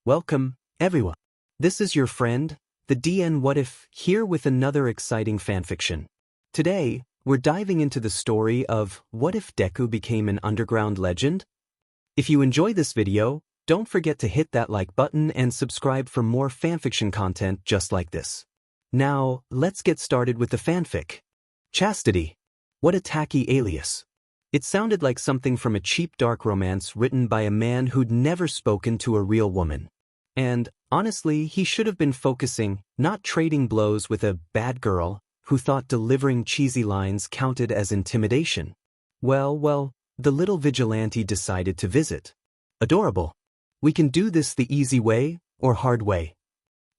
Welcome, everyone. This is your friend, the DN What If, here with another exciting fanfiction. Today, we're diving into the story of what if Deku became an underground legend? If you enjoy this video, don't forget to hit that like button and subscribe for more fanfiction content just like this. Now, let's get started with the fanfic. Chastity. What a tacky alias. It sounded like something from a cheap dark romance written by a man who'd never spoken to a real woman. And, honestly, he should have been focusing, not trading blows with a bad girl who thought delivering cheesy lines counted as intimidation. Well, the little vigilante decided to visit. Adorable. We can do this the easy way or hard way.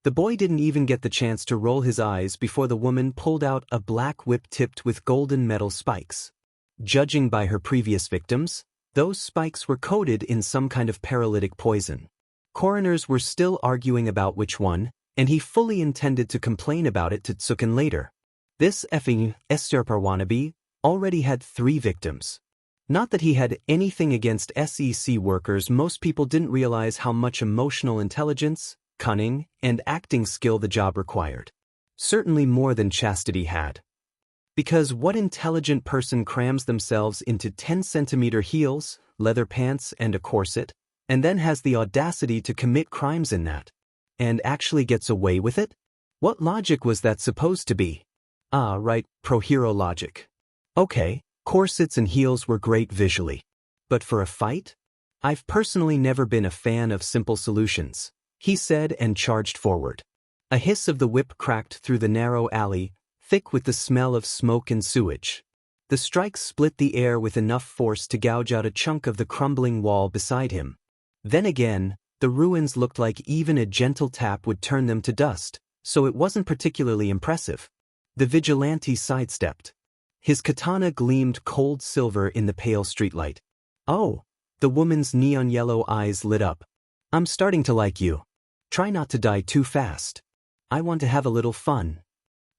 The boy didn't even get the chance to roll his eyes before the woman pulled out a black whip tipped with golden metal spikes. Judging by her previous victims, those spikes were coated in some kind of paralytic poison. Coroners were still arguing about which one, and he fully intended to complain about it to Tsukin later. This effing Esterpar wannabe already had 3 victims. Not that he had anything against SEC workers, most people didn't realize how much emotional intelligence, cunning, and acting skill the job required. Certainly more than Chastity had. Because what intelligent person crams themselves into 10-centimeter heels, leather pants, and a corset, and then has the audacity to commit crimes in that? And actually gets away with it? What logic was that supposed to be? Ah, right, pro-hero logic. Okay, corsets and heels were great visually. But for a fight? I've personally never been a fan of simple solutions, he said and charged forward. A hiss of the whip cracked through the narrow alley, thick with the smell of smoke and sewage. The strike split the air with enough force to gouge out a chunk of the crumbling wall beside him. Then again, the ruins looked like even a gentle tap would turn them to dust, so it wasn't particularly impressive. The vigilante sidestepped. His katana gleamed cold silver in the pale streetlight. Oh, the woman's neon yellow eyes lit up. I'm starting to like you. Try not to die too fast. I want to have a little fun.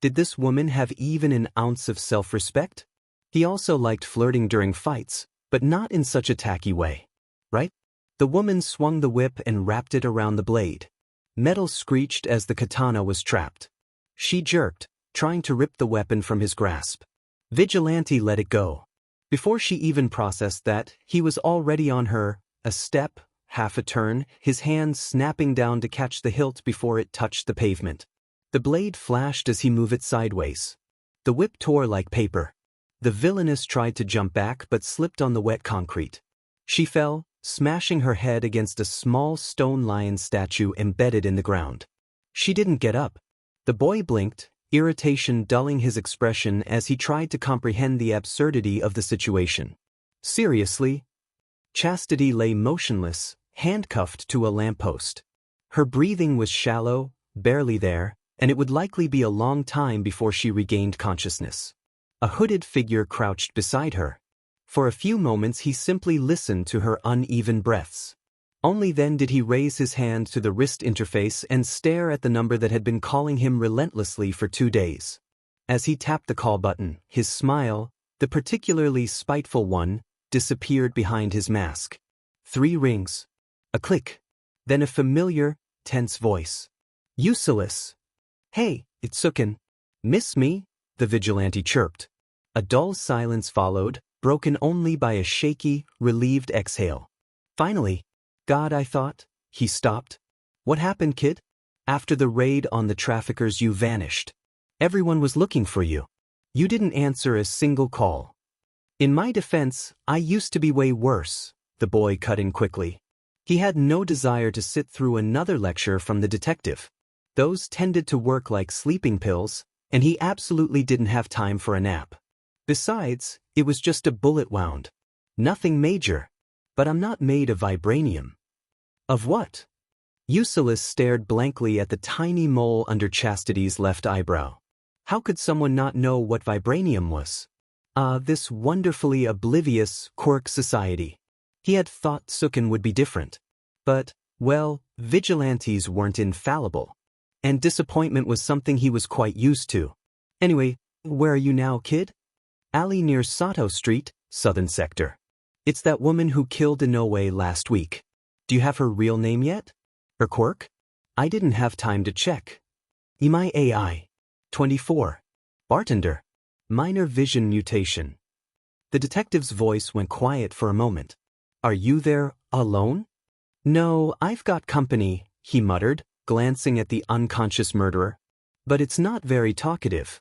Did this woman have even an ounce of self-respect? He also liked flirting during fights, but not in such a tacky way. Right? The woman swung the whip and wrapped it around the blade. Metal screeched as the katana was trapped. She jerked, trying to rip the weapon from his grasp. Vigilante let it go. Before she even processed that, he was already on her, a step, half a turn, his hand snapping down to catch the hilt before it touched the pavement. The blade flashed as he moved it sideways. The whip tore like paper. The villainess tried to jump back but slipped on the wet concrete. She fell, smashing her head against a small stone lion statue embedded in the ground. She didn't get up. The boy blinked, irritation dulling his expression as he tried to comprehend the absurdity of the situation. Seriously? Chastity lay motionless, handcuffed to a lamppost. Her breathing was shallow, barely there, and it would likely be a long time before she regained consciousness. A hooded figure crouched beside her. For a few moments he simply listened to her uneven breaths. Only then did he raise his hand to the wrist interface and stare at the number that had been calling him relentlessly for 2 days. As he tapped the call button, his smile, the particularly spiteful one, disappeared behind his mask. 3 rings. A click. Then a familiar, tense voice. Useless. Hey, it's Tsukin. Miss me? The vigilante chirped. A dull silence followed, broken only by a shaky, relieved exhale. Finally, God, I thought. He stopped. What happened, kid? After the raid on the traffickers, you vanished. Everyone was looking for you. You didn't answer a single call. In my defense, I used to be way worse, the boy cut in quickly. He had no desire to sit through another lecture from the detective. Those tended to work like sleeping pills, and he absolutely didn't have time for a nap. Besides, it was just a bullet wound. Nothing major. But I'm not made of vibranium. Of what? Useless stared blankly at the tiny mole under Chastity's left eyebrow. How could someone not know what vibranium was? This wonderfully oblivious quirk society. He had thought Tsukin would be different. But, well, vigilantes weren't infallible. And disappointment was something he was quite used to. Anyway, where are you now, kid? Alley near Sato Street, Southern Sector. It's that woman who killed Inoue last week. Do you have her real name yet? Her quirk? I didn't have time to check. Imai AI. 24. Bartender. Minor vision mutation. The detective's voice went quiet for a moment. Are you there, alone? No, I've got company, he muttered, glancing at the unconscious murderer. But it's not very talkative.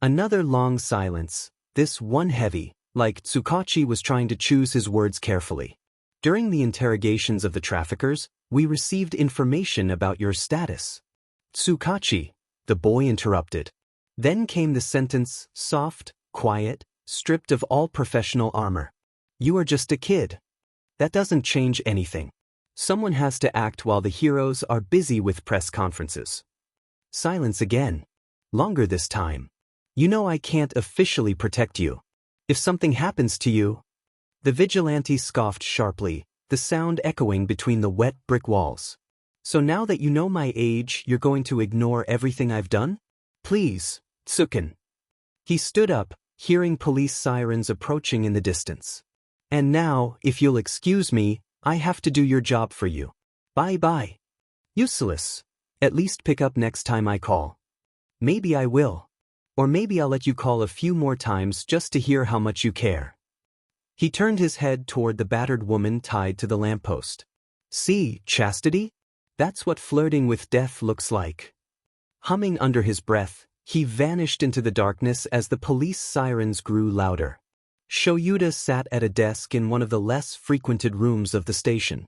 Another long silence, this one heavy, like Tsukachi was trying to choose his words carefully. During the interrogations of the traffickers, we received information about your status. Tsukachi, the boy interrupted. Then came the sentence, soft, quiet, stripped of all professional armor. You are just a kid. That doesn't change anything. Someone has to act while the heroes are busy with press conferences. Silence again. Longer this time. You know I can't officially protect you. If something happens to you... The vigilante scoffed sharply, the sound echoing between the wet brick walls. So now that you know my age, you're going to ignore everything I've done? Please, Tsuken. He stood up, hearing police sirens approaching in the distance. And now, if you'll excuse me, I have to do your job for you. Bye-bye. Useless. At least pick up next time I call. Maybe I will. Or maybe I'll let you call a few more times just to hear how much you care. He turned his head toward the battered woman tied to the lamppost. See, chastity? That's what flirting with death looks like. Humming under his breath, he vanished into the darkness as the police sirens grew louder. Shoyuda sat at a desk in one of the less frequented rooms of the station.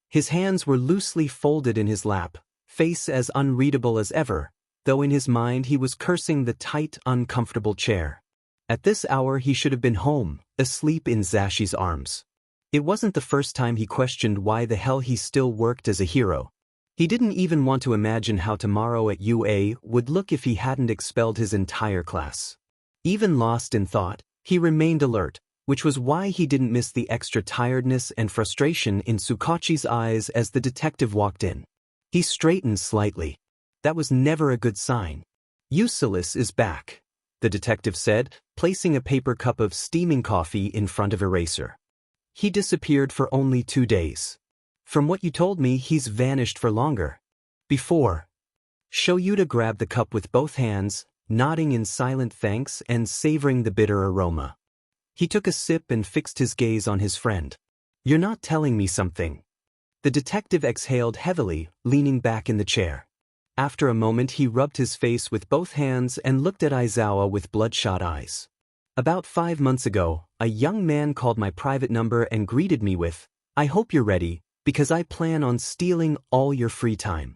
His hands were loosely folded in his lap, face as unreadable as ever, though in his mind he was cursing the tight, uncomfortable chair. At this hour he should have been home, asleep in Zashi's arms. It wasn't the first time he questioned why the hell he still worked as a hero. He didn't even want to imagine how tomorrow at UA would look if he hadn't expelled his entire class. Even lost in thought, he remained alert, which was why he didn't miss the extra tiredness and frustration in Tsukachi's eyes as the detective walked in. He straightened slightly. That was never a good sign. Useless is back, the detective said, placing a paper cup of steaming coffee in front of Eraser. He disappeared for only 2 days. From what you told me, he's vanished for longer. Before. Shoyuda grabbed the cup with both hands, nodding in silent thanks and savoring the bitter aroma. He took a sip and fixed his gaze on his friend. You're not telling me something. The detective exhaled heavily, leaning back in the chair. After a moment he rubbed his face with both hands and looked at Aizawa with bloodshot eyes. About 5 months ago, a young man called my private number and greeted me with, I hope you're ready, because I plan on stealing all your free time.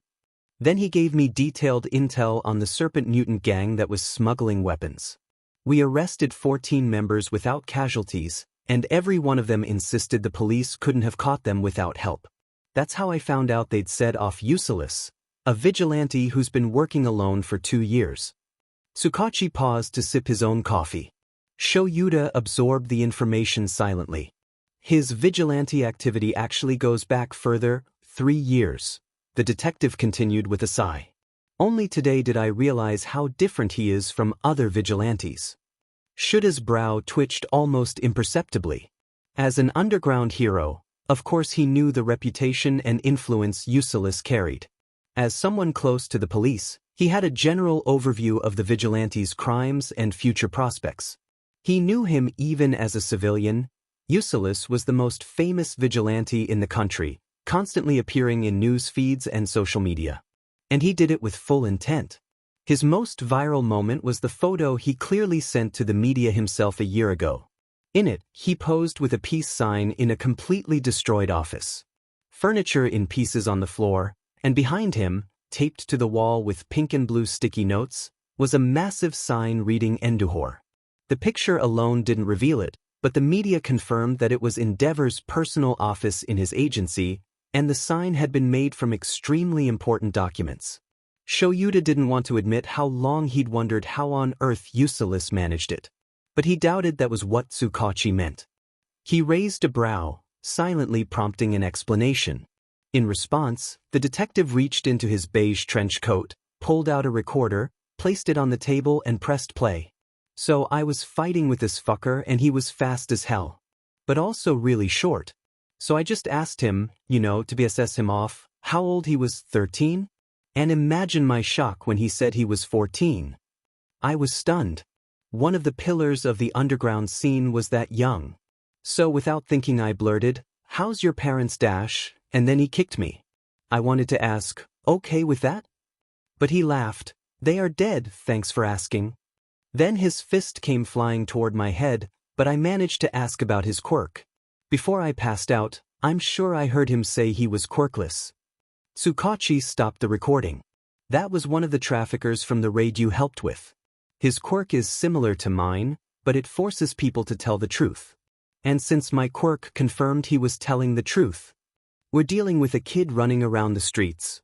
Then he gave me detailed intel on the Serpent Mutant gang that was smuggling weapons. We arrested 14 members without casualties, and every one of them insisted the police couldn't have caught them without help. That's how I found out they'd set off Useless, a vigilante who's been working alone for 2 years. Tsukachi paused to sip his own coffee. Shoyuda absorbed the information silently. His vigilante activity actually goes back further, 3 years. The detective continued with a sigh. Only today did I realize how different he is from other vigilantes. Shuda's brow twitched almost imperceptibly. As an underground hero, of course he knew the reputation and influence Useless carried. As someone close to the police, he had a general overview of the vigilante's crimes and future prospects. He knew him even as a civilian. Useless was the most famous vigilante in the country, constantly appearing in news feeds and social media. And he did it with full intent. His most viral moment was the photo he clearly sent to the media himself a year ago. In it, he posed with a peace sign in a completely destroyed office. Furniture in pieces on the floor, and behind him, taped to the wall with pink and blue sticky notes, was a massive sign reading Enduhor. The picture alone didn't reveal it, but the media confirmed that it was Endeavor's personal office in his agency, and the sign had been made from extremely important documents. Shoyuda didn't want to admit how long he'd wondered how on earth Useless managed it. But he doubted that was what Tsukachi meant. He raised a brow, silently prompting an explanation. In response, the detective reached into his beige trench coat, pulled out a recorder, placed it on the table and pressed play. So I was fighting with this fucker and he was fast as hell. But also really short. So I just asked him, to assess him off, how old he was, 13? And imagine my shock when he said he was 14. I was stunned. One of the pillars of the underground scene was that young. So without thinking I blurted, "How's your parents, dash?" And then he kicked me. I wanted to ask, "Okay with that?" But he laughed. "They are dead, thanks for asking." Then his fist came flying toward my head, but I managed to ask about his quirk. Before I passed out, I'm sure I heard him say he was quirkless. Tsukachi stopped the recording. That was one of the traffickers from the raid you helped with. His quirk is similar to mine, but it forces people to tell the truth. And since my quirk confirmed he was telling the truth, we're dealing with a kid running around the streets.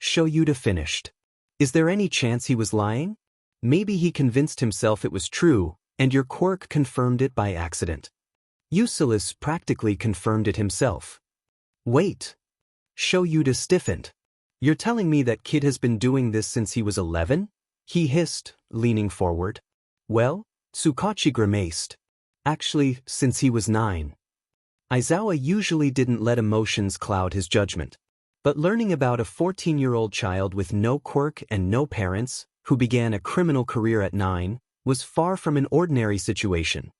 Shoyuta finished. Is there any chance he was lying? Maybe he convinced himself it was true, and your quirk confirmed it by accident. Ulysses practically confirmed it himself. Wait. Shoyuta stiffened. You're telling me that kid has been doing this since he was 11? He hissed, leaning forward. Well, Tsukachi grimaced. Actually, since he was 9. Aizawa usually didn't let emotions cloud his judgment. But learning about a 14-year-old child with no quirk and no parents, who began a criminal career at 9, was far from an ordinary situation.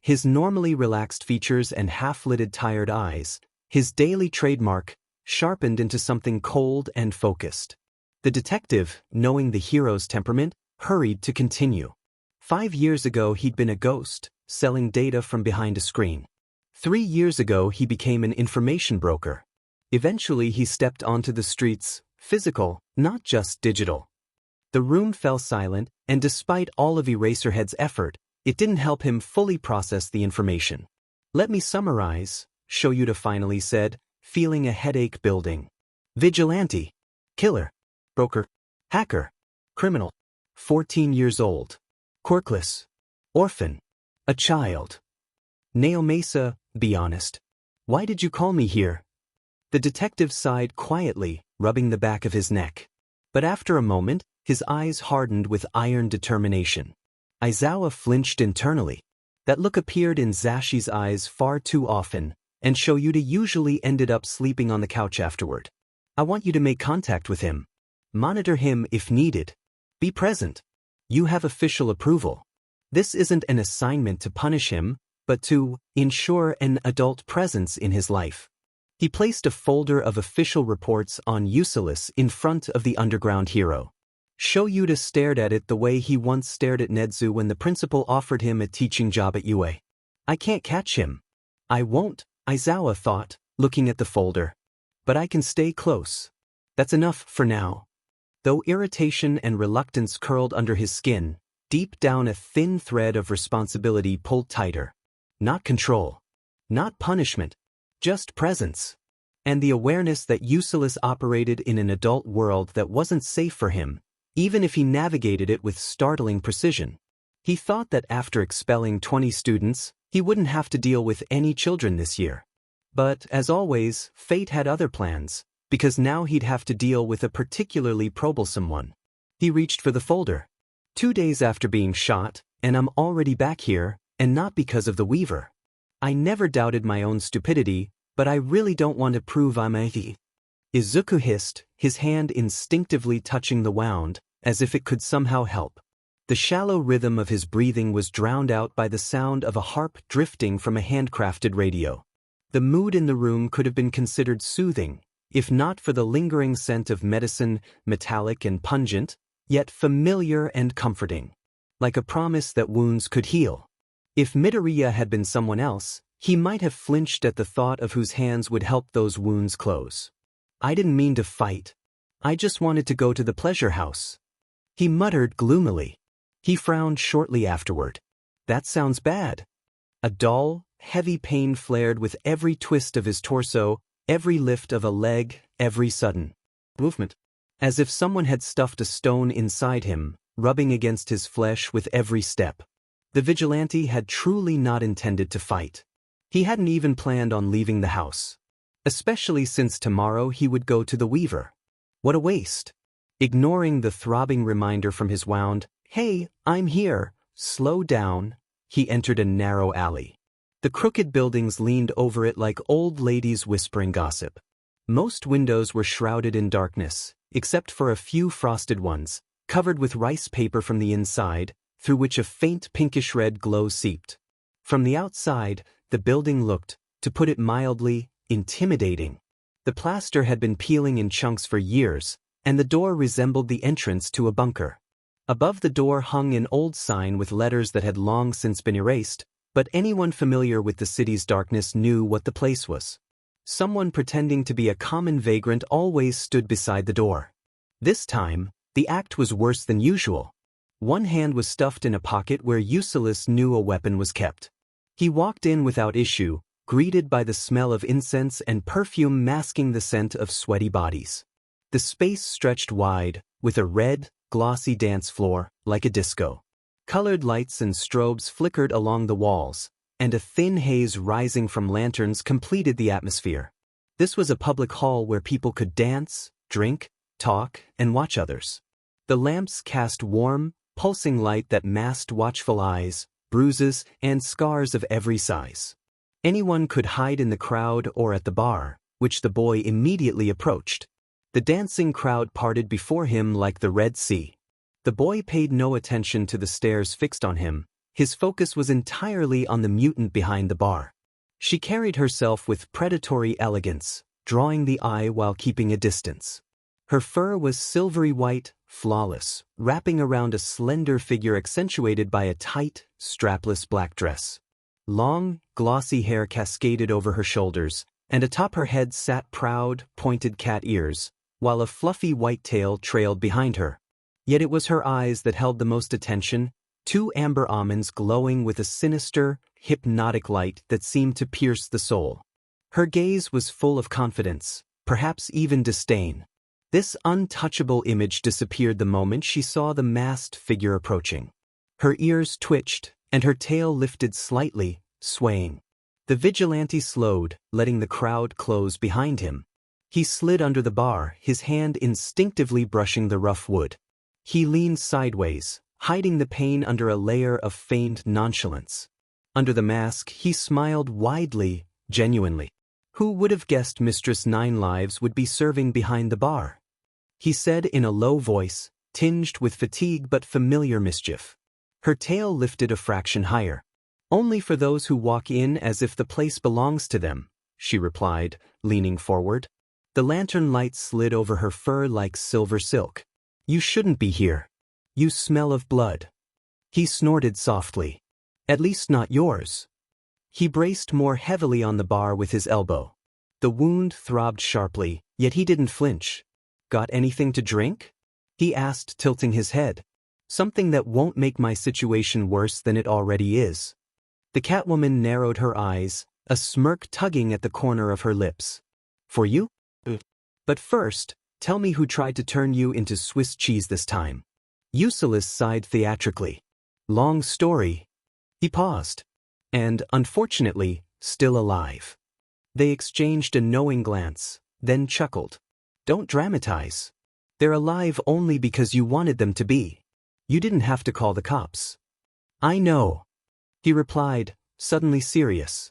His normally relaxed features and half-lidded tired eyes, his daily trademark, sharpened into something cold and focused. The detective, knowing the hero's temperament, hurried to continue. 5 years ago he'd been a ghost, selling data from behind a screen. 3 years ago he became an information broker. Eventually he stepped onto the streets, physical, not just digital. The room fell silent, and despite all of Eraserhead's effort, it didn't help him fully process the information. Let me summarize, Shoyuta finally said, feeling a headache building. Vigilante. Killer. Broker. Hacker. Criminal. 14 years old. Quirkless. Orphan. A child. Naomasa, be honest. Why did you call me here? The detective sighed quietly, rubbing the back of his neck. But after a moment, his eyes hardened with iron determination. Aizawa flinched internally. That look appeared in Zashi's eyes far too often, and Shoyuta usually ended up sleeping on the couch afterward. I want you to make contact with him. Monitor him if needed. Be present. You have official approval. This isn't an assignment to punish him, but to ensure an adult presence in his life. He placed a folder of official reports on Ulysses in front of the underground hero. Shoyuta stared at it the way he once stared at Nedzu when the principal offered him a teaching job at UA. I can't catch him. I won't, Aizawa thought, looking at the folder. But I can stay close. That's enough for now. Though irritation and reluctance curled under his skin, deep down a thin thread of responsibility pulled tighter. Not control. Not punishment. Just presence. And the awareness that Ulysses operated in an adult world that wasn't safe for him, even if he navigated it with startling precision. He thought that after expelling 20 students, he wouldn't have to deal with any children this year. But, as always, fate had other plans, because now he'd have to deal with a particularly troublesome one. He reached for the folder. 2 days after being shot, and I'm already back here, and not because of the Weaver. I never doubted my own stupidity, but I really don't want to prove I'm a thief. Izuku hissed, his hand instinctively touching the wound, as if it could somehow help. The shallow rhythm of his breathing was drowned out by the sound of a harp drifting from a handcrafted radio. The mood in the room could have been considered soothing, if not for the lingering scent of medicine, metallic and pungent, yet familiar and comforting. Like a promise that wounds could heal. If Midoriya had been someone else, he might have flinched at the thought of whose hands would help those wounds close. I didn't mean to fight. I just wanted to go to the pleasure house. He muttered gloomily. He frowned shortly afterward. That sounds bad. A dull, heavy pain flared with every twist of his torso, every lift of a leg, every sudden movement. As if someone had stuffed a stone inside him, rubbing against his flesh with every step. The vigilante had truly not intended to fight. He hadn't even planned on leaving the house. Especially since tomorrow he would go to the Weaver. What a waste. Ignoring the throbbing reminder from his wound, "Hey, I'm here, slow down," he entered a narrow alley. The crooked buildings leaned over it like old ladies whispering gossip. Most windows were shrouded in darkness, except for a few frosted ones, covered with rice paper from the inside, through which a faint pinkish-red glow seeped. From the outside, the building looked, to put it mildly, intimidating. The plaster had been peeling in chunks for years, and the door resembled the entrance to a bunker. Above the door hung an old sign with letters that had long since been erased, but anyone familiar with the city's darkness knew what the place was. Someone pretending to be a common vagrant always stood beside the door. This time, the act was worse than usual. One hand was stuffed in a pocket where Ulysses knew a weapon was kept. He walked in without issue, greeted by the smell of incense and perfume masking the scent of sweaty bodies. The space stretched wide, with a red, glossy dance floor, like a disco. Colored lights and strobes flickered along the walls, and a thin haze rising from lanterns completed the atmosphere. This was a public hall where people could dance, drink, talk, and watch others. The lamps cast warm, pulsing light that masked watchful eyes, bruises, and scars of every size. Anyone could hide in the crowd or at the bar, which the boy immediately approached. The dancing crowd parted before him like the Red Sea. The boy paid no attention to the stares fixed on him. His focus was entirely on the mutant behind the bar. She carried herself with predatory elegance, drawing the eye while keeping a distance. Her fur was silvery white, flawless, wrapping around a slender figure accentuated by a tight, strapless black dress. Long, glossy hair cascaded over her shoulders, and atop her head sat proud, pointed cat ears, while a fluffy white tail trailed behind her. Yet it was her eyes that held the most attention, two amber almonds glowing with a sinister, hypnotic light that seemed to pierce the soul. Her gaze was full of confidence, perhaps even disdain. This untouchable image disappeared the moment she saw the masked figure approaching. Her ears twitched, and her tail lifted slightly, swaying. The vigilante slowed, letting the crowd close behind him. He slid under the bar, his hand instinctively brushing the rough wood. He leaned sideways, hiding the pain under a layer of feigned nonchalance. Under the mask, he smiled widely, genuinely. Who would have guessed Mistress Nine Lives would be serving behind the bar? He said in a low voice, tinged with fatigue but familiar mischief. Her tail lifted a fraction higher. Only for those who walk in as if the place belongs to them, she replied, leaning forward. The lantern light slid over her fur like silver silk. You shouldn't be here. You smell of blood. He snorted softly. At least not yours. He braced more heavily on the bar with his elbow. The wound throbbed sharply, yet he didn't flinch. Got anything to drink? He asked, tilting his head. Something that won't make my situation worse than it already is. The Catwoman narrowed her eyes, a smirk tugging at the corner of her lips. For you? But first, tell me who tried to turn you into Swiss cheese this time. Ulysses sighed theatrically. Long story. He paused. And, unfortunately, still alive. They exchanged a knowing glance, then chuckled. Don't dramatize. They're alive only because you wanted them to be. You didn't have to call the cops. I know. He replied, suddenly serious.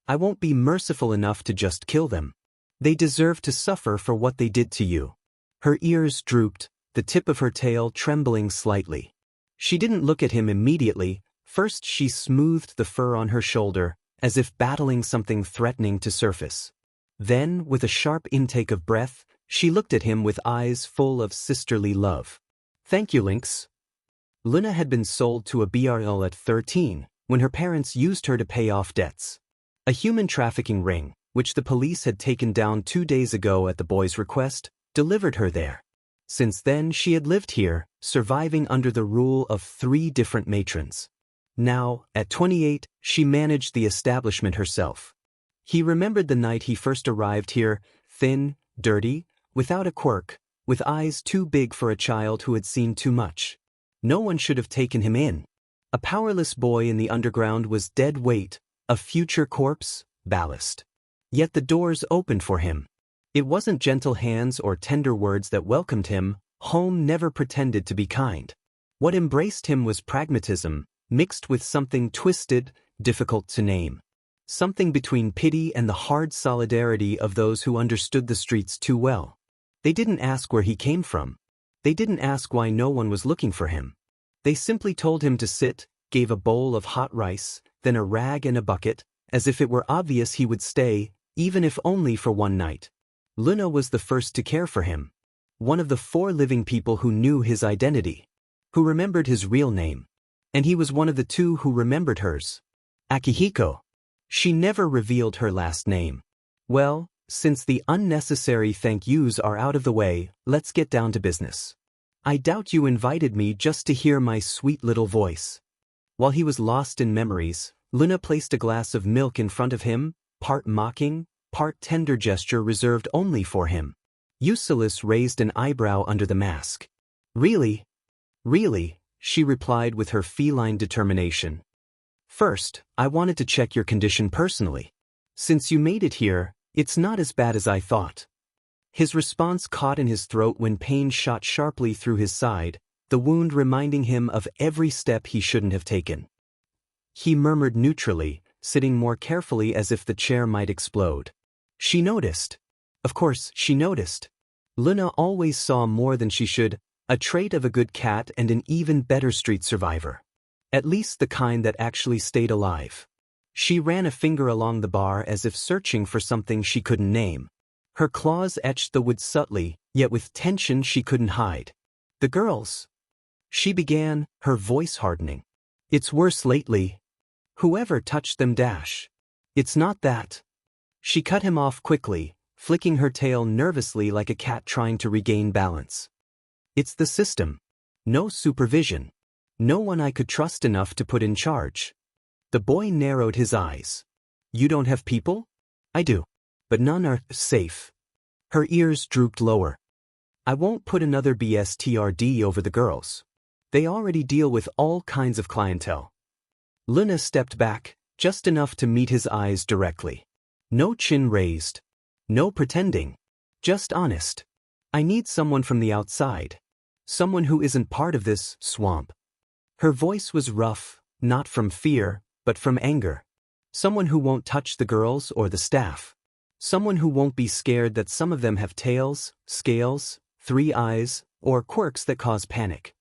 I won't be merciful enough to just kill them. They deserve to suffer for what they did to you. Her ears drooped, the tip of her tail trembling slightly. She didn't look at him immediately. First she smoothed the fur on her shoulder, as if battling something threatening to surface. Then, with a sharp intake of breath, she looked at him with eyes full of sisterly love. Thank you, Lynx. Luna had been sold to a BRL at 13, when her parents used her to pay off debts. A human trafficking ring, which the police had taken down 2 days ago at the boy's request, delivered her there. Since then she had lived here, surviving under the rule of 3 different matrons. Now, at 28, she managed the establishment herself. He remembered the night he first arrived here, thin, dirty, without a quirk, with eyes too big for a child who had seen too much. No one should have taken him in. A powerless boy in the underground was dead weight, a future corpse, ballast. Yet the doors opened for him. It wasn't gentle hands or tender words that welcomed him. Home never pretended to be kind. What embraced him was pragmatism, mixed with something twisted, difficult to name. something between pity and the hard solidarity of those who understood the streets too well. They didn't ask where he came from. They didn't ask why no one was looking for him. They simply told him to sit, gave a bowl of hot rice, then a rag and a bucket, as if it were obvious he would stay, even if only for one night. Luna was the first to care for him. One of the 4 living people who knew his identity, who remembered his real name. And he was one of the 2 who remembered hers. Akihiko. She never revealed her last name. Well, since the unnecessary thank yous are out of the way, let's get down to business. I doubt you invited me just to hear my sweet little voice. While he was lost in memories, Luna placed a glass of milk in front of him, part mocking, part tender gesture reserved only for him. Eucelis raised an eyebrow under the mask. Really? Really, she replied with her feline determination. First, I wanted to check your condition personally. Since you made it here, it's not as bad as I thought. His response caught in his throat when pain shot sharply through his side, the wound reminding him of every step he shouldn't have taken. He murmured neutrally, sitting more carefully as if the chair might explode. She noticed. Of course, she noticed. Luna always saw more than she should, a trait of a good cat and an even better street survivor. At least the kind that actually stayed alive. She ran a finger along the bar as if searching for something she couldn't name. Her claws etched the wood subtly, yet with tension she couldn't hide. The girls. She began, her voice hardening. It's worse lately. Whoever touched them dash. It's not that. She cut him off quickly, flicking her tail nervously like a cat trying to regain balance. It's the system. No supervision. No one I could trust enough to put in charge. The boy narrowed his eyes. You don't have people? I do. But none are safe. Her ears drooped lower. I won't put another BSTRD over the girls. They already deal with all kinds of clientele. Luna stepped back, just enough to meet his eyes directly. No chin raised. No pretending. Just honest. I need someone from the outside. Someone who isn't part of this swamp. Her voice was rough, not from fear, but from anger. Someone who won't touch the girls or the staff. Someone who won't be scared that some of them have tails, scales, 3 eyes, or quirks that cause panic.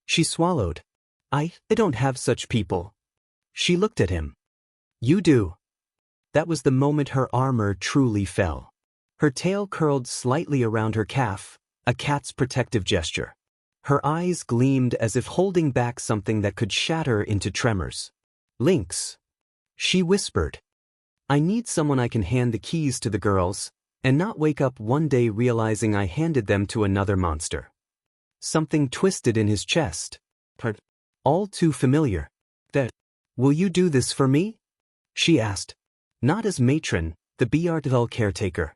She swallowed. I don't have such people. She looked at him. You do. That was the moment her armor truly fell. Her tail curled slightly around her calf, a cat's protective gesture. Her eyes gleamed as if holding back something that could shatter into tremors. Lynx. She whispered. I need someone I can hand the keys to the girls, and not wake up one day realizing I handed them to another monster. Something twisted in his chest. All too familiar. That. Will you do this for me? She asked. Not as matron, the Bjartvel caretaker.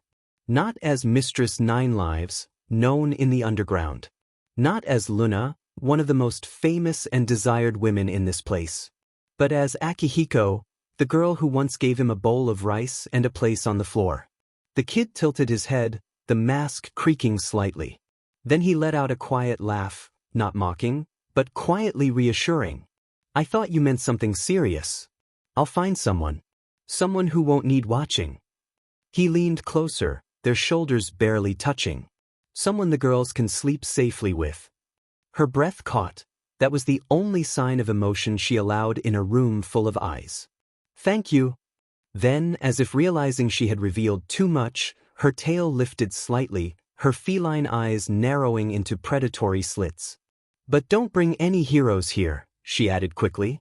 Not as Mistress Nine Lives, known in the underground. Not as Luna, one of the most famous and desired women in this place. But as Akihiko, the girl who once gave him a bowl of rice and a place on the floor. The kid tilted his head, the mask creaking slightly. Then he let out a quiet laugh, not mocking, but quietly reassuring. I thought you meant something serious. I'll find someone. Someone who won't need watching. He leaned closer, their shoulders barely touching. Someone the girls can sleep safely with. Her breath caught. That was the only sign of emotion she allowed in a room full of eyes. Thank you. Then, as if realizing she had revealed too much, her tail lifted slightly, her feline eyes narrowing into predatory slits. But don't bring any heroes here, she added quickly.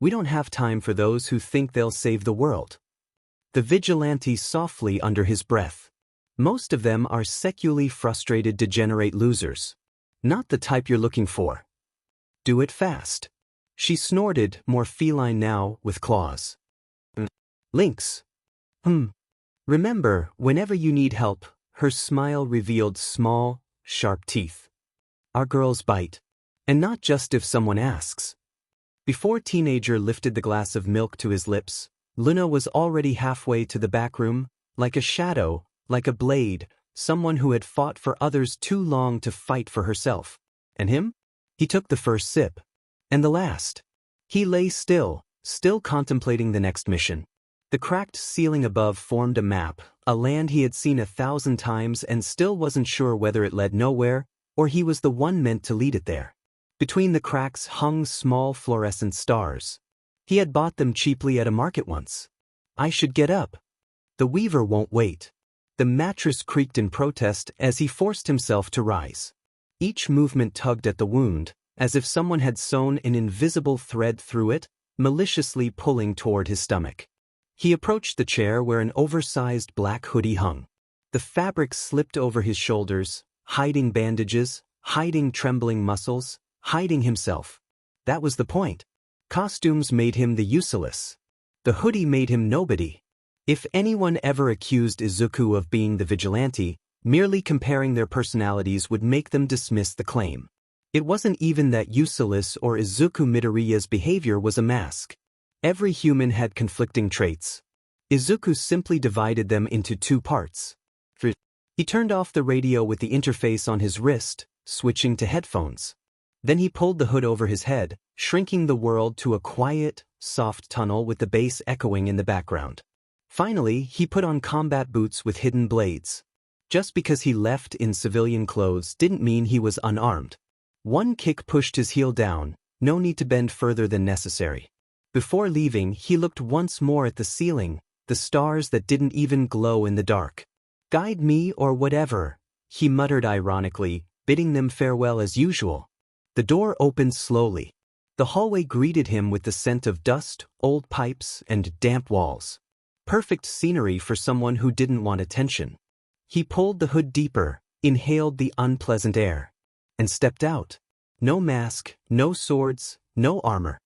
We don't have time for those who think they'll save the world. The vigilante softly under his breath. Most of them are secularly frustrated degenerate losers. Not the type you're looking for. Do it fast. She snorted, more feline now, with claws. Lynx. Remember, whenever you need help, her smile revealed small, sharp teeth. Our girls bite. And not just if someone asks. Before teenager lifted the glass of milk to his lips, Luna was already halfway to the back room, like a shadow, like a blade, someone who had fought for others too long to fight for herself. And him? He took the first sip. And the last. He lay still contemplating the next mission. The cracked ceiling above formed a map, a land he had seen 1,000 times and still wasn't sure whether it led nowhere, or he was the one meant to lead it there. Between the cracks hung small fluorescent stars. He had bought them cheaply at a market once. I should get up. The weaver won't wait. The mattress creaked in protest as he forced himself to rise. Each movement tugged at the wound, as if someone had sewn an invisible thread through it, maliciously pulling toward his stomach. He approached the chair where an oversized black hoodie hung. The fabric slipped over his shoulders, hiding bandages, hiding trembling muscles, hiding himself. That was the point. Costumes made him the useless. The hoodie made him nobody. If anyone ever accused Izuku of being the vigilante, merely comparing their personalities would make them dismiss the claim. It wasn't even that Useless or Izuku Midoriya's behavior was a mask. Every human had conflicting traits. Izuku simply divided them into two parts. He turned off the radio with the interface on his wrist, switching to headphones. Then he pulled the hood over his head, shrinking the world to a quiet, soft tunnel with the bass echoing in the background. Finally, he put on combat boots with hidden blades. Just because he left in civilian clothes didn't mean he was unarmed. One kick pushed his heel down, no need to bend further than necessary. Before leaving, he looked once more at the ceiling, the stars that didn't even glow in the dark. "Guide me or whatever," he muttered ironically, bidding them farewell as usual. The door opened slowly. The hallway greeted him with the scent of dust, old pipes, and damp walls. Perfect scenery for someone who didn't want attention. He pulled the hood deeper, inhaled the unpleasant air, and stepped out. No mask, no swords, no armor.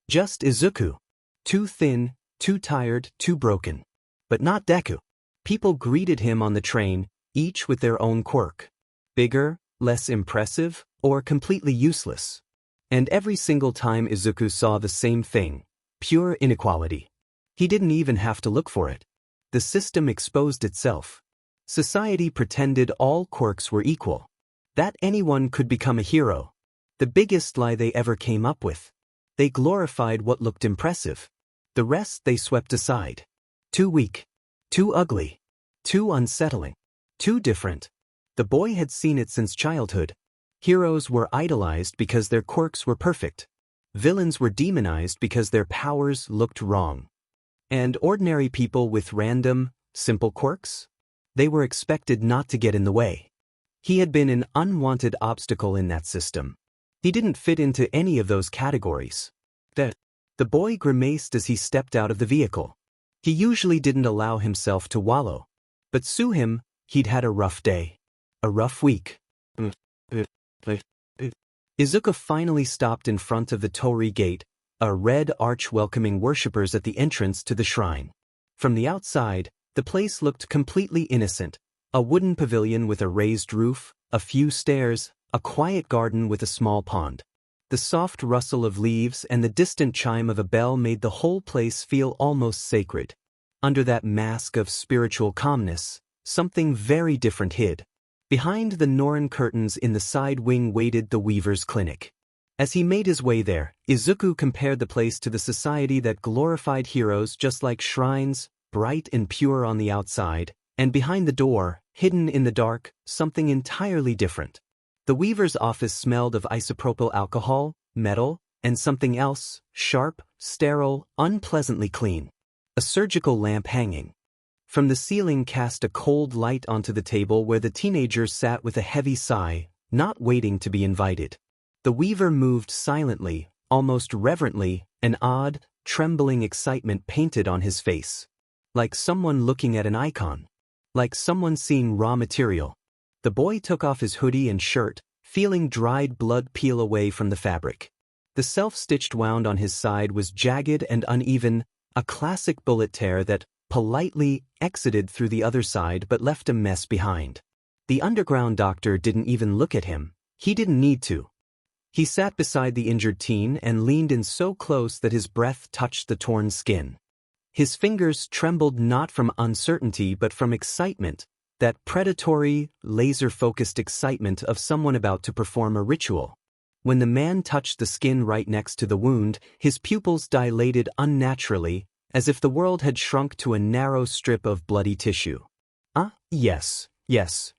Just Izuku. Too thin, too tired, too broken. But not Deku. People greeted him on the train, each with their own quirk. Bigger, less impressive, or completely useless. And every single time Izuku saw the same thing, pure inequality. He didn't even have to look for it. The system exposed itself. Society pretended all quirks were equal. That anyone could become a hero. The biggest lie they ever came up with. They glorified what looked impressive. The rest they swept aside. Too weak. Too ugly. Too unsettling. Too different. The boy had seen it since childhood. Heroes were idolized because their quirks were perfect. Villains were demonized because their powers looked wrong. And ordinary people with random, simple quirks? They were expected not to get in the way. He had been an unwanted obstacle in that system. He didn't fit into any of those categories. The boy grimaced as he stepped out of the vehicle. He usually didn't allow himself to wallow. But sue him, he'd had a rough day. A rough week. Izuku finally stopped in front of the Torii gate, a red arch welcoming worshippers at the entrance to the shrine. From the outside, the place looked completely innocent. A wooden pavilion with a raised roof, a few stairs, a quiet garden with a small pond. The soft rustle of leaves and the distant chime of a bell made the whole place feel almost sacred. Under that mask of spiritual calmness, something very different hid. Behind the Norin curtains in the side wing waited the weaver's clinic. As he made his way there, Izuku compared the place to the society that glorified heroes just like shrines, bright and pure on the outside, and behind the door, hidden in the dark, something entirely different. The weaver's office smelled of isopropyl alcohol, metal, and something else, sharp, sterile, unpleasantly clean. A surgical lamp hanging from the ceiling cast a cold light onto the table where the teenager sat with a heavy sigh, not waiting to be invited. The weaver moved silently, almost reverently, an odd, trembling excitement painted on his face. Like someone looking at an icon. Like someone seeing raw material. The boy took off his hoodie and shirt, feeling dried blood peel away from the fabric. The self-stitched wound on his side was jagged and uneven, a classic bullet tear that politely exited through the other side but left a mess behind. The underground doctor didn't even look at him. He didn't need to. He sat beside the injured teen and leaned in so close that his breath touched the torn skin. His fingers trembled not from uncertainty but from excitement, that predatory, laser-focused excitement of someone about to perform a ritual. When the man touched the skin right next to the wound, his pupils dilated unnaturally, as if the world had shrunk to a narrow strip of bloody tissue. Ah, yes,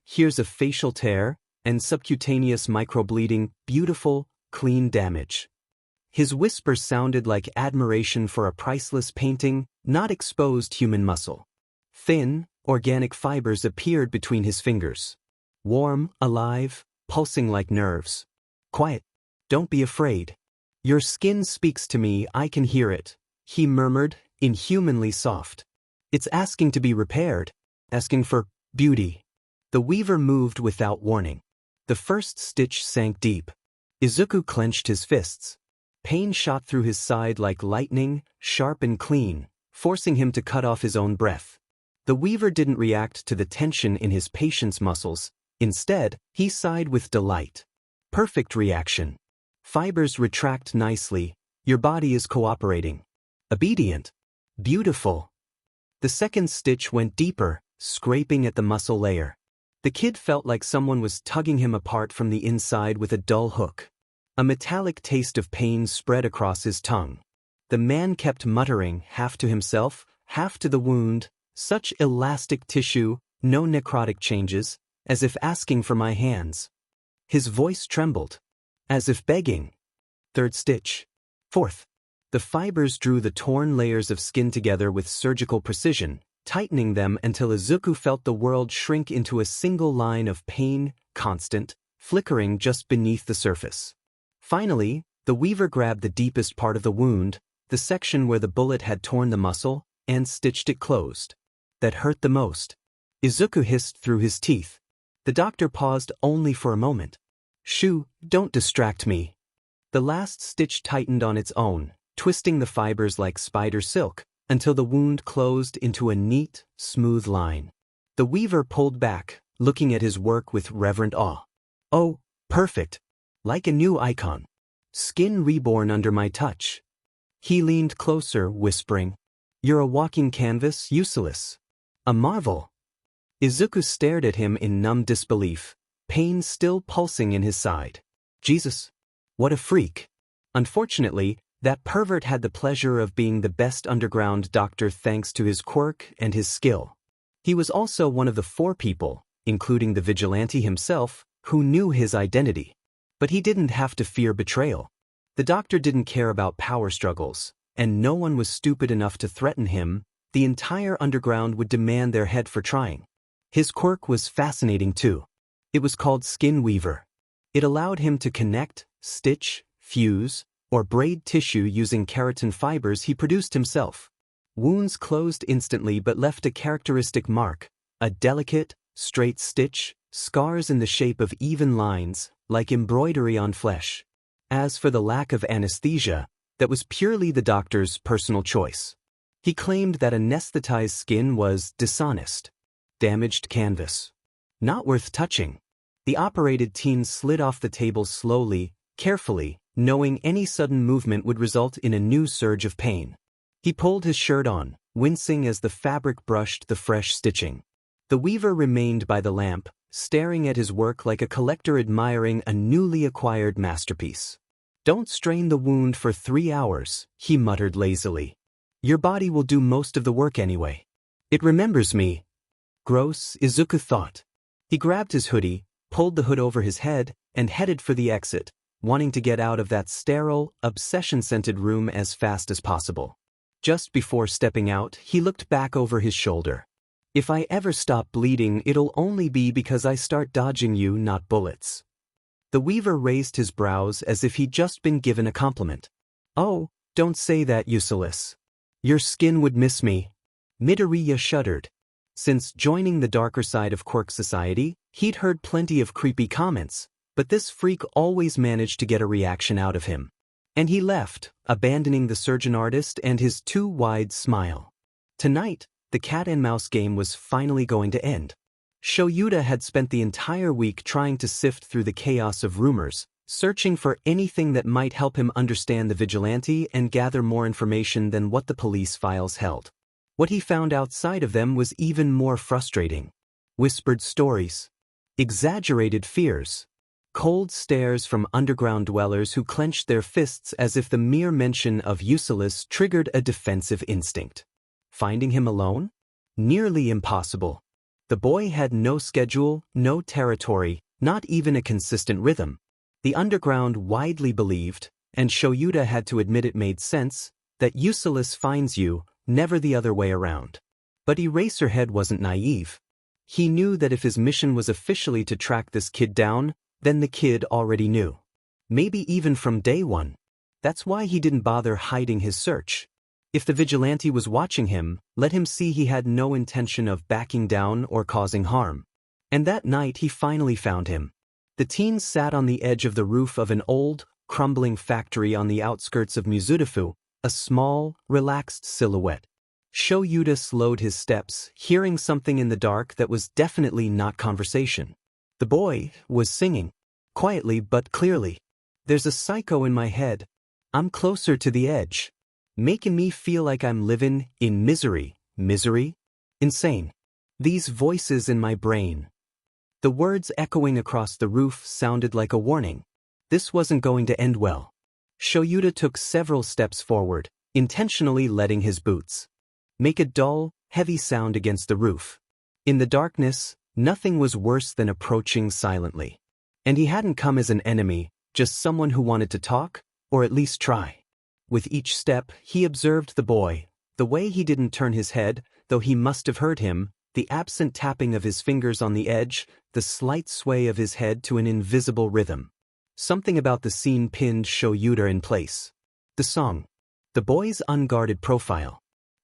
here's a facial tear and subcutaneous microbleeding, beautiful, clean damage. His whisper sounded like admiration for a priceless painting, not exposed human muscle. Thin, organic fibers appeared between his fingers. Warm, alive, pulsing like nerves. Quiet. Don't be afraid. Your skin speaks to me, I can hear it, he murmured, inhumanly soft. It's asking to be repaired, asking for beauty. The weaver moved without warning. The first stitch sank deep. Izuku clenched his fists. Pain shot through his side like lightning, sharp and clean, forcing him to cut off his own breath. The weaver didn't react to the tension in his patient's muscles. Instead, he sighed with delight. Perfect reaction. Fibers retract nicely. Your body is cooperating. Obedient. Beautiful. The second stitch went deeper, scraping at the muscle layer. The kid felt like someone was tugging him apart from the inside with a dull hook. A metallic taste of pain spread across his tongue. The man kept muttering, half to himself, half to the wound, such elastic tissue, no necrotic changes, as if asking for my hands. His voice trembled, as if begging. Third stitch. Fourth. The fibers drew the torn layers of skin together with surgical precision, tightening them until Izuku felt the world shrink into a single line of pain, constant, flickering just beneath the surface. Finally, the weaver grabbed the deepest part of the wound, the section where the bullet had torn the muscle, and stitched it closed. That hurt the most. Izuku hissed through his teeth. The doctor paused only for a moment. Shoo, don't distract me. The last stitch tightened on its own, twisting the fibers like spider silk, until the wound closed into a neat, smooth line. The weaver pulled back, looking at his work with reverent awe. Oh, perfect. Like a new icon. Skin reborn under my touch. He leaned closer, whispering, You're a walking canvas, useless. A marvel. Izuku stared at him in numb disbelief, pain still pulsing in his side. Jesus. What a freak. Unfortunately, that pervert had the pleasure of being the best underground doctor thanks to his quirk and his skill. He was also one of the 4 people, including the vigilante himself, who knew his identity. But he didn't have to fear betrayal. The doctor didn't care about power struggles, and no one was stupid enough to threaten him. The entire underground would demand their head for trying. His quirk was fascinating too. It was called Skin Weaver. It allowed him to connect, stitch, fuse, or braid tissue using keratin fibers he produced himself. Wounds closed instantly but left a characteristic mark, a delicate, straight stitch, scars in the shape of even lines, like embroidery on flesh. As for the lack of anesthesia, that was purely the doctor's personal choice. He claimed that anesthetized skin was dishonest. Damaged canvas. Not worth touching. The operated teen slid off the table slowly, carefully, knowing any sudden movement would result in a new surge of pain. He pulled his shirt on, wincing as the fabric brushed the fresh stitching. The weaver remained by the lamp, staring at his work like a collector admiring a newly acquired masterpiece. Don't strain the wound for 3 hours, he muttered lazily. Your body will do most of the work anyway. It remembers me. Gross, Izuku thought. He grabbed his hoodie, pulled the hood over his head, and headed for the exit, wanting to get out of that sterile, obsession-scented room as fast as possible. Just before stepping out, he looked back over his shoulder. If I ever stop bleeding, it'll only be because I start dodging you, not bullets. The weaver raised his brows as if he'd just been given a compliment. Oh, don't say that, useless. Your skin would miss me. Midoriya shuddered. Since joining the darker side of Quirk Society, he'd heard plenty of creepy comments, but this freak always managed to get a reaction out of him. And he left, abandoning the surgeon artist and his too wide smile. Tonight, the cat and mouse game was finally going to end. Shoyuta had spent the entire week trying to sift through the chaos of rumors, searching for anything that might help him understand the vigilante and gather more information than what the police files held. What he found outside of them was even more frustrating. Whispered stories. Exaggerated fears. Cold stares from underground dwellers who clenched their fists as if the mere mention of Ulysses triggered a defensive instinct. Finding him alone? Nearly impossible. The boy had no schedule, no territory, not even a consistent rhythm. The underground widely believed, and Shoyuta had to admit it made sense, that Ulysses finds you, never the other way around. But Eraserhead wasn't naive. He knew that if his mission was officially to track this kid down, then the kid already knew. Maybe even from day one. That's why he didn't bother hiding his search. If the vigilante was watching him, let him see he had no intention of backing down or causing harm. And that night he finally found him. The teen sat on the edge of the roof of an old, crumbling factory on the outskirts of Mizudafu, a small, relaxed silhouette. Shoyuta slowed his steps, hearing something in the dark that was definitely not conversation. The boy was singing, quietly but clearly. There's a psycho in my head. I'm closer to the edge. Making me feel like I'm living in misery. Misery? Insane. These voices in my brain. The words echoing across the roof sounded like a warning. This wasn't going to end well. Shoyuta took several steps forward, intentionally letting his boots make a dull, heavy sound against the roof. In the darkness, nothing was worse than approaching silently. And he hadn't come as an enemy, just someone who wanted to talk, or at least try. With each step, he observed the boy, the way he didn't turn his head, though he must have heard him, the absent tapping of his fingers on the edge, the slight sway of his head to an invisible rhythm. Something about the scene pinned Shoyuta in place. The song, the boy's unguarded profile,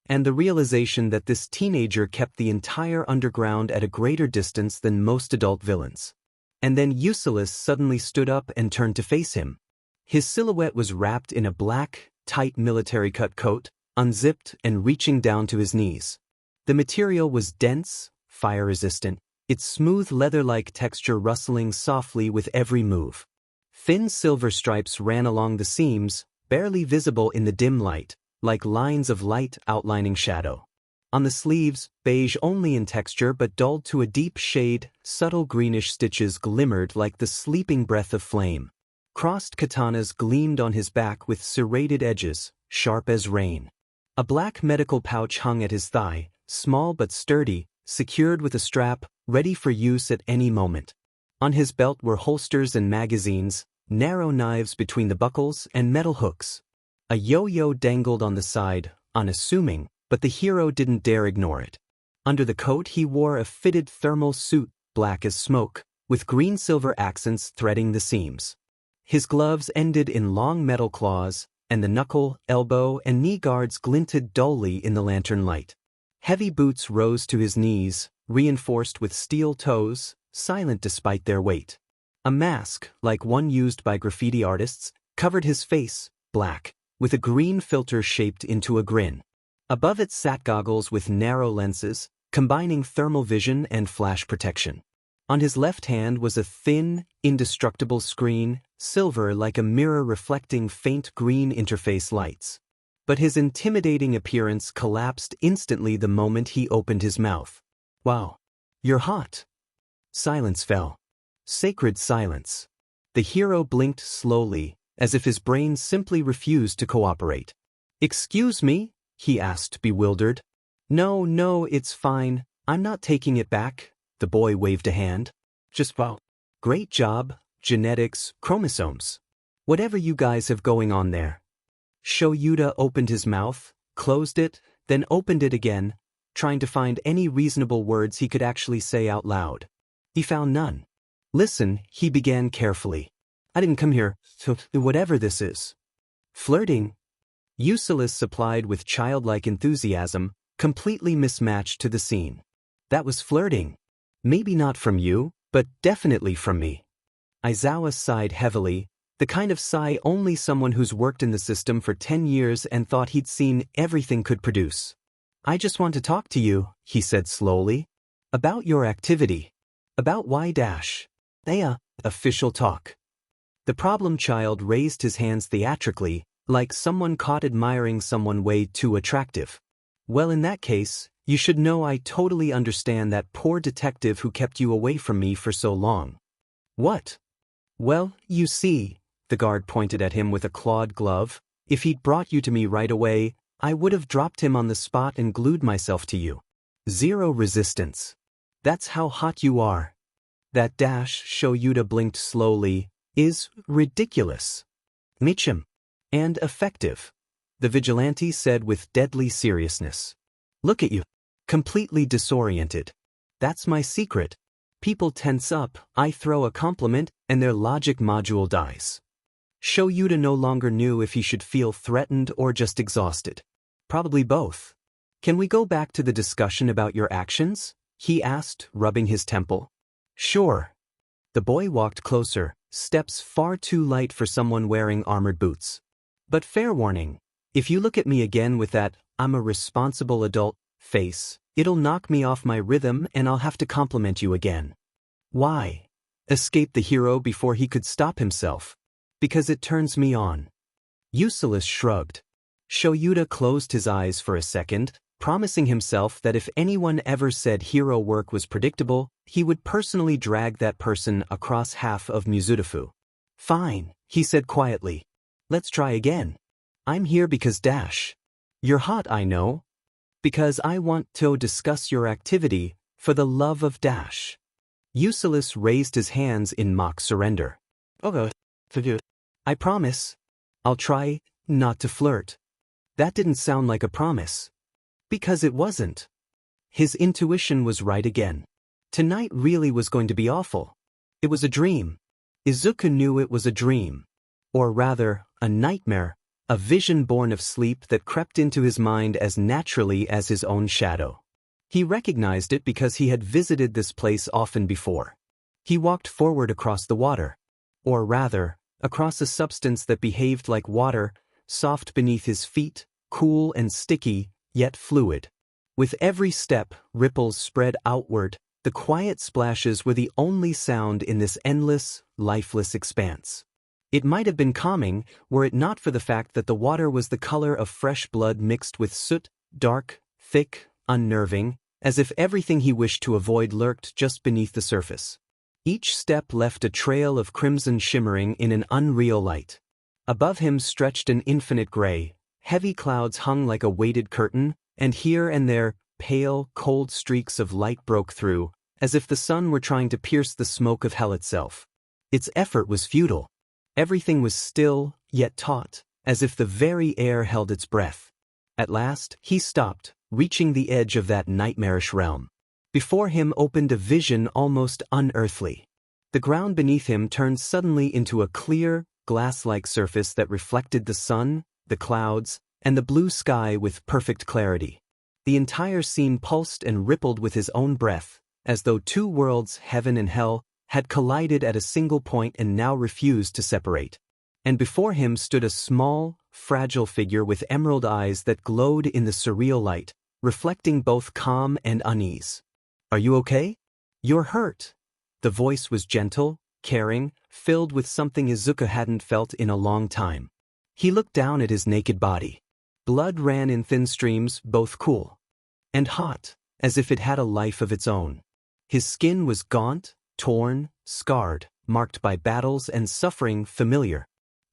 and the realization that this teenager kept the entire underground at a greater distance than most adult villains. And then Ulysses suddenly stood up and turned to face him. His silhouette was wrapped in a black, tight military-cut coat, unzipped and reaching down to his knees. The material was dense, fire-resistant, its smooth leather-like texture rustling softly with every move. Thin silver stripes ran along the seams, barely visible in the dim light, like lines of light outlining shadow. On the sleeves, beige only in texture but dulled to a deep shade, subtle greenish stitches glimmered like the sleeping breath of flame. Crossed katanas gleamed on his back with serrated edges, sharp as rain. A black medical pouch hung at his thigh, small but sturdy, secured with a strap, ready for use at any moment. On his belt were holsters and magazines, narrow knives between the buckles and metal hooks. A yo-yo dangled on the side, unassuming, but the hero didn't dare ignore it. Under the coat he wore a fitted thermal suit, black as smoke, with green-silver accents threading the seams. His gloves ended in long metal claws, and the knuckle, elbow, and knee guards glinted dully in the lantern light. Heavy boots rose to his knees, reinforced with steel toes, silent despite their weight. A mask, like one used by graffiti artists, covered his face, black, with a green filter shaped into a grin. Above it sat goggles with narrow lenses, combining thermal vision and flash protection. On his left hand was a thin, indestructible screen, silver like a mirror reflecting faint green interface lights. But his intimidating appearance collapsed instantly the moment he opened his mouth. "Wow. You're hot." Silence fell. Sacred silence. The hero blinked slowly, as if his brain simply refused to cooperate. "Excuse me?" he asked, bewildered. No, it's fine. I'm not taking it back." The boy waved a hand. "Just wow. Great job, genetics, chromosomes. Whatever you guys have going on there." Shoyuta opened his mouth, closed it, then opened it again, trying to find any reasonable words he could actually say out loud. He found none. "Listen," he began carefully. "I didn't come here to whatever this is." "Flirting?" Ulysses supplied with childlike enthusiasm, completely mismatched to the scene. "That was flirting. Maybe not from you, but definitely from me." Aizawa sighed heavily, the kind of sigh only someone who's worked in the system for 10 years and thought he'd seen everything could produce. "I just want to talk to you," he said slowly. "About your activity. About Y-. Official talk." The problem child raised his hands theatrically, like someone caught admiring someone way too attractive. "Well, in that case, you should know I totally understand that poor detective who kept you away from me for so long." "What? Well, you see, the guard pointed at him with a clawed glove, if he'd brought you to me right away, I would have dropped him on the spot and glued myself to you. Zero resistance. That's how hot you are. That dash, Shoyuta blinked slowly, is ridiculous. Michim. And effective. The vigilante said with deadly seriousness. Look at you. Completely disoriented. That's my secret. People tense up, I throw a compliment, and their logic module dies. Shoyuta no longer knew if he should feel threatened or just exhausted. Probably both. Can we go back to the discussion about your actions? He asked, rubbing his temple. Sure. The boy walked closer, steps far too light for someone wearing armored boots. But fair warning, if you look at me again with that, I'm a responsible adult, face, it'll knock me off my rhythm and I'll have to compliment you again. Why? Escaped the hero before he could stop himself. Because it turns me on. Useless shrugged. Shoyuta closed his eyes for a second, promising himself that if anyone ever said hero work was predictable, he would personally drag that person across half of Mizudafu. Fine, he said quietly. Let's try again. I'm here because dash. You're hot, I know. Because I want to discuss your activity, for the love of dash. Useless raised his hands in mock surrender. Okay. I promise. I'll try not to flirt. That didn't sound like a promise. Because it wasn't. His intuition was right again. Tonight really was going to be awful. It was a dream. Izuku knew it was a dream. Or rather, a nightmare, a vision born of sleep that crept into his mind as naturally as his own shadow. He recognized it because he had visited this place often before. He walked forward across the water. Or rather, across a substance that behaved like water, soft beneath his feet, cool and sticky, yet fluid. With every step, ripples spread outward, the quiet splashes were the only sound in this endless, lifeless expanse. It might have been calming, were it not for the fact that the water was the color of fresh blood mixed with soot, dark, thick, unnerving, as if everything he wished to avoid lurked just beneath the surface. Each step left a trail of crimson shimmering in an unreal light. Above him stretched an infinite gray, heavy clouds hung like a weighted curtain, and here and there, pale, cold streaks of light broke through, as if the sun were trying to pierce the smoke of hell itself. Its effort was futile. Everything was still, yet taut, as if the very air held its breath. At last, he stopped, reaching the edge of that nightmarish realm. Before him opened a vision almost unearthly. The ground beneath him turned suddenly into a clear, glass-like surface that reflected the sun, the clouds, and the blue sky with perfect clarity. The entire scene pulsed and rippled with his own breath, as though two worlds, heaven and hell, had collided at a single point and now refused to separate. And before him stood a small, fragile figure with emerald eyes that glowed in the surreal light, reflecting both calm and unease. Are you okay? You're hurt. The voice was gentle, caring, filled with something Izuku hadn't felt in a long time. He looked down at his naked body. Blood ran in thin streams, both cool and hot, as if it had a life of its own. His skin was gaunt, torn, scarred, marked by battles and suffering familiar.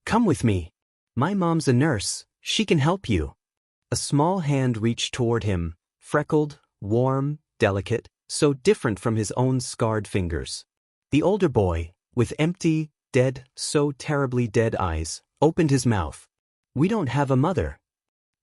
Come with me. My mom's a nurse, she can help you. A small hand reached toward him, freckled, warm, delicate, so different from his own scarred fingers. The older boy, with empty, dead, so terribly dead eyes, opened his mouth. We don't have a mother.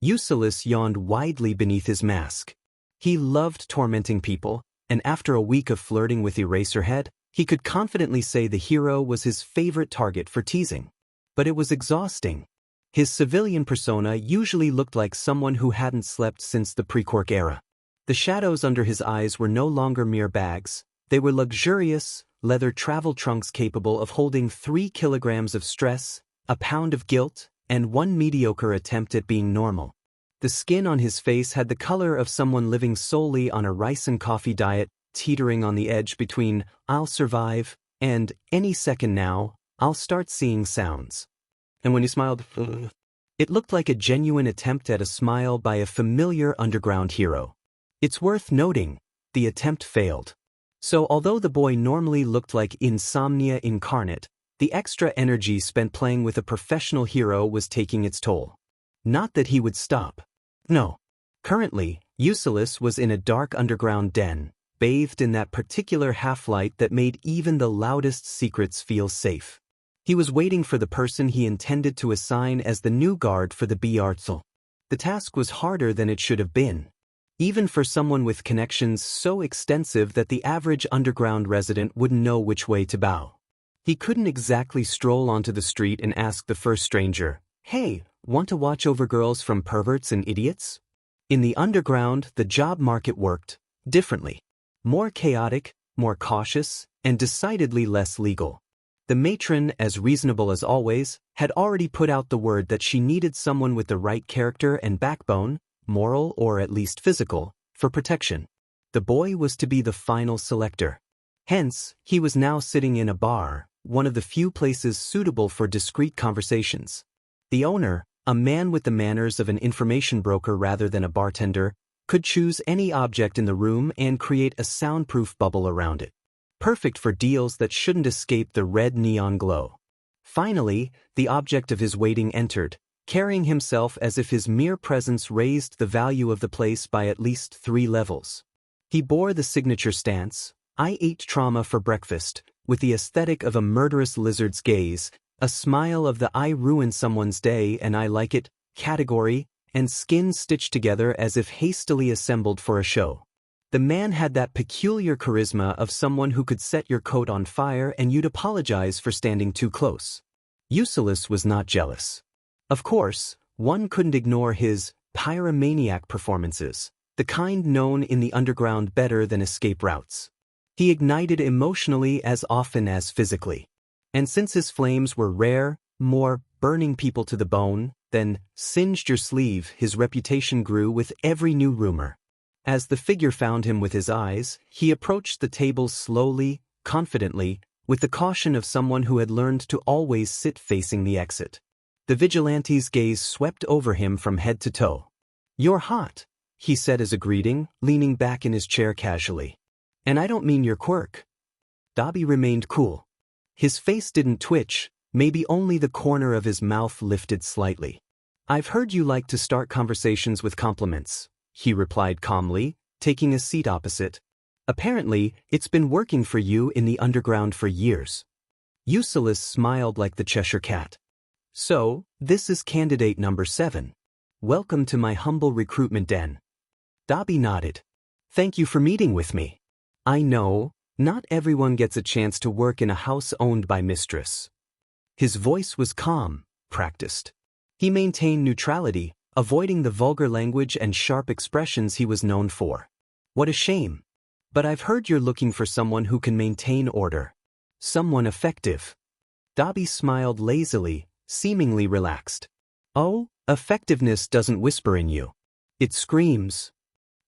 Useless yawned widely beneath his mask. He loved tormenting people, and after a week of flirting with Eraserhead, he could confidently say the hero was his favorite target for teasing. But it was exhausting. His civilian persona usually looked like someone who hadn't slept since the pre-Quark era. The shadows under his eyes were no longer mere bags, they were luxurious, leather travel trunks capable of holding 3 kilograms of stress, a pound of guilt, and 1 mediocre attempt at being normal. The skin on his face had the color of someone living solely on a rice and coffee diet, teetering on the edge between, I'll survive, and, any second now, I'll start seeing sounds. And when he smiled, it looked like a genuine attempt at a smile by a familiar underground hero. It's worth noting, the attempt failed. So although the boy normally looked like insomnia incarnate, The extra energy spent playing with a professional hero was taking its toll. Not that he would stop. No. Currently, Ulysses was in a dark underground den, bathed in that particular half-light that made even the loudest secrets feel safe. He was waiting for the person he intended to assign as the new guard for the B'Artsel. The task was harder than it should have been, even for someone with connections so extensive that the average underground resident wouldn't know which way to bow. He couldn't exactly stroll onto the street and ask the first stranger, "Hey, want to watch over girls from perverts and idiots?" In the underground, the job market worked differently. More chaotic, more cautious, and decidedly less legal. The matron, as reasonable as always, had already put out the word that she needed someone with the right character and backbone, moral or at least physical, for protection. The boy was to be the final selector. Hence, he was now sitting in a bar, one of the few places suitable for discreet conversations. The owner, a man with the manners of an information broker rather than a bartender, could choose any object in the room and create a soundproof bubble around it. Perfect for deals that shouldn't escape the red neon glow. Finally, the object of his waiting entered, carrying himself as if his mere presence raised the value of the place by at least 3 levels. He bore the signature stance, "I ate trauma for breakfast," with the aesthetic of a murderous lizard's gaze, a smile of the "I ruin someone's day and I like it" category, and skin stitched together as if hastily assembled for a show. The man had that peculiar charisma of someone who could set your coat on fire and you'd apologize for standing too close. Ulysses was not jealous. Of course, one couldn't ignore his pyromaniac performances, the kind known in the underground better than escape routes. He ignited emotionally as often as physically. And since his flames were rare, more burning people to the bone than singed your sleeve, his reputation grew with every new rumor. As the figure found him with his eyes, he approached the table slowly, confidently, with the caution of someone who had learned to always sit facing the exit. The vigilante's gaze swept over him from head to toe. "You're hot," he said as a greeting, leaning back in his chair casually. "And I don't mean your quirk." Dobby remained cool. His face didn't twitch, maybe only the corner of his mouth lifted slightly. "I've heard you like to start conversations with compliments," he replied calmly, taking a seat opposite. "Apparently, it's been working for you in the underground for years." Ulysses smiled like the Cheshire Cat. "So, this is candidate number 7. Welcome to my humble recruitment den." Dobby nodded. "Thank you for meeting with me. I know, not everyone gets a chance to work in a house owned by mistress." His voice was calm, practiced. He maintained neutrality, avoiding the vulgar language and sharp expressions he was known for. "What a shame. But I've heard you're looking for someone who can maintain order. Someone effective." Dobby smiled lazily, seemingly relaxed. "Oh, effectiveness doesn't whisper in you. It screams."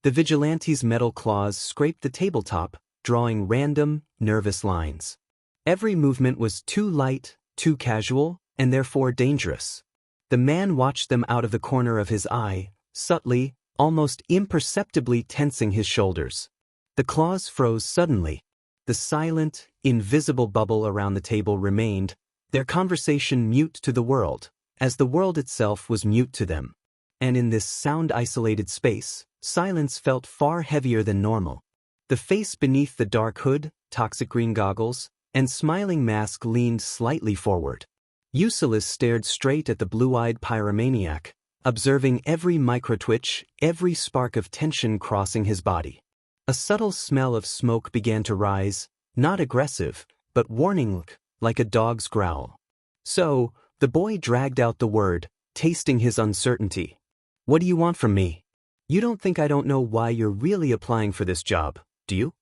The vigilante's metal claws scraped the tabletop, drawing random, nervous lines. Every movement was too light, too casual, and therefore dangerous. The man watched them out of the corner of his eye, subtly, almost imperceptibly tensing his shoulders. The claws froze suddenly. The silent, invisible bubble around the table remained, their conversation mute to the world, as the world itself was mute to them. And in this sound-isolated space, silence felt far heavier than normal. The face beneath the dark hood, toxic green goggles, and smiling mask leaned slightly forward. Ulysses stared straight at the blue-eyed pyromaniac, observing every micro-twitch, every spark of tension crossing his body. A subtle smell of smoke began to rise, not aggressive, but warning, like a dog's growl. So, the boy dragged out the word, tasting his uncertainty. "What do you want from me? You don't think I don't know why you're really applying for this job, do you?"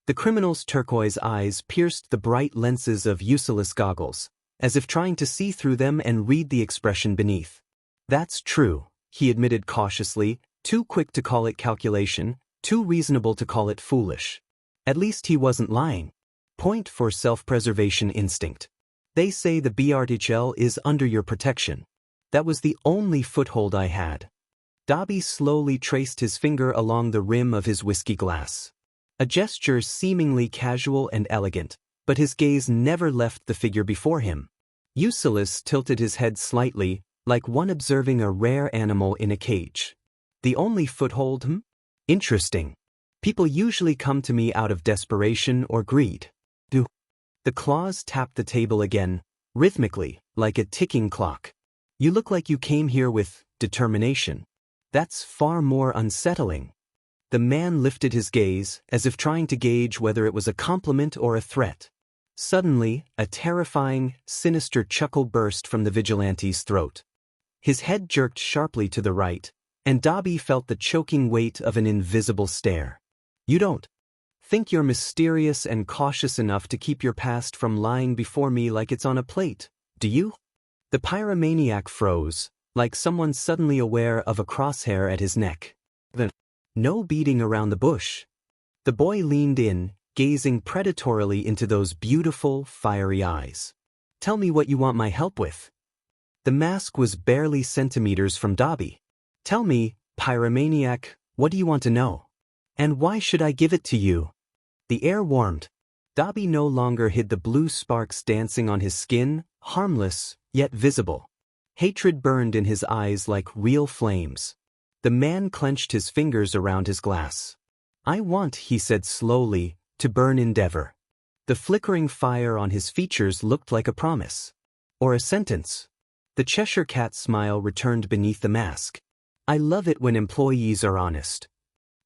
The criminal's turquoise eyes pierced the bright lenses of Ulysses' goggles, as if trying to see through them and read the expression beneath. "That's true," he admitted cautiously, too quick to call it calculation, too reasonable to call it foolish. At least he wasn't lying. Point for self-preservation instinct. "They say the BRTHL is under your protection. That was the only foothold I had." Dobby slowly traced his finger along the rim of his whiskey glass. A gesture seemingly casual and elegant, but his gaze never left the figure before him. Ulysses tilted his head slightly, like one observing a rare animal in a cage. The only foothold, Interesting. People usually come to me out of desperation or greed. Do. The claws tapped the table again, rhythmically, like a ticking clock. You look like you came here with determination. That's far more unsettling. The man lifted his gaze, as if trying to gauge whether it was a compliment or a threat. Suddenly, a terrifying, sinister chuckle burst from the vigilante's throat. His head jerked sharply to the right, and Dobby felt the choking weight of an invisible stare. You don't think you're mysterious and cautious enough to keep your past from lying before me like it's on a plate, do you? The pyromaniac froze, like someone suddenly aware of a crosshair at his neck. Then, no beating around the bush. The boy leaned in, gazing predatorily into those beautiful, fiery eyes. Tell me what you want my help with. The mask was barely centimeters from Dobby. Tell me, pyromaniac, what do you want to know? And why should I give it to you? The air warmed. Dobby no longer hid the blue sparks dancing on his skin, harmless, yet visible. Hatred burned in his eyes like real flames. The man clenched his fingers around his glass. I want, he said slowly, to burn Endeavor. The flickering fire on his features looked like a promise. Or a sentence. The Cheshire Cat smile returned beneath the mask. I love it when employees are honest.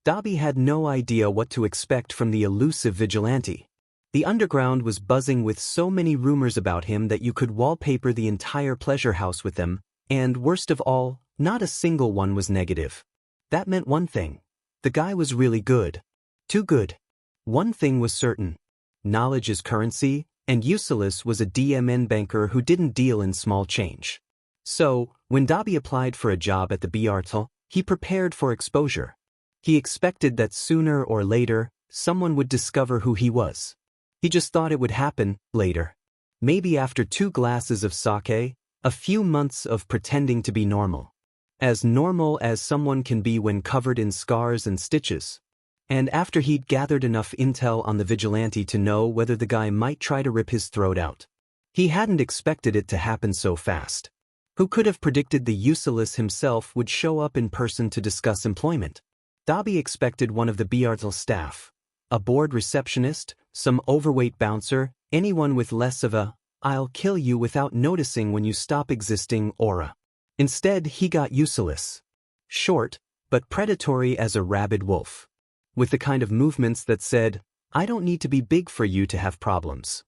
Dobby had no idea what to expect from the elusive vigilante. The underground was buzzing with so many rumors about him that you could wallpaper the entire pleasure house with them, and worst of all, not a single one was negative. That meant one thing. The guy was really good. Too good. One thing was certain. Knowledge is currency, and Ulysses was a DMN banker who didn't deal in small change. So, when Dobby applied for a job at the BRTL, he prepared for exposure. He expected that sooner or later, someone would discover who he was. He just thought it would happen later. Maybe after 2 glasses of sake, a few months of pretending to be normal. As normal as someone can be when covered in scars and stitches. And after he'd gathered enough intel on the vigilante to know whether the guy might try to rip his throat out. He hadn't expected it to happen so fast. Who could have predicted the Ulysses himself would show up in person to discuss employment? Dobby expected one of the BRTL staff. A bored receptionist, some overweight bouncer, anyone with less of a, I'll kill you without noticing when you stop existing aura. Instead, he got Ulysses. Short, but predatory as a rabid wolf. With the kind of movements that said, I don't need to be big for you to have problems.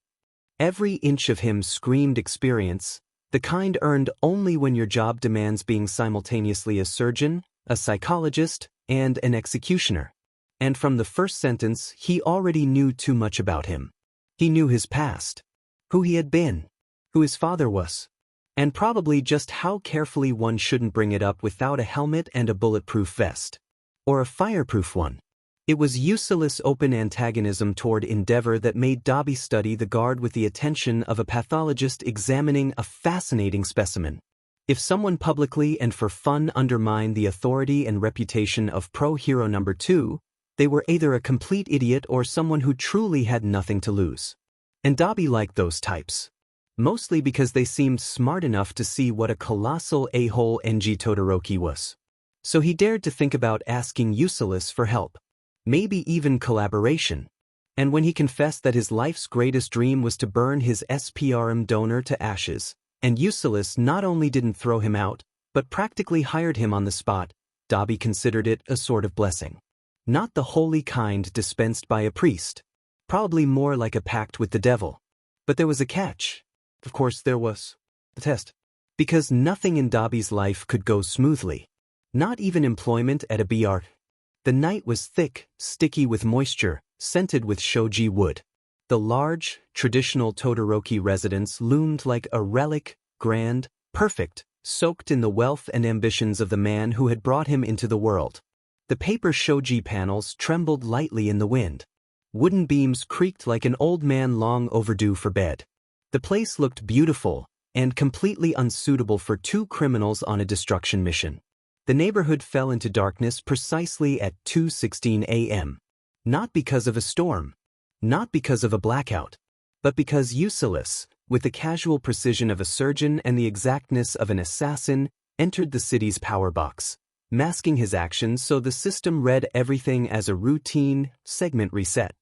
Every inch of him screamed experience, the kind earned only when your job demands being simultaneously a surgeon, a psychologist, and an executioner. And from the first sentence, he already knew too much about him. He knew his past, who he had been, who his father was, and probably just how carefully one shouldn't bring it up without a helmet and a bulletproof vest. Or a fireproof one. It was Ulysses' open antagonism toward Endeavor that made Dobby study the guard with the attention of a pathologist examining a fascinating specimen. If someone publicly and for fun undermined the authority and reputation of pro-hero number 2, they were either a complete idiot or someone who truly had nothing to lose. And Dobby liked those types. Mostly because they seemed smart enough to see what a colossal a-hole NG Todoroki was. So he dared to think about asking Ulysses for help. Maybe even collaboration. And when he confessed that his life's greatest dream was to burn his SPRM donor to ashes, and Ulysses not only didn't throw him out, but practically hired him on the spot, Dobby considered it a sort of blessing. Not the holy kind dispensed by a priest. Probably more like a pact with the devil. But there was a catch. Of course there was. The test. Because nothing in Dobby's life could go smoothly. Not even employment at a BR. The night was thick, sticky with moisture, scented with shoji wood. The large, traditional Todoroki residence loomed like a relic, grand, perfect, soaked in the wealth and ambitions of the man who had brought him into the world. The paper shoji panels trembled lightly in the wind. Wooden beams creaked like an old man long overdue for bed. The place looked beautiful, and completely unsuitable for 2 criminals on a destruction mission. The neighborhood fell into darkness precisely at 2:16 a.m. Not because of a storm. Not because of a blackout. but because Eucylus, with the casual precision of a surgeon and the exactness of an assassin, entered the city's power box, masking his actions so the system read everything as a routine segment reset.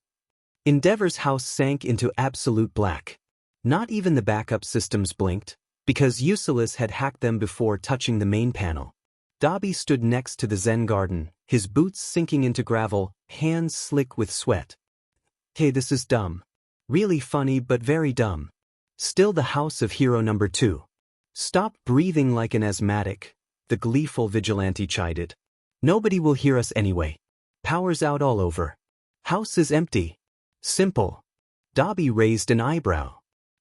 Endeavor's house sank into absolute black. Not even the backup systems blinked, because Eucylus had hacked them before touching the main panel. Dobby stood next to the Zen garden, his boots sinking into gravel, hands slick with sweat. Hey, this is dumb. Really funny but very dumb. Still the house of hero number 2. Stop breathing like an asthmatic, the gleeful vigilante chided. Nobody will hear us anyway. Power's out all over. House is empty. Simple. Dobby raised an eyebrow.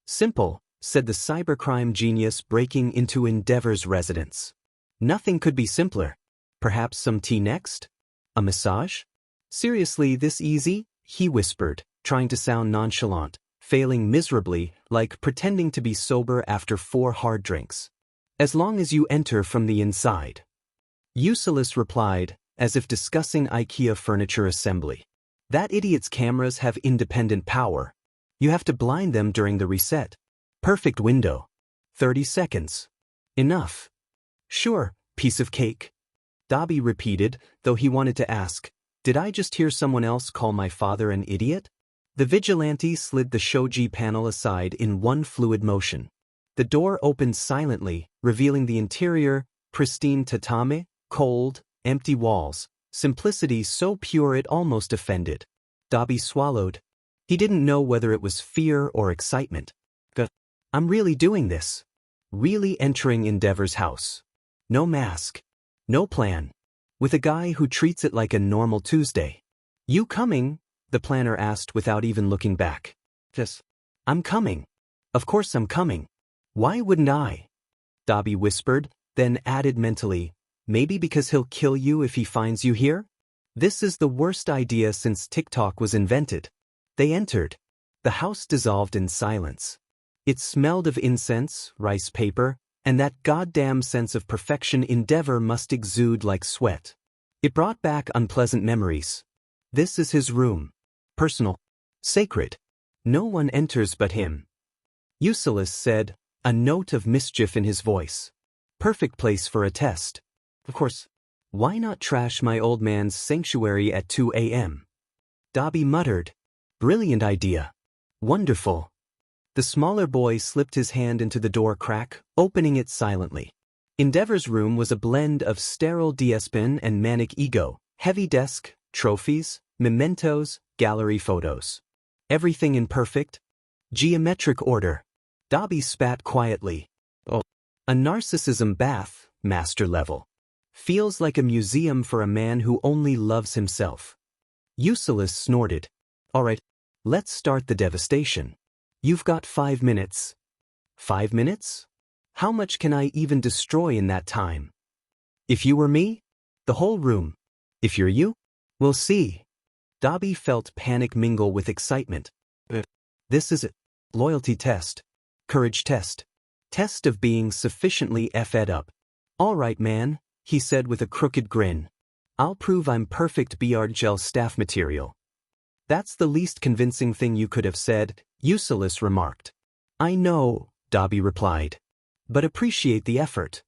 Simple, said the cybercrime genius breaking into Endeavor's residence. Nothing could be simpler. Perhaps some tea next? A massage? Seriously, this easy? He whispered, trying to sound nonchalant, failing miserably, like pretending to be sober after 4 hard drinks. As long as you enter from the inside. Eucylus replied, as if discussing IKEA furniture assembly. That idiot's cameras have independent power. You have to blind them during the reset. Perfect window. 30 seconds. Enough. Sure, piece of cake. Dobby repeated, though he wanted to ask, did I just hear someone else call my father an idiot? The vigilante slid the shoji panel aside in one fluid motion. The door opened silently, revealing the interior, pristine tatami, cold, empty walls, simplicity so pure it almost offended. Dobby swallowed. He didn't know whether it was fear or excitement. I'm really doing this. Really entering Endeavor's house. No mask. No plan. With a guy who treats it like a normal Tuesday. You coming? The planner asked without even looking back. Yes. I'm coming. Of course I'm coming. Why wouldn't I? Dobby whispered, then added mentally, maybe because he'll kill you if he finds you here? This is the worst idea since TikTok was invented. They entered. The house dissolved in silence. It smelled of incense, rice paper, and that goddamn sense of perfection Endeavor must exude like sweat. It brought back unpleasant memories. This is his room. Personal. Sacred. No one enters but him. Eucylus said, a note of mischief in his voice. Perfect place for a test. Of course. Why not trash my old man's sanctuary at 2 a.m.? Dobby muttered. Brilliant idea. Wonderful. The smaller boy slipped his hand into the door crack, opening it silently. Endeavor's room was a blend of sterile DSPN and manic ego, heavy desk, trophies, mementos, gallery photos. Everything in perfect, geometric order. Dobby spat quietly. Oh, a narcissism bath, master level. Feels like a museum for a man who only loves himself. Eucylus snorted. All right, let's start the devastation. You've got 5 minutes. 5 minutes? How much can I even destroy in that time? If you were me? The whole room. If you're you? We'll see. Dobby felt panic mingle with excitement. This is a loyalty test. Courage test. Test of being sufficiently effed up. All right, man, he said with a crooked grin. I'll prove I'm perfect gel staff material. That's the least convincing thing you could have said, Eucylus remarked. I know, Dobby replied. But appreciate the effort.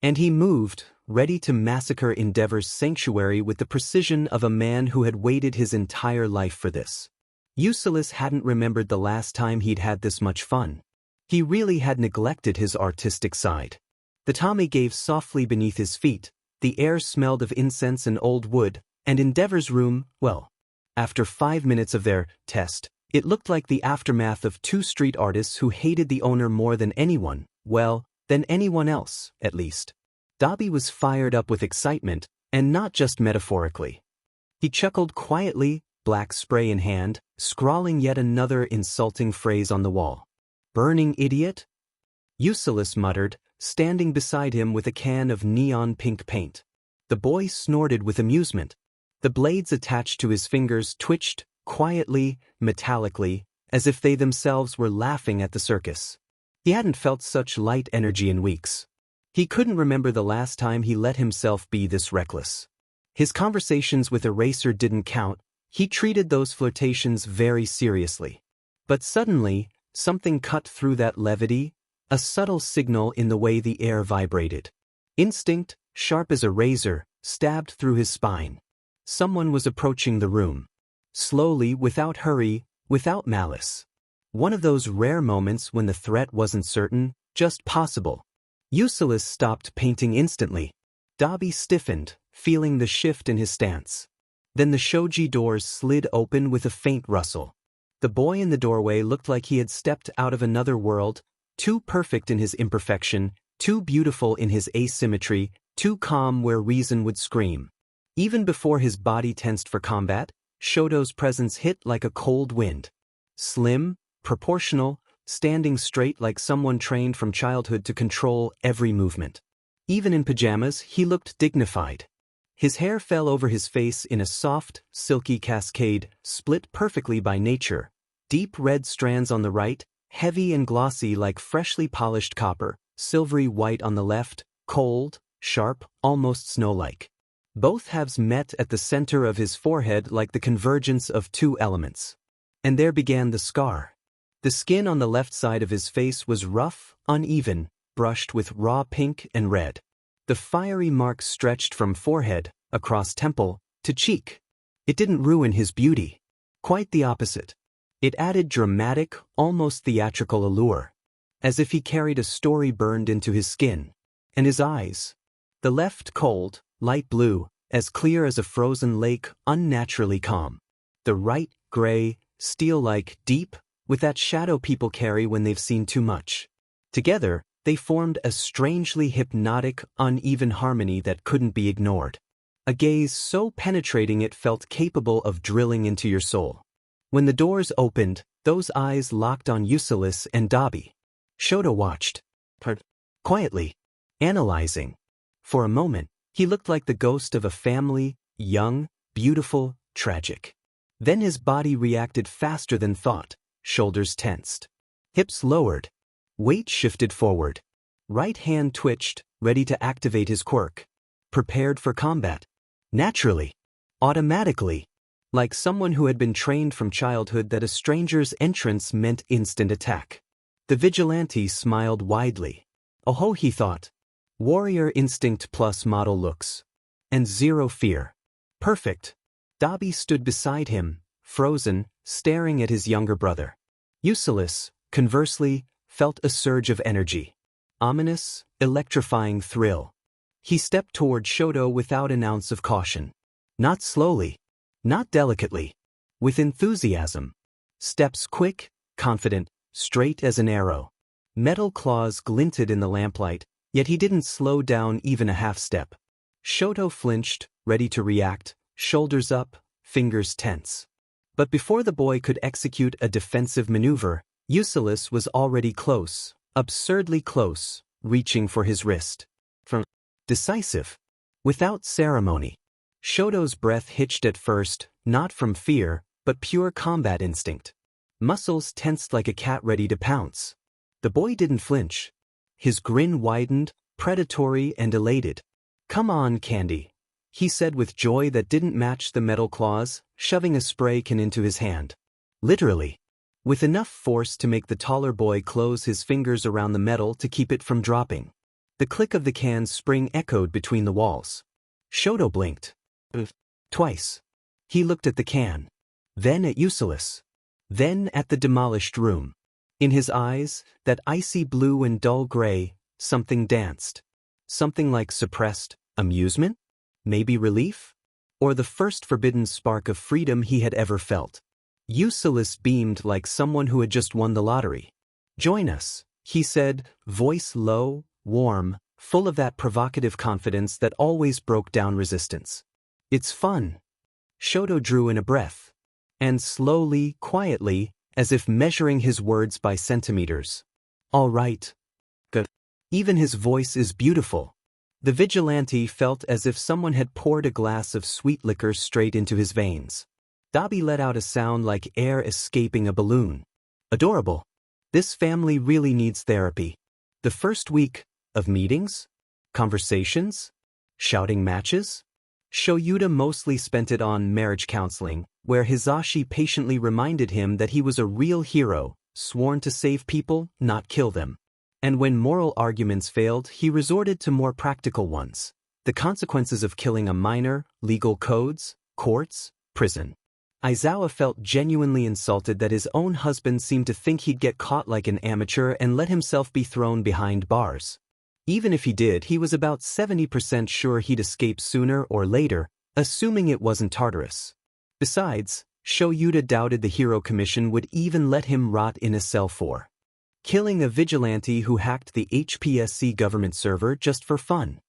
And he moved, ready to massacre Endeavor's sanctuary with the precision of a man who had waited his entire life for this. Eucylus hadn't remembered the last time he'd had this much fun. He really had neglected his artistic side. The Tommy gave softly beneath his feet, the air smelled of incense and old wood, and Endeavor's room, well, after 5 minutes of their test, it looked like the aftermath of 2 street artists who hated the owner more than anyone, well, than anyone else, at least. Dobby was fired up with excitement, and not just metaphorically. He chuckled quietly, black spray in hand, scrawling yet another insulting phrase on the wall. Burning idiot? Eucylus muttered, standing beside him with a can of neon pink paint. The boy snorted with amusement. The blades attached to his fingers twitched, quietly, metallically, as if they themselves were laughing at the circus. He hadn't felt such light energy in weeks. He couldn't remember the last time he let himself be this reckless. His conversations with Eraser didn't count. He treated those flirtations very seriously. But suddenly, something cut through that levity, a subtle signal in the way the air vibrated. Instinct, sharp as a razor, stabbed through his spine. Someone was approaching the room. Slowly, without hurry, without malice. One of those rare moments when the threat wasn't certain, just possible. Ulysses stopped painting instantly. Dabi stiffened, feeling the shift in his stance. Then the shoji doors slid open with a faint rustle. The boy in the doorway looked like he had stepped out of another world, too perfect in his imperfection, too beautiful in his asymmetry, too calm where reason would scream. Even before his body tensed for combat, Shoto's presence hit like a cold wind. Slim, proportional, standing straight like someone trained from childhood to control every movement. Even in pajamas, he looked dignified. His hair fell over his face in a soft, silky cascade, split perfectly by nature. Deep red strands on the right, heavy and glossy like freshly polished copper, silvery white on the left, cold, sharp, almost snow-like. Both halves met at the center of his forehead like the convergence of two elements. And there began the scar. The skin on the left side of his face was rough, uneven, brushed with raw pink and red. The fiery mark stretched from forehead, across temple, to cheek. It didn't ruin his beauty. Quite the opposite. It added dramatic, almost theatrical allure. As if he carried a story burned into his skin. And his eyes. The left cold, light blue, as clear as a frozen lake, unnaturally calm. The right gray, steel-like, deep, with that shadow people carry when they've seen too much. Together, they formed a strangely hypnotic, uneven harmony that couldn't be ignored. A gaze so penetrating it felt capable of drilling into your soul. When the doors opened, those eyes locked on Ulysses and Dabi. Shoto watched. Quietly. Analyzing. For a moment, he looked like the ghost of a family, young, beautiful, tragic. Then his body reacted faster than thought, shoulders tensed. Hips lowered. Weight shifted forward. Right hand twitched, ready to activate his quirk. Prepared for combat. Naturally. Automatically. Like someone who had been trained from childhood that a stranger's entrance meant instant attack. The vigilante smiled widely. Oh, he thought. Warrior instinct plus model looks. And zero fear. Perfect. Dabi stood beside him, frozen, staring at his younger brother. Ulysses, conversely, felt a surge of energy. Ominous, electrifying thrill. He stepped toward Shoto without an ounce of caution. Not slowly. Not delicately. With enthusiasm. Steps quick, confident, straight as an arrow. Metal claws glinted in the lamplight, yet he didn't slow down even a half-step. Shoto flinched, ready to react, shoulders up, fingers tense. But before the boy could execute a defensive maneuver, Ulysses was already close, absurdly close, reaching for his wrist. Decisive. Without ceremony. Shoto's breath hitched at first, not from fear, but pure combat instinct. Muscles tensed like a cat ready to pounce. The boy didn't flinch. His grin widened, predatory and elated. "Come on, Candy," he said with joy that didn't match the metal claws, shoving a spray can into his hand. Literally. With enough force to make the taller boy close his fingers around the metal to keep it from dropping. The click of the can's spring echoed between the walls. Shoto blinked. Twice. He looked at the can. Then at Ulysses. Then at the demolished room. In his eyes, that icy blue and dull gray, something danced. Something like suppressed amusement? Maybe relief? Or the first forbidden spark of freedom he had ever felt. Ulysses beamed like someone who had just won the lottery. "Join us," he said, voice low, warm, full of that provocative confidence that always broke down resistance. "It's fun." Shoto drew in a breath. And slowly, quietly, as if measuring his words by centimeters. "All right. Good." Even his voice is beautiful. The vigilante felt as if someone had poured a glass of sweet liquor straight into his veins. Dabi let out a sound like air escaping a balloon. Adorable. This family really needs therapy. The first week of meetings? Conversations? Shouting matches? Shoyuta mostly spent it on marriage counseling, where Hisashi patiently reminded him that he was a real hero, sworn to save people, not kill them. And when moral arguments failed, he resorted to more practical ones: the consequences of killing a minor, legal codes, courts, prison. Aizawa felt genuinely insulted that his own husband seemed to think he'd get caught like an amateur and let himself be thrown behind bars. Even if he did, he was about 70% sure he'd escape sooner or later, assuming it wasn't Tartarus. Besides, Shoyuta doubted the Hero Commission would even let him rot in a cell for killing a vigilante who hacked the HPSC government server just for fun.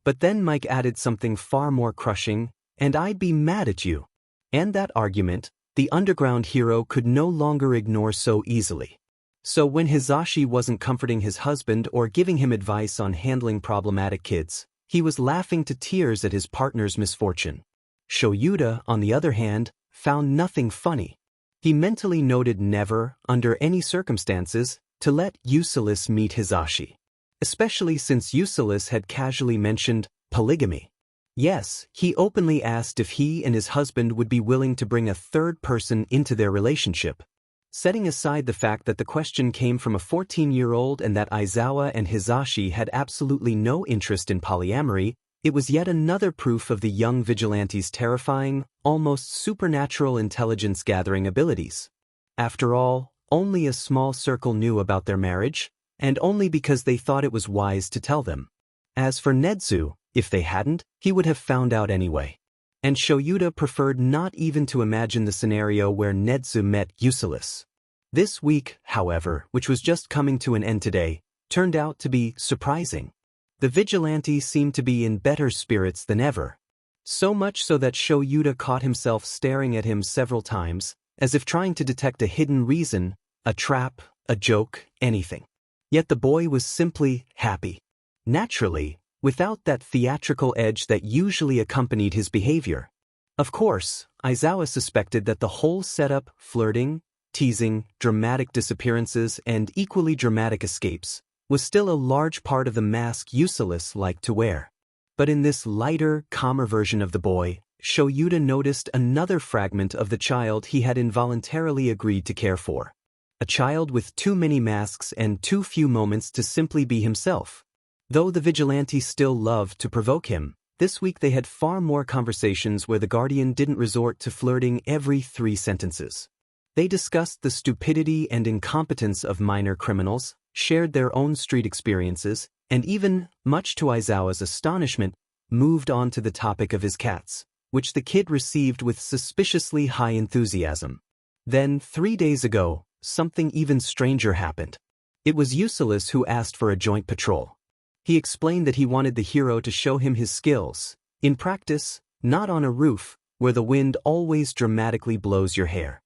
But then Mike added something far more crushing: "And I'd be mad at you." And that argument, the underground hero could no longer ignore so easily. So when Hisashi wasn't comforting his husband or giving him advice on handling problematic kids, he was laughing to tears at his partner's misfortune. Shoyuta, on the other hand, found nothing funny. He mentally noted never, under any circumstances, to let Eusilis meet Hisashi. Especially since Eusilis had casually mentioned polygamy. Yes, he openly asked if he and his husband would be willing to bring a third person into their relationship. Setting aside the fact that the question came from a 14-year-old and that Aizawa and Hisashi had absolutely no interest in polyamory, it was yet another proof of the young vigilante's terrifying, almost supernatural intelligence-gathering abilities. After all, only a small circle knew about their marriage, and only because they thought it was wise to tell them. As for Netsu, if they hadn't, he would have found out anyway. And Shoyuta preferred not even to imagine the scenario where Netsu met Eusilis. This week, however, which was just coming to an end today, turned out to be surprising. The vigilante seemed to be in better spirits than ever. So much so that Shoyuta caught himself staring at him several times, as if trying to detect a hidden reason, a trap, a joke, anything. Yet the boy was simply happy. Naturally, without that theatrical edge that usually accompanied his behavior. Of course, Aizawa suspected that the whole setup, flirting, teasing, dramatic disappearances, and equally dramatic escapes, was still a large part of the mask Eusilis liked to wear. But in this lighter, calmer version of the boy, Shoyuta noticed another fragment of the child he had involuntarily agreed to care for. A child with too many masks and too few moments to simply be himself. Though the vigilante still loved to provoke him, this week they had far more conversations where the guardian didn't resort to flirting every 3 sentences. They discussed the stupidity and incompetence of minor criminals, shared their own street experiences, and even, much to Aizawa's astonishment, moved on to the topic of his cats, which the kid received with suspiciously high enthusiasm. Then, 3 days ago, something even stranger happened. It was Eusilis who asked for a joint patrol. He explained that he wanted the hero to show him his skills, in practice, not on a roof, where the wind always dramatically blows your hair.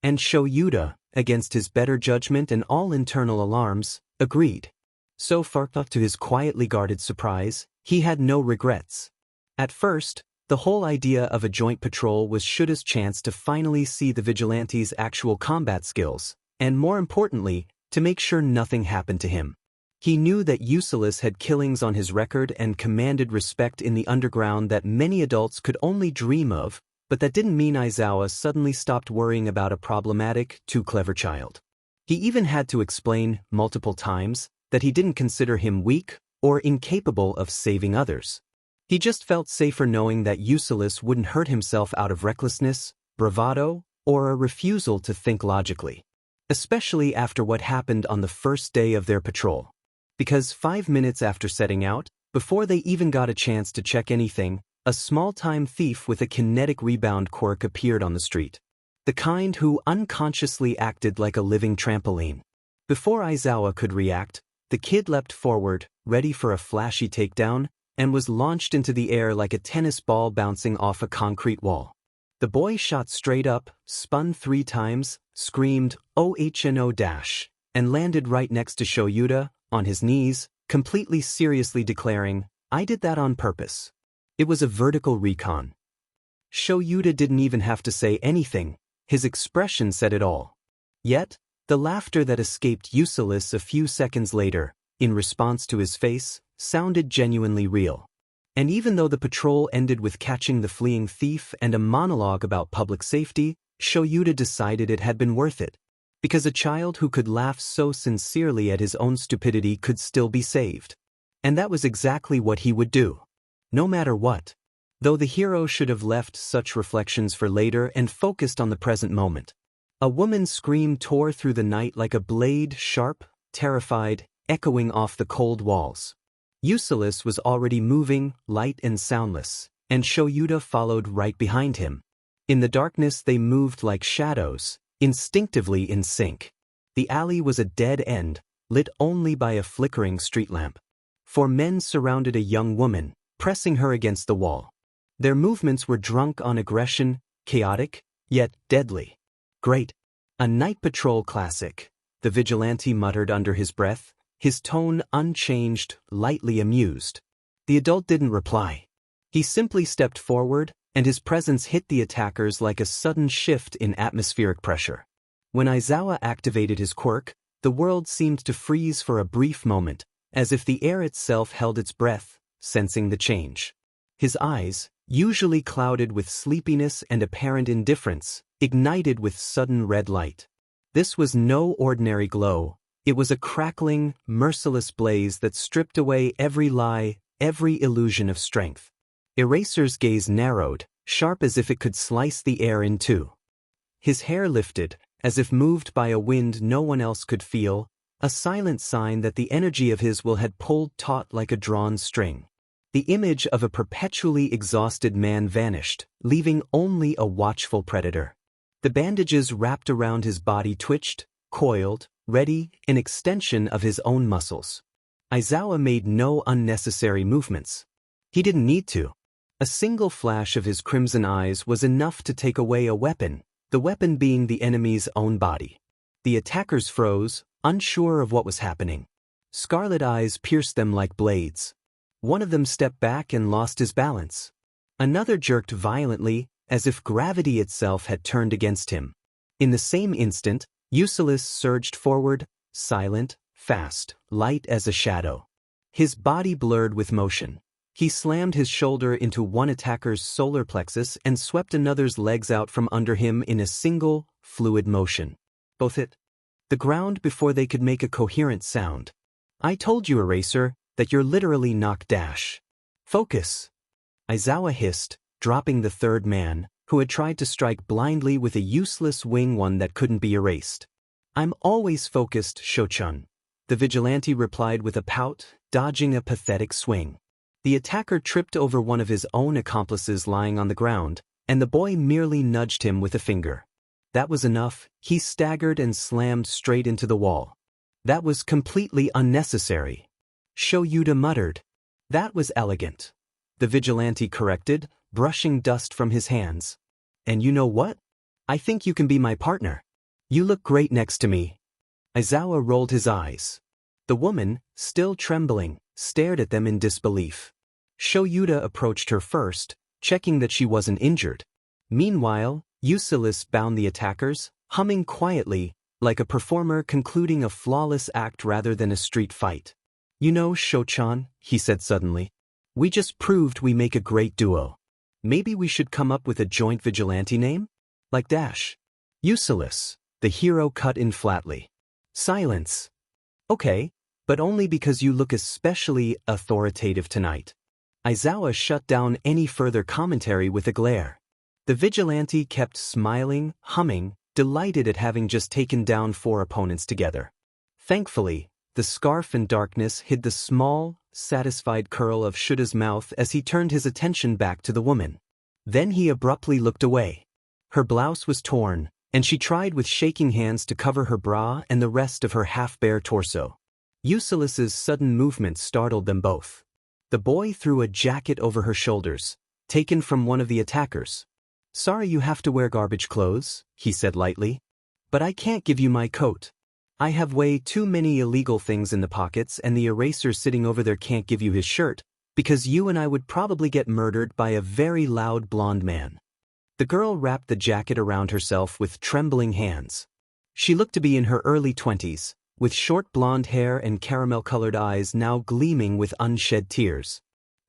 And Shoyuta, against his better judgment and all internal alarms, agreed. So far, to his quietly guarded surprise, he had no regrets. At first, the whole idea of a joint patrol was Shuta's chance to finally see the vigilante's actual combat skills, and more importantly, to make sure nothing happened to him. He knew that Eusilis had killings on his record and commanded respect in the underground that many adults could only dream of, but that didn't mean Aizawa suddenly stopped worrying about a problematic, too clever child. He even had to explain, multiple times, that he didn't consider him weak or incapable of saving others. He just felt safer knowing that Eusilis wouldn't hurt himself out of recklessness, bravado, or a refusal to think logically. Especially after what happened on the first day of their patrol. Because 5 minutes after setting out, before they even got a chance to check anything, a small-time thief with a kinetic rebound quirk appeared on the street. The kind who unconsciously acted like a living trampoline. Before Aizawa could react, the kid leapt forward, ready for a flashy takedown, and was launched into the air like a tennis ball bouncing off a concrete wall. The boy shot straight up, spun 3 times, screamed, "OHNO!" and landed right next to Shoyuta, on his knees, completely seriously declaring, "I did that on purpose." It was a vertical recon. Shoyuta didn't even have to say anything, his expression said it all. Yet, the laughter that escaped Eusilis a few seconds later, in response to his face, sounded genuinely real. And even though the patrol ended with catching the fleeing thief and a monologue about public safety, Shoyuta decided it had been worth it. Because a child who could laugh so sincerely at his own stupidity could still be saved. And that was exactly what he would do. No matter what. Though the hero should have left such reflections for later and focused on the present moment. A woman's scream tore through the night like a blade, sharp, terrified, echoing off the cold walls. Ulysses was already moving, light and soundless, and Shoyuta followed right behind him. In the darkness they moved like shadows, instinctively in sync. The alley was a dead end, lit only by a flickering street lamp. Four men surrounded a young woman, pressing her against the wall. Their movements were drunk on aggression, chaotic, yet deadly. Great. A night patrol classic, the vigilante muttered under his breath, his tone unchanged, lightly amused. The adult didn't reply. He simply stepped forward, and his presence hit the attackers like a sudden shift in atmospheric pressure. When Aizawa activated his quirk, the world seemed to freeze for a brief moment, as if the air itself held its breath, sensing the change. His eyes, usually clouded with sleepiness and apparent indifference, ignited with sudden red light. This was no ordinary glow. It was a crackling, merciless blaze that stripped away every lie, every illusion of strength. Eraser's gaze narrowed, sharp as if it could slice the air in two. His hair lifted, as if moved by a wind no one else could feel, a silent sign that the energy of his will had pulled taut like a drawn string. The image of a perpetually exhausted man vanished, leaving only a watchful predator. The bandages wrapped around his body twitched, coiled, ready, an extension of his own muscles. Aizawa made no unnecessary movements. He didn't need to. A single flash of his crimson eyes was enough to take away a weapon, the weapon being the enemy's own body. The attackers froze, unsure of what was happening. Scarlet eyes pierced them like blades. One of them stepped back and lost his balance. Another jerked violently, as if gravity itself had turned against him. In the same instant, Ulysses surged forward, silent, fast, light as a shadow. His body blurred with motion. He slammed his shoulder into one attacker's solar plexus and swept another's legs out from under him in a single, fluid motion. Both hit the ground before they could make a coherent sound. I told you, Eraser, that you're literally knock dash. Focus. Aizawa hissed, dropping the third man, who had tried to strike blindly with a useless wing one that couldn't be erased. I'm always focused, Shochun. The vigilante replied with a pout, dodging a pathetic swing. The attacker tripped over one of his own accomplices lying on the ground, and the boy merely nudged him with a finger. That was enough. He staggered and slammed straight into the wall. That was completely unnecessary. Shoyuta muttered. That was elegant. The vigilante corrected, brushing dust from his hands. And you know what? I think you can be my partner. You look great next to me. Aizawa rolled his eyes. The woman, still trembling, stared at them in disbelief. Shoyuta approached her first, checking that she wasn't injured. Meanwhile, Ulysses bound the attackers, humming quietly, like a performer concluding a flawless act rather than a street fight. You know, Shochan, he said suddenly, we just proved we make a great duo. Maybe we should come up with a joint vigilante name? Like Dash. Ulysses, the hero cut in flatly. Silence. Okay, but only because you look especially authoritative tonight. Aizawa shut down any further commentary with a glare. The vigilante kept smiling, humming, delighted at having just taken down 4 opponents together. Thankfully, the scarf in darkness hid the small, satisfied curl of Shuta's mouth as he turned his attention back to the woman. Then he abruptly looked away. Her blouse was torn, and she tried with shaking hands to cover her bra and the rest of her half-bare torso. Ulysses's sudden movement startled them both. The boy threw a jacket over her shoulders, taken from one of the attackers. Sorry you have to wear garbage clothes, he said lightly. But I can't give you my coat. I have way too many illegal things in the pockets, and the eraser sitting over there can't give you his shirt, because you and I would probably get murdered by a very loud blonde man. The girl wrapped the jacket around herself with trembling hands. She looked to be in her early 20s, with short blonde hair and caramel-colored eyes now gleaming with unshed tears.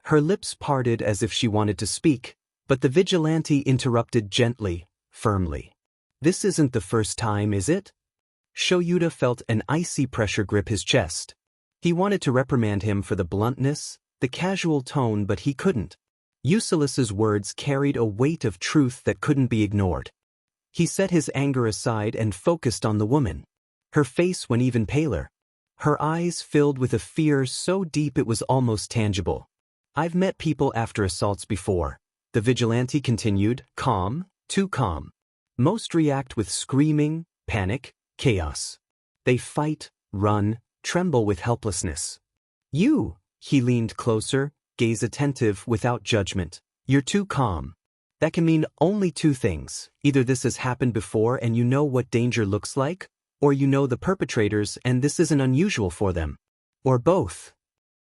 Her lips parted as if she wanted to speak, but the vigilante interrupted gently, firmly. This isn't the first time, is it? Shoyuta felt an icy pressure grip his chest. He wanted to reprimand him for the bluntness, the casual tone, but he couldn't. Eusilis's words carried a weight of truth that couldn't be ignored. He set his anger aside and focused on the woman. Her face went even paler. Her eyes filled with a fear so deep it was almost tangible. I've met people after assaults before, the vigilante continued, calm, too calm. Most react with screaming, panic, chaos. They fight, run, tremble with helplessness. You, he leaned closer, gaze attentive without judgment. You're too calm. That can mean only two things. Either this has happened before and you know what danger looks like, or you know the perpetrators and this isn't unusual for them. Or both.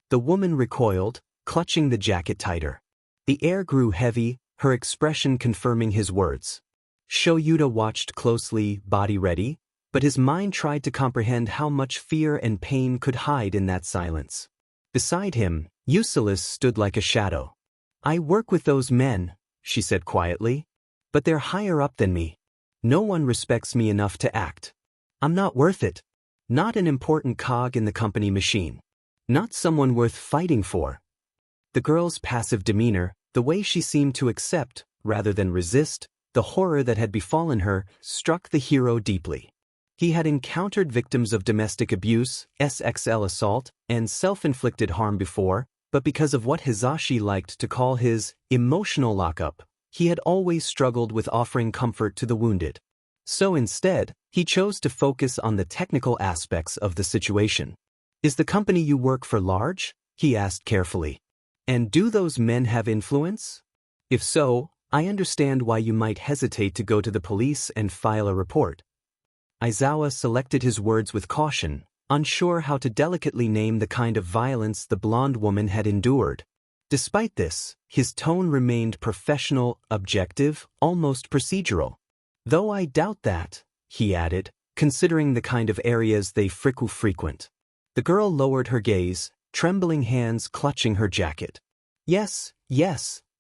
The woman recoiled, clutching the jacket tighter. The air grew heavy, her expression confirming his words. Shoyuta watched closely, body ready, but his mind tried to comprehend how much fear and pain could hide in that silence. Beside him, Eusilis stood like a shadow. I work with those men, she said quietly, but they're higher up than me. No one respects me enough to act. I'm not worth it. Not an important cog in the company machine. Not someone worth fighting for. The girl's passive demeanor, the way she seemed to accept, rather than resist, the horror that had befallen her, struck the hero deeply. He had encountered victims of domestic abuse, SXL assault, and self-inflicted harm before, but because of what Hizashi liked to call his emotional lockup, he had always struggled with offering comfort to the wounded. So instead, he chose to focus on the technical aspects of the situation. Is the company you work for large? He asked carefully. And do those men have influence? If so, I understand why you might hesitate to go to the police and file a report. Aizawa selected his words with caution, unsure how to delicately name the kind of violence the blonde woman had endured. Despite this, his tone remained professional, objective, almost procedural. Though I doubt that, he added, considering the kind of areas they frequent. The girl lowered her gaze, trembling hands clutching her jacket. Yes,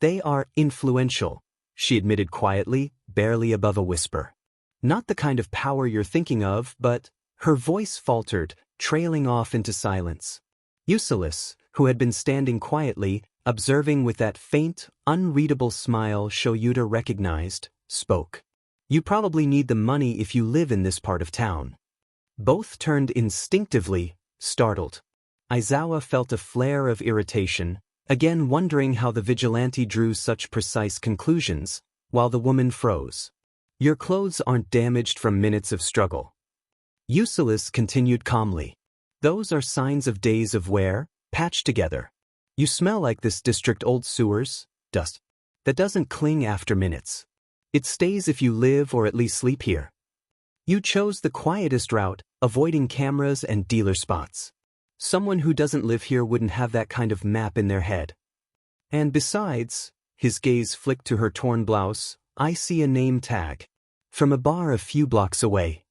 they are influential, she admitted quietly, barely above a whisper. Not the kind of power you're thinking of, but... Her voice faltered, trailing off into silence. Eusilis, who had been standing quietly, observing with that faint, unreadable smile Shoyuta recognized, spoke. You probably need the money if you live in this part of town. Both turned instinctively, startled. Aizawa felt a flare of irritation, again wondering how the vigilante drew such precise conclusions, while the woman froze. Your clothes aren't damaged from minutes of struggle. Eusilis continued calmly. Those are signs of days of wear, patched together. You smell like this district old sewers, dust. That doesn't cling after minutes. It stays if you live or at least sleep here. You chose the quietest route, avoiding cameras and dealer spots. Someone who doesn't live here wouldn't have that kind of map in their head. And besides, his gaze flicked to her torn blouse, I see a name tag. From a bar a few blocks away.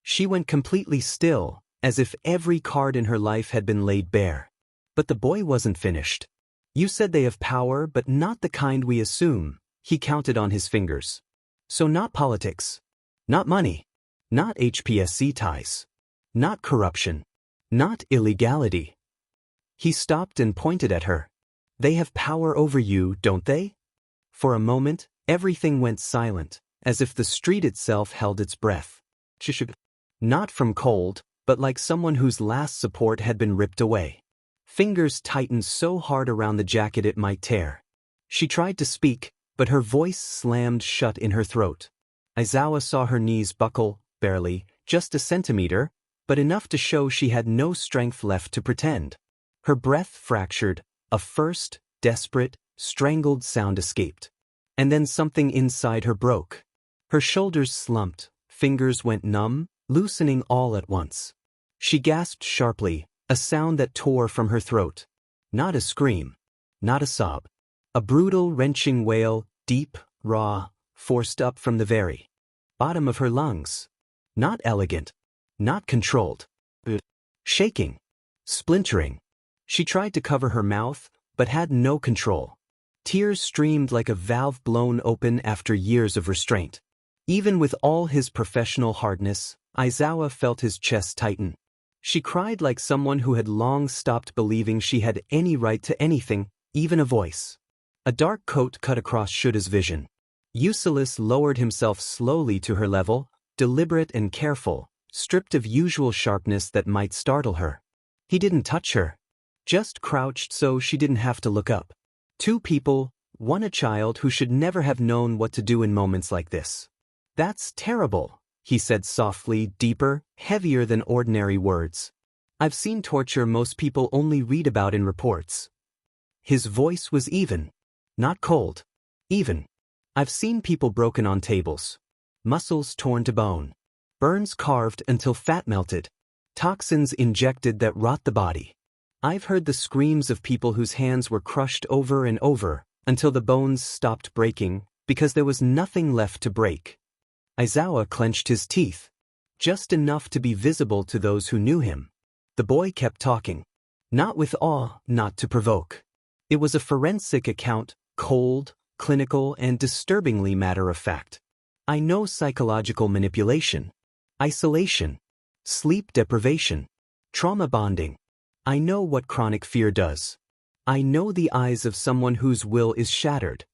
She went completely still, as if every card in her life had been laid bare. But the boy wasn't finished. You said they have power, but not the kind we assume, he counted on his fingers. So not politics. Not money. Not HPSC ties. Not corruption. Not illegality. He stopped and pointed at her. They have power over you, don't they? For a moment, everything went silent, as if the street itself held its breath. Not from cold, but like someone whose last support had been ripped away. Fingers tightened so hard around the jacket it might tear. She tried to speak, but her voice slammed shut in her throat. Aizawa saw her knees buckle, barely, just a centimeter, but enough to show she had no strength left to pretend. Her breath fractured, a first, desperate, strangled sound escaped. And then something inside her broke. Her shoulders slumped, fingers went numb, loosening all at once. She gasped sharply, a sound that tore from her throat. Not a scream. Not a sob. A brutal, wrenching wail, deep, raw, forced up from the very bottom of her lungs. Not elegant. Not controlled. Shaking. Splintering. She tried to cover her mouth, but had no control. Tears streamed like a valve blown open after years of restraint. Even with all his professional hardness, Aizawa felt his chest tighten. She cried like someone who had long stopped believing she had any right to anything, even a voice. A dark coat cut across Shuta's vision. Eusilis lowered himself slowly to her level, deliberate and careful, stripped of usual sharpness that might startle her. He didn't touch her. Just crouched so she didn't have to look up. Two people, one a child who should never have known what to do in moments like this. "That's terrible," he said softly, deeper, heavier than ordinary words. "I've seen torture most people only read about in reports." His voice was even. Not cold. Even. "I've seen people broken on tables. Muscles torn to bone. Burns carved until fat melted. Toxins injected that rot the body. I've heard the screams of people whose hands were crushed over and over, until the bones stopped breaking, because there was nothing left to break." Aizawa clenched his teeth. Just enough to be visible to those who knew him. The boy kept talking. Not with awe, not to provoke. It was a forensic account, cold, clinical, and disturbingly matter-of-fact. "I know psychological manipulation, isolation, sleep deprivation, trauma bonding. I know what chronic fear does. I know the eyes of someone whose will is shattered."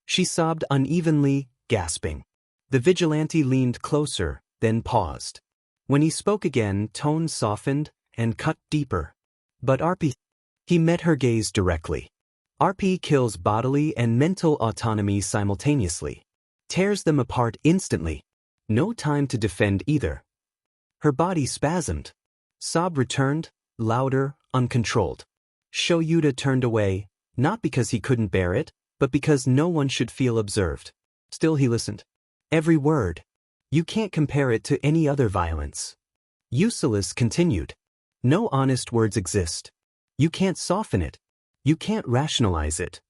She sobbed unevenly, gasping. The vigilante leaned closer, then paused. When he spoke again, tone softened and cut deeper. "But RP..." He met her gaze directly. "RP kills bodily and mental autonomy simultaneously. Tears them apart instantly. No time to defend either." Her body spasmed. Sob returned, louder, uncontrolled. Shoyuta turned away, not because he couldn't bear it, but because no one should feel observed. Still he listened. Every word. "You can't compare it to any other violence." Eusilis continued. "No honest words exist. You can't soften it. You can't rationalize it."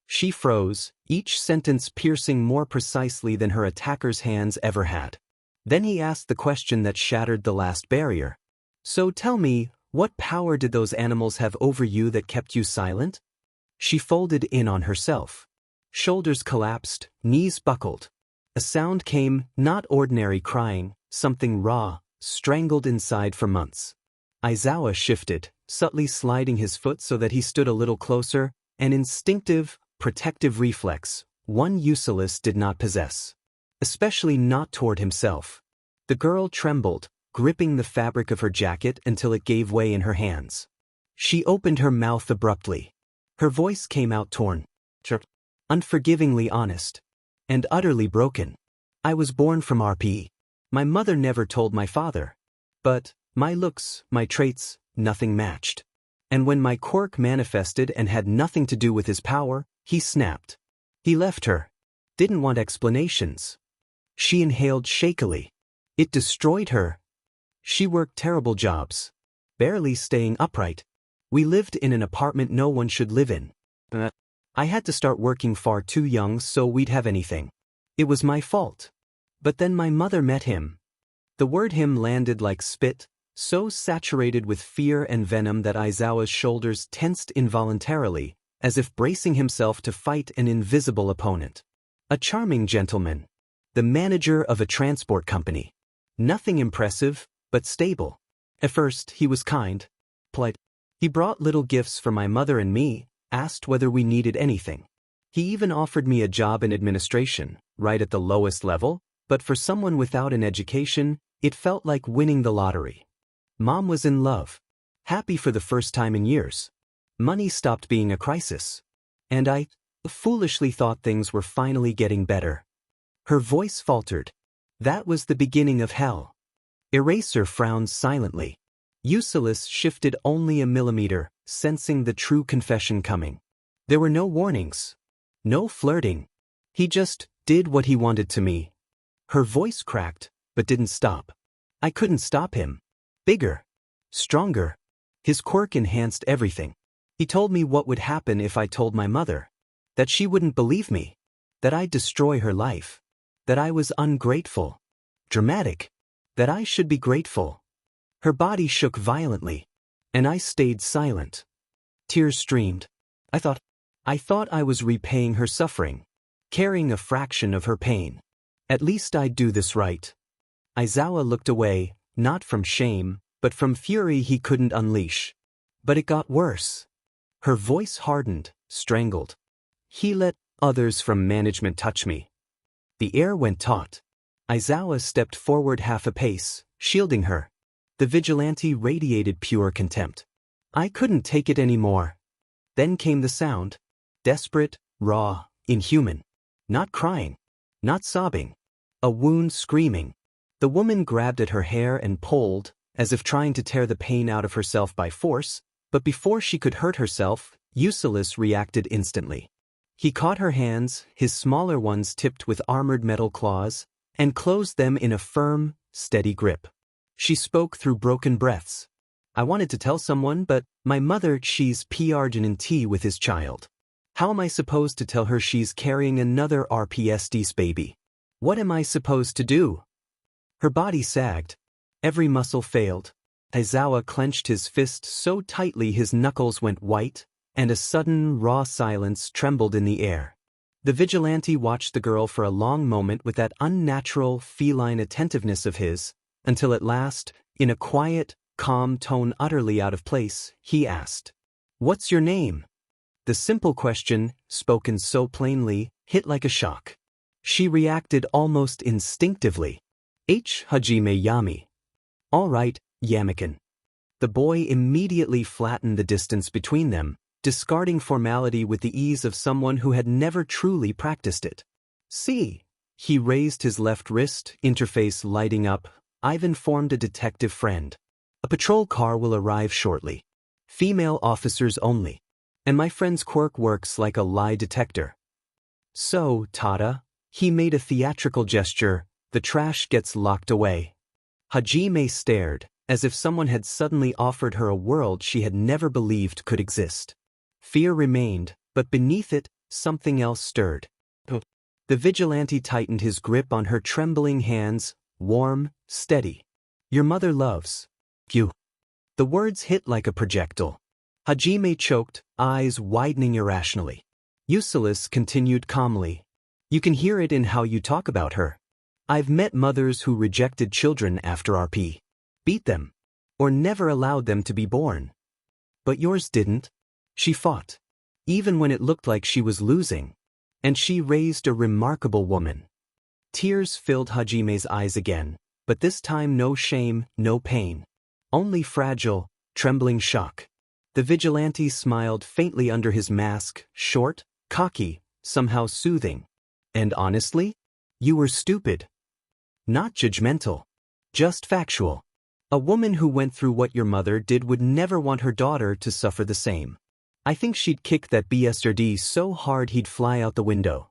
She froze, each sentence piercing more precisely than her attacker's hands ever had. Then he asked the question that shattered the last barrier. "So tell me, what power did those animals have over you that kept you silent?" She folded in on herself. Shoulders collapsed, knees buckled. A sound came, not ordinary crying, something raw, strangled inside for months. Aizawa shifted, subtly sliding his foot so that he stood a little closer, an instinctive, protective reflex, one Eusilis did not possess. Especially not toward himself. The girl trembled, gripping the fabric of her jacket until it gave way in her hands. She opened her mouth abruptly. Her voice came out torn, unforgivingly honest, and utterly broken. "I was born from RP. My mother never told my father. But my looks, my traits, nothing matched. And when my quirk manifested and had nothing to do with his power, he snapped. He left her. Didn't want explanations." She inhaled shakily. "It destroyed her. She worked terrible jobs. Barely staying upright. We lived in an apartment no one should live in. I had to start working far too young so we'd have anything. It was my fault. But then my mother met him." The word "him" landed like spit, so saturated with fear and venom that Aizawa's shoulders tensed involuntarily, as if bracing himself to fight an invisible opponent. A charming gentleman. The manager of a transport company. Nothing impressive, but stable. At first, he was kind, polite. He brought little gifts for my mother and me, asked whether we needed anything. He even offered me a job in administration, right at the lowest level, but for someone without an education, it felt like winning the lottery. Mom was in love. Happy for the first time in years. Money stopped being a crisis. And I foolishly thought things were finally getting better. Her voice faltered. That was the beginning of hell. Eraser frowned silently. Eusilis shifted only a millimeter, sensing the true confession coming. There were no warnings. No flirting. He just did what he wanted to me. Her voice cracked, but didn't stop. I couldn't stop him. Bigger. Stronger. His quirk enhanced everything. He told me what would happen if I told my mother. That she wouldn't believe me. That I'd destroy her life. That I was ungrateful. Dramatic. That I should be grateful. Her body shook violently. And I stayed silent. Tears streamed. I thought I was repaying her suffering, carrying a fraction of her pain. At least I'd do this right. Aizawa looked away, not from shame, but from fury he couldn't unleash. But it got worse. Her voice hardened, strangled. He let others from management touch me. The air went taut. Aizawa stepped forward half a pace, shielding her. The vigilante radiated pure contempt. I couldn't take it anymore. Then came the sound. Desperate, raw, inhuman. Not crying. Not sobbing. A wound screaming. The woman grabbed at her hair and pulled, as if trying to tear the pain out of herself by force, but before she could hurt herself, Ulysses reacted instantly. He caught her hands, his smaller ones tipped with armored metal claws, and closed them in a firm, steady grip. She spoke through broken breaths. I wanted to tell someone, but my mother, she's pregnant with his child. How am I supposed to tell her she's carrying another RPSD's baby? What am I supposed to do? Her body sagged. Every muscle failed. Aizawa clenched his fist so tightly his knuckles went white, and a sudden, raw silence trembled in the air. The vigilante watched the girl for a long moment with that unnatural, feline attentiveness of his, until at last, in a quiet, calm tone utterly out of place, he asked, "What's your name?" The simple question, spoken so plainly, hit like a shock. She reacted almost instinctively. Hajime Yami. All right, Yamikin. The boy immediately flattened the distance between them, discarding formality with the ease of someone who had never truly practiced it. See. He raised his left wrist, interface lighting up. I've informed a detective friend. A patrol car will arrive shortly. Female officers only. And my friend's quirk works like a lie detector. So, Tada, he made a theatrical gesture, the trash gets locked away. Hajime stared, as if someone had suddenly offered her a world she had never believed could exist. Fear remained, but beneath it, something else stirred. The vigilante tightened his grip on her trembling hands, warm, steady. Your mother loves you. The words hit like a projectile. Hajime choked, eyes widening irrationally. Ulysses continued calmly. You can hear it in how you talk about her. I've met mothers who rejected children after RP. Beat them. Or never allowed them to be born. But yours didn't. She fought. Even when it looked like she was losing. And she raised a remarkable woman. Tears filled Hajime's eyes again, but this time no shame, no pain. Only fragile, trembling shock. The vigilante smiled faintly under his mask, short, cocky, somehow soothing. And honestly, you were stupid. Not judgmental. Just factual. A woman who went through what your mother did would never want her daughter to suffer the same. I think she'd kick that BSRD so hard he'd fly out the window.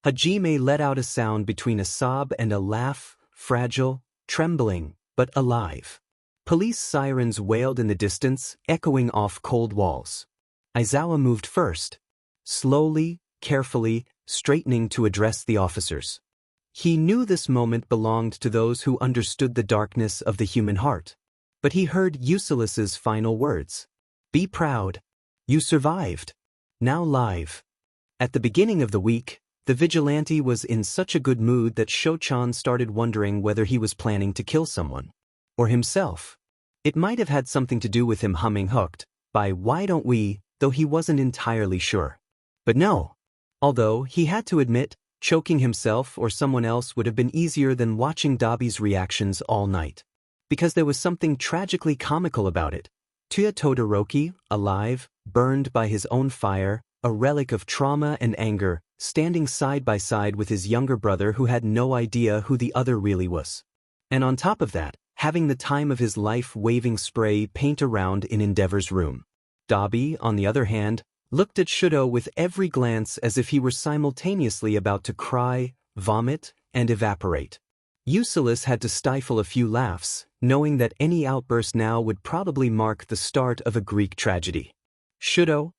Hajime let out a sound between a sob and a laugh, fragile, trembling, but alive. Police sirens wailed in the distance, echoing off cold walls. Aizawa moved first. Slowly, carefully, straightening to address the officers. He knew this moment belonged to those who understood the darkness of the human heart. But he heard Ulysses's final words. Be proud. You survived. Now live. At the beginning of the week, the vigilante was in such a good mood that Shochan started wondering whether he was planning to kill someone. Or himself. It might have had something to do with him humming Hooked by Why Don't We, though he wasn't entirely sure. But no. Although, he had to admit, choking himself or someone else would have been easier than watching Dabi's reactions all night. Because there was something tragically comical about it. Tuya Todoroki, alive, burned by his own fire, a relic of trauma and anger, standing side by side with his younger brother who had no idea who the other really was. And on top of that, having the time of his life waving spray paint around in Endeavor's room. Dabi, on the other hand, looked at Shudo with every glance as if he were simultaneously about to cry, vomit, and evaporate. Ulysses had to stifle a few laughs, knowing that any outburst now would probably mark the start of a Greek tragedy. Shudo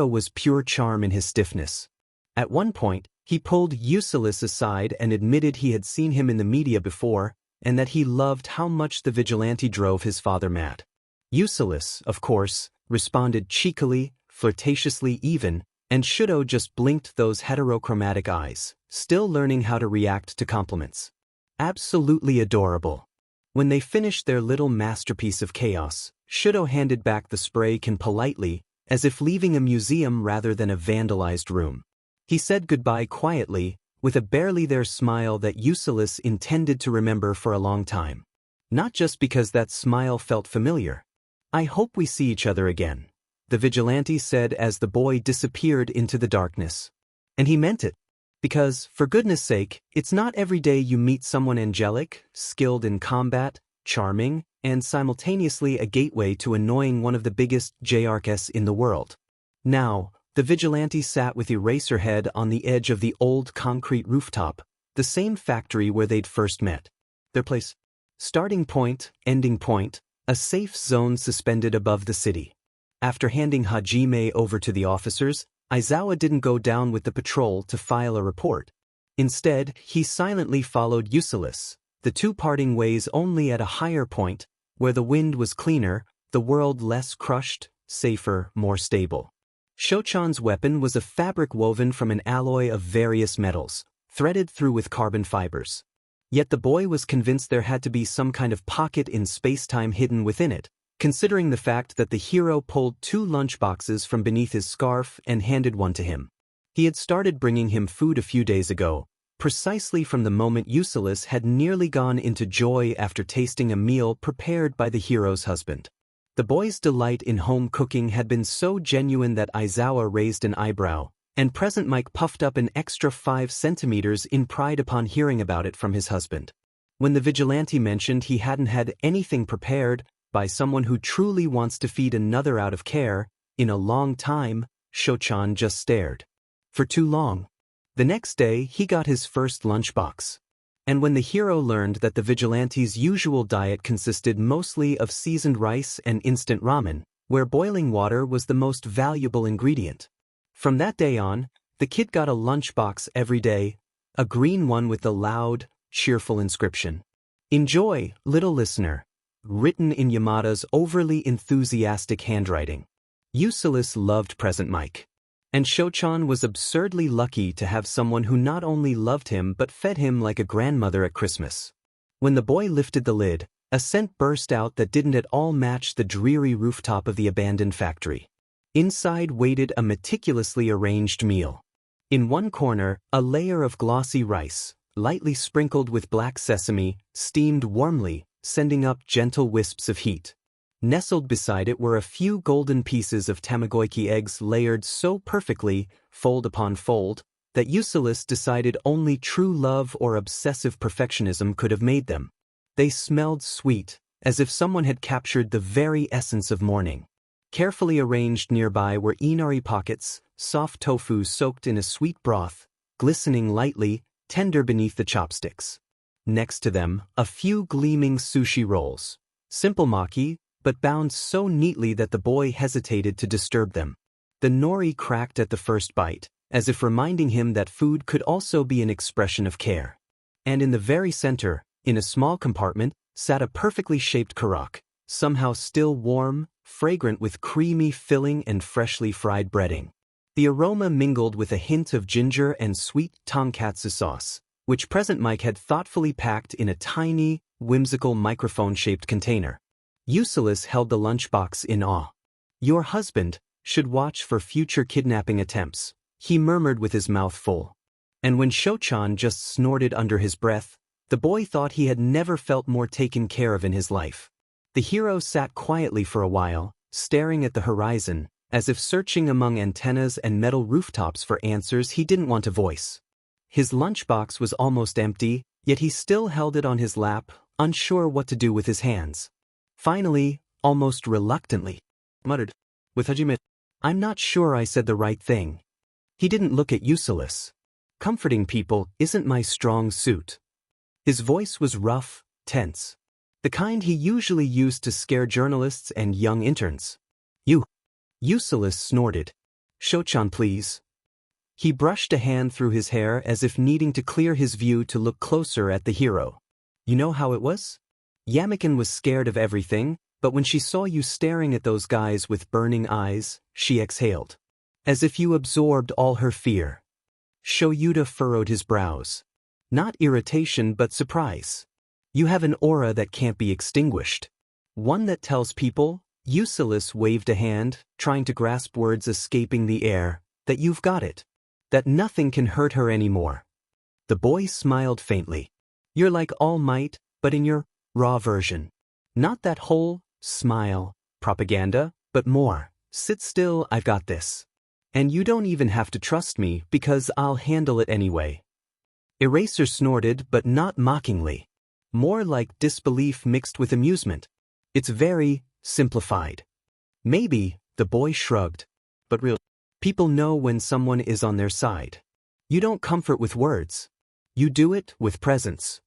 was pure charm in his stiffness. At one point, he pulled Ulysses aside and admitted he had seen him in the media before, and that he loved how much the vigilante drove his father mad. Ulysses, of course, responded cheekily, flirtatiously even, and Shudo just blinked those heterochromatic eyes, still learning how to react to compliments. Absolutely adorable. When they finished their little masterpiece of chaos, Shudo handed back the spray can politely, as if leaving a museum rather than a vandalized room. He said goodbye quietly, with a barely there smile that Ulysses intended to remember for a long time. Not just because that smile felt familiar. "I hope we see each other again," the vigilante said as the boy disappeared into the darkness. And he meant it. Because, for goodness sake, it's not every day you meet someone angelic, skilled in combat, charming, and simultaneously a gateway to annoying one of the biggest JRKs in the world. Now, the vigilante sat with Eraserhead on the edge of the old concrete rooftop, the same factory where they'd first met. Their place. Starting point, ending point, a safe zone suspended above the city. After handing Hajime over to the officers, Aizawa didn't go down with the patrol to file a report. Instead, he silently followed Ulysses, the two parting ways only at a higher point, where the wind was cleaner, the world less crushed, safer, more stable. Shochan's weapon was a fabric woven from an alloy of various metals, threaded through with carbon fibers. Yet the boy was convinced there had to be some kind of pocket in space-time hidden within it, considering the fact that the hero pulled 2 lunchboxes from beneath his scarf and handed one to him. He had started bringing him food a few days ago, precisely from the moment Ulysses had nearly gone into joy after tasting a meal prepared by the hero's husband. The boy's delight in home cooking had been so genuine that Aizawa raised an eyebrow, and present Mike puffed up an extra 5 centimeters in pride upon hearing about it from his husband. When the vigilante mentioned he hadn't had anything prepared by someone who truly wants to feed another out of care, in a long time, Shochan just stared. For too long. The next day, he got his first lunchbox. And when the hero learned that the vigilante's usual diet consisted mostly of seasoned rice and instant ramen, where boiling water was the most valuable ingredient. From that day on, the kid got a lunchbox every day, a green one with the loud, cheerful inscription, "Enjoy, little listener," written in Yamada's overly enthusiastic handwriting. Ulysses loved present Mike. And Shochan was absurdly lucky to have someone who not only loved him but fed him like a grandmother at Christmas. When the boy lifted the lid, a scent burst out that didn't at all match the dreary rooftop of the abandoned factory. Inside waited a meticulously arranged meal. In one corner, a layer of glossy rice, lightly sprinkled with black sesame, steamed warmly, sending up gentle wisps of heat. Nestled beside it were a few golden pieces of tamagoyaki eggs layered so perfectly, fold upon fold, that Ulysses decided only true love or obsessive perfectionism could have made them. They smelled sweet, as if someone had captured the very essence of morning. Carefully arranged nearby were inari pockets, soft tofu soaked in a sweet broth, glistening lightly, tender beneath the chopsticks. Next to them, a few gleaming sushi rolls. Simple maki, but bound so neatly that the boy hesitated to disturb them. The nori cracked at the first bite, as if reminding him that food could also be an expression of care. And in the very center, in a small compartment, sat a perfectly shaped karak, somehow still warm, fragrant with creamy filling and freshly fried breading. The aroma mingled with a hint of ginger and sweet tonkatsu sauce, which present Mike had thoughtfully packed in a tiny, whimsical microphone-shaped container. Ulysses held the lunchbox in awe. "Your husband should watch for future kidnapping attempts," he murmured with his mouth full. And when Shochan just snorted under his breath, the boy thought he had never felt more taken care of in his life. The hero sat quietly for a while, staring at the horizon, as if searching among antennas and metal rooftops for answers he didn't want to voice. His lunchbox was almost empty, yet he still held it on his lap, unsure what to do with his hands. Finally, almost reluctantly, muttered, with Hajime, "I'm not sure I said the right thing." He didn't look at Ulysses. "Comforting people isn't my strong suit." His voice was rough, tense. The kind he usually used to scare journalists and young interns. "You." Ulysses snorted. "Shochan, please." He brushed a hand through his hair as if needing to clear his view to look closer at the hero. "You know how it was? Yamakin was scared of everything, But when she saw you staring at those guys with burning eyes, she exhaled. As if you absorbed all her fear. Shoyuta furrowed his brows. Not irritation but surprise. You have an aura that can't be extinguished. One that tells people, Ulysses waved a hand, trying to grasp words escaping the air, that you've got it. That nothing can hurt her anymore. The boy smiled faintly. You're like All Might, but in your raw version. Not that whole smile propaganda, but more. Sit still, I've got this. And you don't even have to trust me because I'll handle it anyway. Eraser snorted, but not mockingly. More like disbelief mixed with amusement. It's very simplified. Maybe, the boy shrugged. But really, people know when someone is on their side. You don't comfort with words. You do it with presence.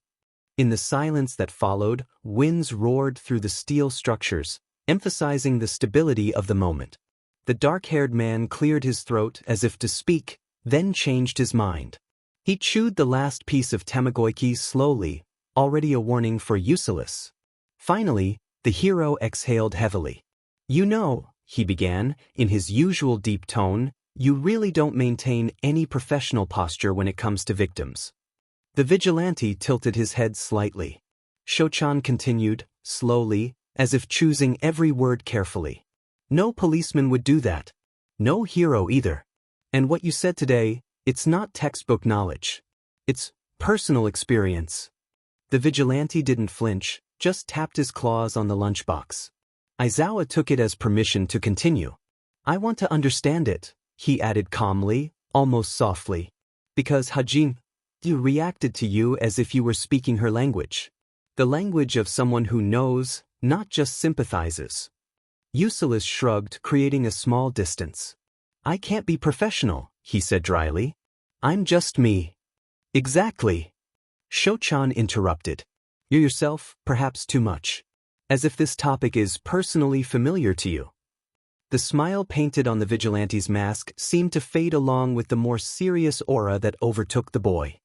In the silence that followed, winds roared through the steel structures, emphasizing the stability of the moment. The dark-haired man cleared his throat as if to speak, then changed his mind. He chewed the last piece of tamagoyaki slowly, already a warning for Ulysses. Finally, the hero exhaled heavily. You know, he began, in his usual deep tone, you really don't maintain any professional posture when it comes to victims. The vigilante tilted his head slightly. Shochan continued, slowly, as if choosing every word carefully. No policeman would do that. No hero either. And what you said today, it's not textbook knowledge. It's personal experience. The vigilante didn't flinch, just tapped his claws on the lunchbox. Aizawa took it as permission to continue. I want to understand it, he added calmly, almost softly. Because Hajin reacted to you as if you were speaking her language. The language of someone who knows, not just sympathizes. Ulysses shrugged, creating a small distance. I can't be professional, he said dryly. I'm just me. Exactly. Shochan interrupted. You're yourself, perhaps too much. As if this topic is personally familiar to you. The smile painted on the vigilante's mask seemed to fade along with the more serious aura that overtook the boy.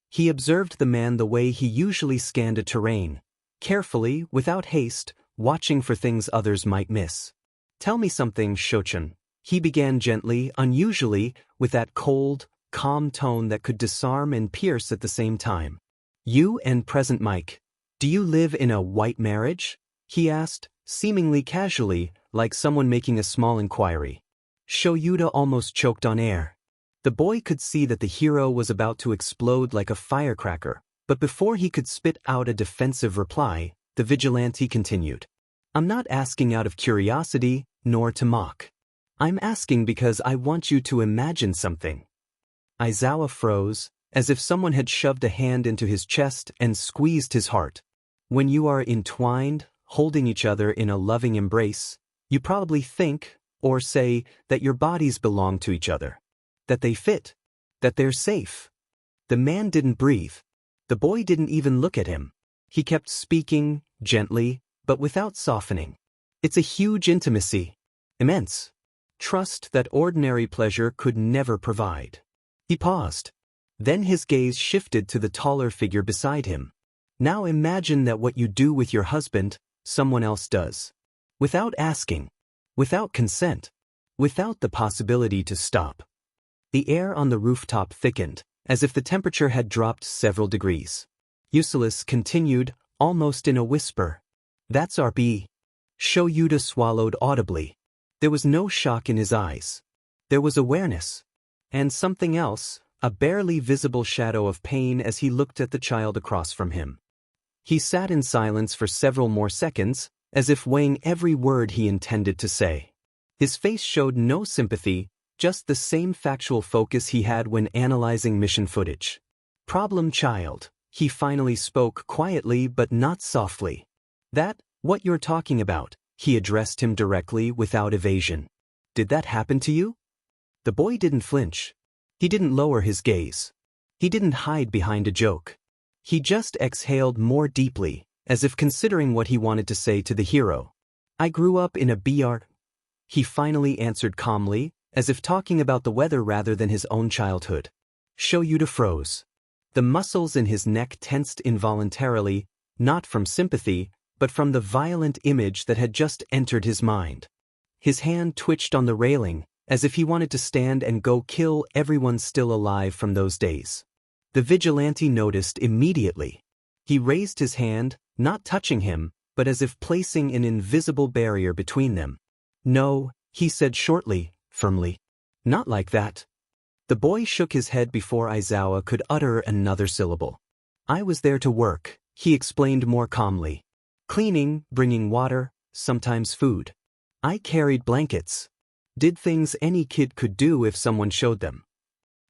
He observed the man the way he usually scanned a terrain, carefully, without haste, watching for things others might miss. Tell me something, Shochan. He began gently, unusually, with that cold, calm tone that could disarm and pierce at the same time. You and present Mike, do you live in a white marriage? He asked, seemingly casually, like someone making a small inquiry. Shoyuta almost choked on air. The boy could see that the hero was about to explode like a firecracker, but before he could spit out a defensive reply, the vigilante continued. I'm not asking out of curiosity, nor to mock. I'm asking because I want you to imagine something. Aizawa froze, as if someone had shoved a hand into his chest and squeezed his heart. When you are entwined, holding each other in a loving embrace, you probably think, or say, that your bodies belong to each other. That they fit. That they're safe. The man didn't breathe. The boy didn't even look at him. He kept speaking, gently, but without softening. It's a huge intimacy. Immense. Trust that ordinary pleasure could never provide. He paused. Then his gaze shifted to the taller figure beside him. Now imagine that what you do with your husband, someone else does. Without asking. Without consent. Without the possibility to stop. The air on the rooftop thickened, as if the temperature had dropped several degrees. Ulysses continued, almost in a whisper. That's RP. Shoyuta swallowed audibly. There was no shock in his eyes. There was awareness. And something else, a barely visible shadow of pain as he looked at the child across from him. He sat in silence for several more seconds, as if weighing every word he intended to say. His face showed no sympathy, just the same factual focus he had when analyzing mission footage. Problem child, he finally spoke quietly but not softly. That, what you're talking about, he addressed him directly without evasion. Did that happen to you? The boy didn't flinch. He didn't lower his gaze. He didn't hide behind a joke. He just exhaled more deeply, as if considering what he wanted to say to the hero. I grew up in a BR. He finally answered calmly, as if talking about the weather rather than his own childhood. Shoyuta froze. The muscles in his neck tensed involuntarily, not from sympathy, but from the violent image that had just entered his mind. His hand twitched on the railing, as if he wanted to stand and go kill everyone still alive from those days. The vigilante noticed immediately. He raised his hand, not touching him, but as if placing an invisible barrier between them. "No," he said shortly, firmly. "Not like that." The boy shook his head before Aizawa could utter another syllable. "I was there to work," he explained more calmly. "Cleaning, bringing water, sometimes food. I carried blankets. Did things any kid could do if someone showed them."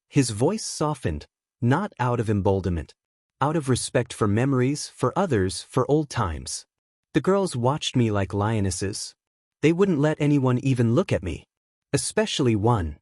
His voice softened, not out of emboldenment, out of respect for memories, for others, for old times. The girls watched me like lionesses. They wouldn't let anyone even look at me. Especially one.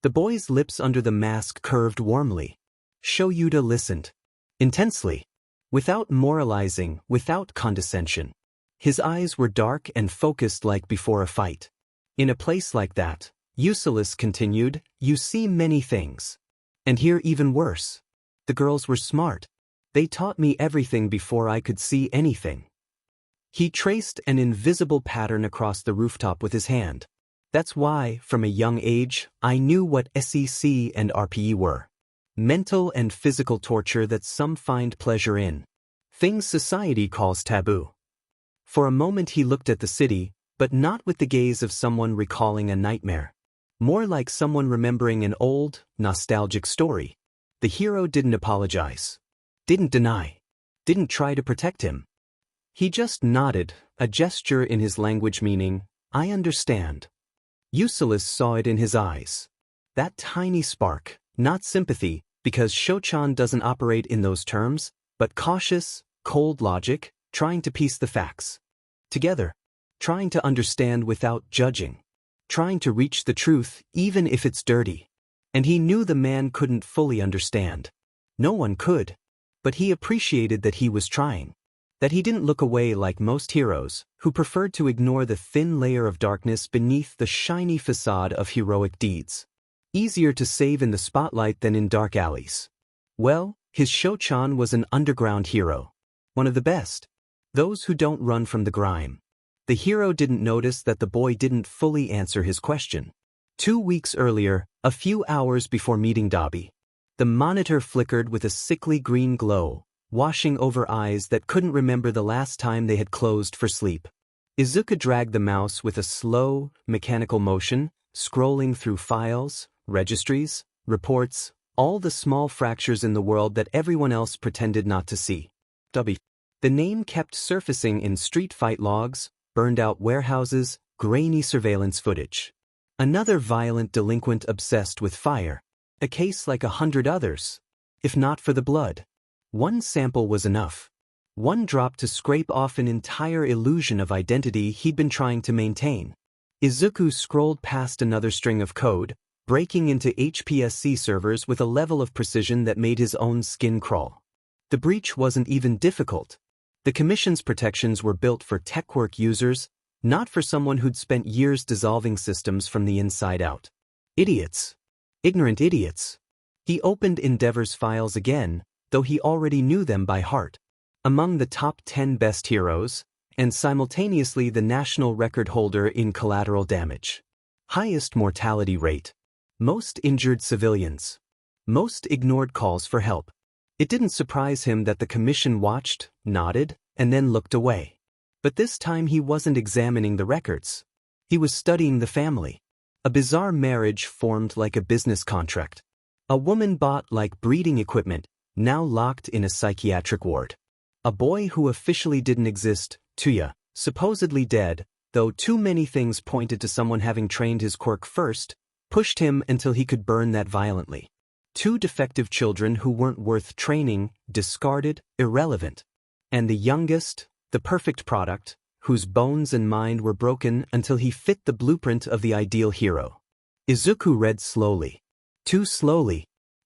The boy's lips under the mask curved warmly. Shoyuta listened. Intensely. Without moralizing, without condescension. His eyes were dark and focused like before a fight. "In a place like that," Eucellus continued, "you see many things. And here even worse. The girls were smart. They taught me everything before I could see anything." He traced an invisible pattern across the rooftop with his hand. "That's why, from a young age, I knew what SEC and RPE were. Mental and physical torture that some find pleasure in. Things society calls taboo." For a moment he looked at the city, but not with the gaze of someone recalling a nightmare. More like someone remembering an old, nostalgic story. The hero didn't apologize. Didn't deny. Didn't try to protect him. He just nodded, a gesture in his language meaning, "I understand." Eucellus saw it in his eyes. That tiny spark, not sympathy, because Shochan doesn't operate in those terms, but cautious, cold logic, trying to piece the facts together, trying to understand without judging, trying to reach the truth even if it's dirty. And he knew the man couldn't fully understand. No one could. But he appreciated that he was trying. That he didn't look away like most heroes, who preferred to ignore the thin layer of darkness beneath the shiny facade of heroic deeds. Easier to save in the spotlight than in dark alleys. Well, his Shochan was an underground hero. One of the best. Those who don't run from the grime. The hero didn't notice that the boy didn't fully answer his question. 2 weeks earlier, a few hours before meeting Dabi, the monitor flickered with a sickly green glow, washing over eyes that couldn't remember the last time they had closed for sleep. Izuka dragged the mouse with a slow, mechanical motion, scrolling through files, registries, reports, all the small fractures in the world that everyone else pretended not to see. Dabi. The name kept surfacing in street fight logs, burned-out warehouses, grainy surveillance footage. Another violent delinquent obsessed with fire. A case like 100 others. If not for the blood. One sample was enough. One drop to scrape off an entire illusion of identity he'd been trying to maintain. Izuku scrolled past another string of code, breaking into HPSC servers with a level of precision that made his own skin crawl. The breach wasn't even difficult. The Commission's protections were built for TechWork users, not for someone who'd spent years dissolving systems from the inside out. Idiots. Ignorant idiots. He opened Endeavor's files again, though he already knew them by heart. Among the top 10 best heroes, and simultaneously the national record holder in collateral damage. Highest mortality rate. Most injured civilians. Most ignored calls for help. It didn't surprise him that the Commission watched, nodded, and then looked away. But this time he wasn't examining the records. He was studying the family. A bizarre marriage formed like a business contract. A woman bought like breeding equipment, now locked in a psychiatric ward. A boy who officially didn't exist, Tuya, supposedly dead, though too many things pointed to someone having trained his quirk first, pushed him until he could burn that violently. 2 defective children who weren't worth training, discarded, irrelevant. And the youngest, the perfect product, whose bones and mind were broken until he fit the blueprint of the ideal hero. Izuku read slowly. Too slowly.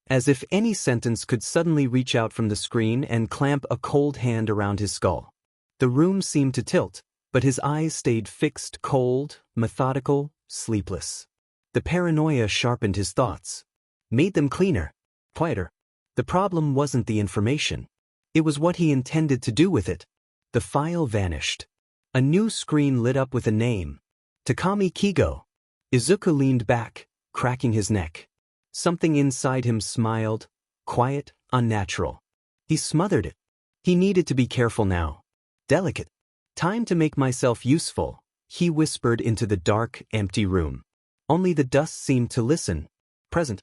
As if any sentence could suddenly reach out from the screen and clamp a cold hand around his skull. The room seemed to tilt, but his eyes stayed fixed, cold, methodical, sleepless. The paranoia sharpened his thoughts. Made them cleaner, quieter. The problem wasn't the information. It was what he intended to do with it. The file vanished. A new screen lit up with a name. Takami Kigo. Izuku leaned back, cracking his neck. Something inside him smiled, quiet, unnatural. He smothered it. He needed to be careful now. Delicate. Time to make myself useful, he whispered into the dark, empty room. Only the dust seemed to listen. Present.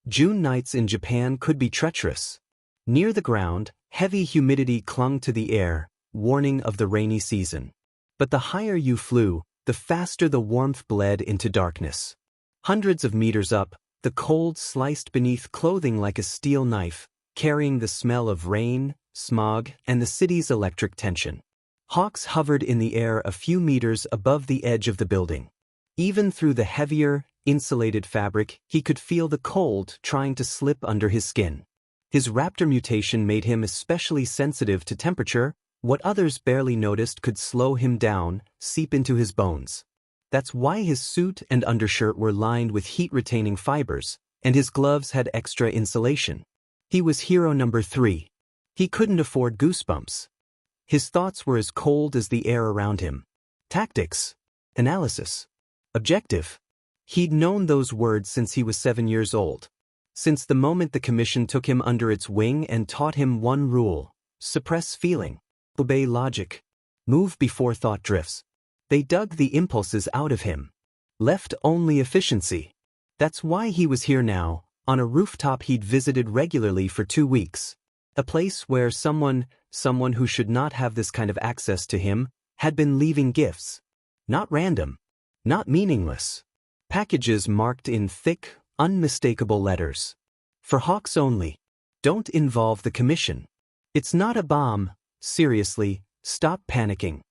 June nights in Japan could be treacherous. Near the ground, heavy humidity clung to the air, warning of the rainy season. But the higher you flew, the faster the warmth bled into darkness. Hundreds of meters up, the cold sliced beneath clothing like a steel knife, carrying the smell of rain, smog, and the city's electric tension. Hawks hovered in the air a few meters above the edge of the building. Even through the heavier, insulated fabric, he could feel the cold trying to slip under his skin. His raptor mutation made him especially sensitive to temperature. What others barely noticed could slow him down, seep into his bones. That's why his suit and undershirt were lined with heat-retaining fibers, and his gloves had extra insulation. He was hero number 3. He couldn't afford goosebumps. His thoughts were as cold as the air around him. Tactics. Analysis. Objective. He'd known those words since he was 7 years old. Since the moment the commission took him under its wing and taught him one rule: suppress feeling. Obey logic. Move before thought drifts. They dug the impulses out of him. Left only efficiency. That's why he was here now, on a rooftop he'd visited regularly for 2 weeks. A place where someone who should not have this kind of access to him, had been leaving gifts. Not random. Not meaningless. Packages marked in thick, unmistakable letters. For Hawks only. Don't involve the commission. It's not a bomb. Seriously, stop panicking.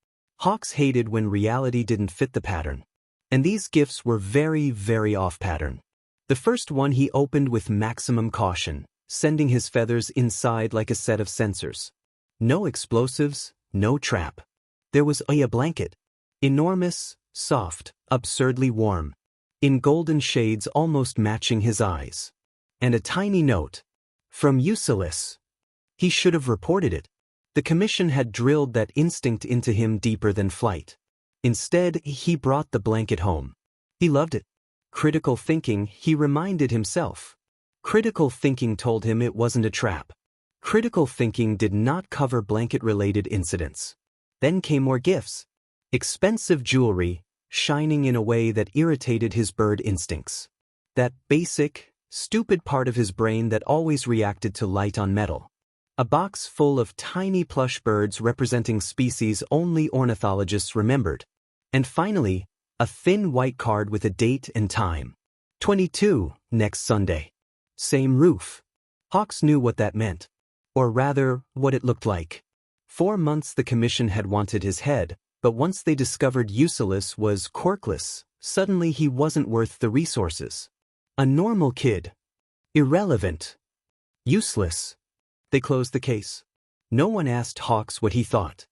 Hawks hated when reality didn't fit the pattern. And these gifts were very, very off-pattern. The first one he opened with maximum caution, sending his feathers inside like a set of sensors. No explosives, no trap. There was a blanket. Enormous, soft, absurdly warm. In golden shades almost matching his eyes. And a tiny note. From Ulysses. He should have reported it. The commission had drilled that instinct into him deeper than flight. Instead, he brought the blanket home. He loved it. Critical thinking, he reminded himself. Critical thinking told him it wasn't a trap. Critical thinking did not cover blanket-related incidents. Then came more gifts. Expensive jewelry, shining in a way that irritated his bird instincts. That basic, stupid part of his brain that always reacted to light on metal. A box full of tiny plush birds representing species only ornithologists remembered. And finally, a thin white card with a date and time. 22, next Sunday. Same roof. Hawks knew what that meant. Or rather, what it looked like. 4 months the commission had wanted his head, but once they discovered Ulysses was quirkless, suddenly he wasn't worth the resources. A normal kid. Irrelevant. Useless. They closed the case. No one asked Hawks what he thought.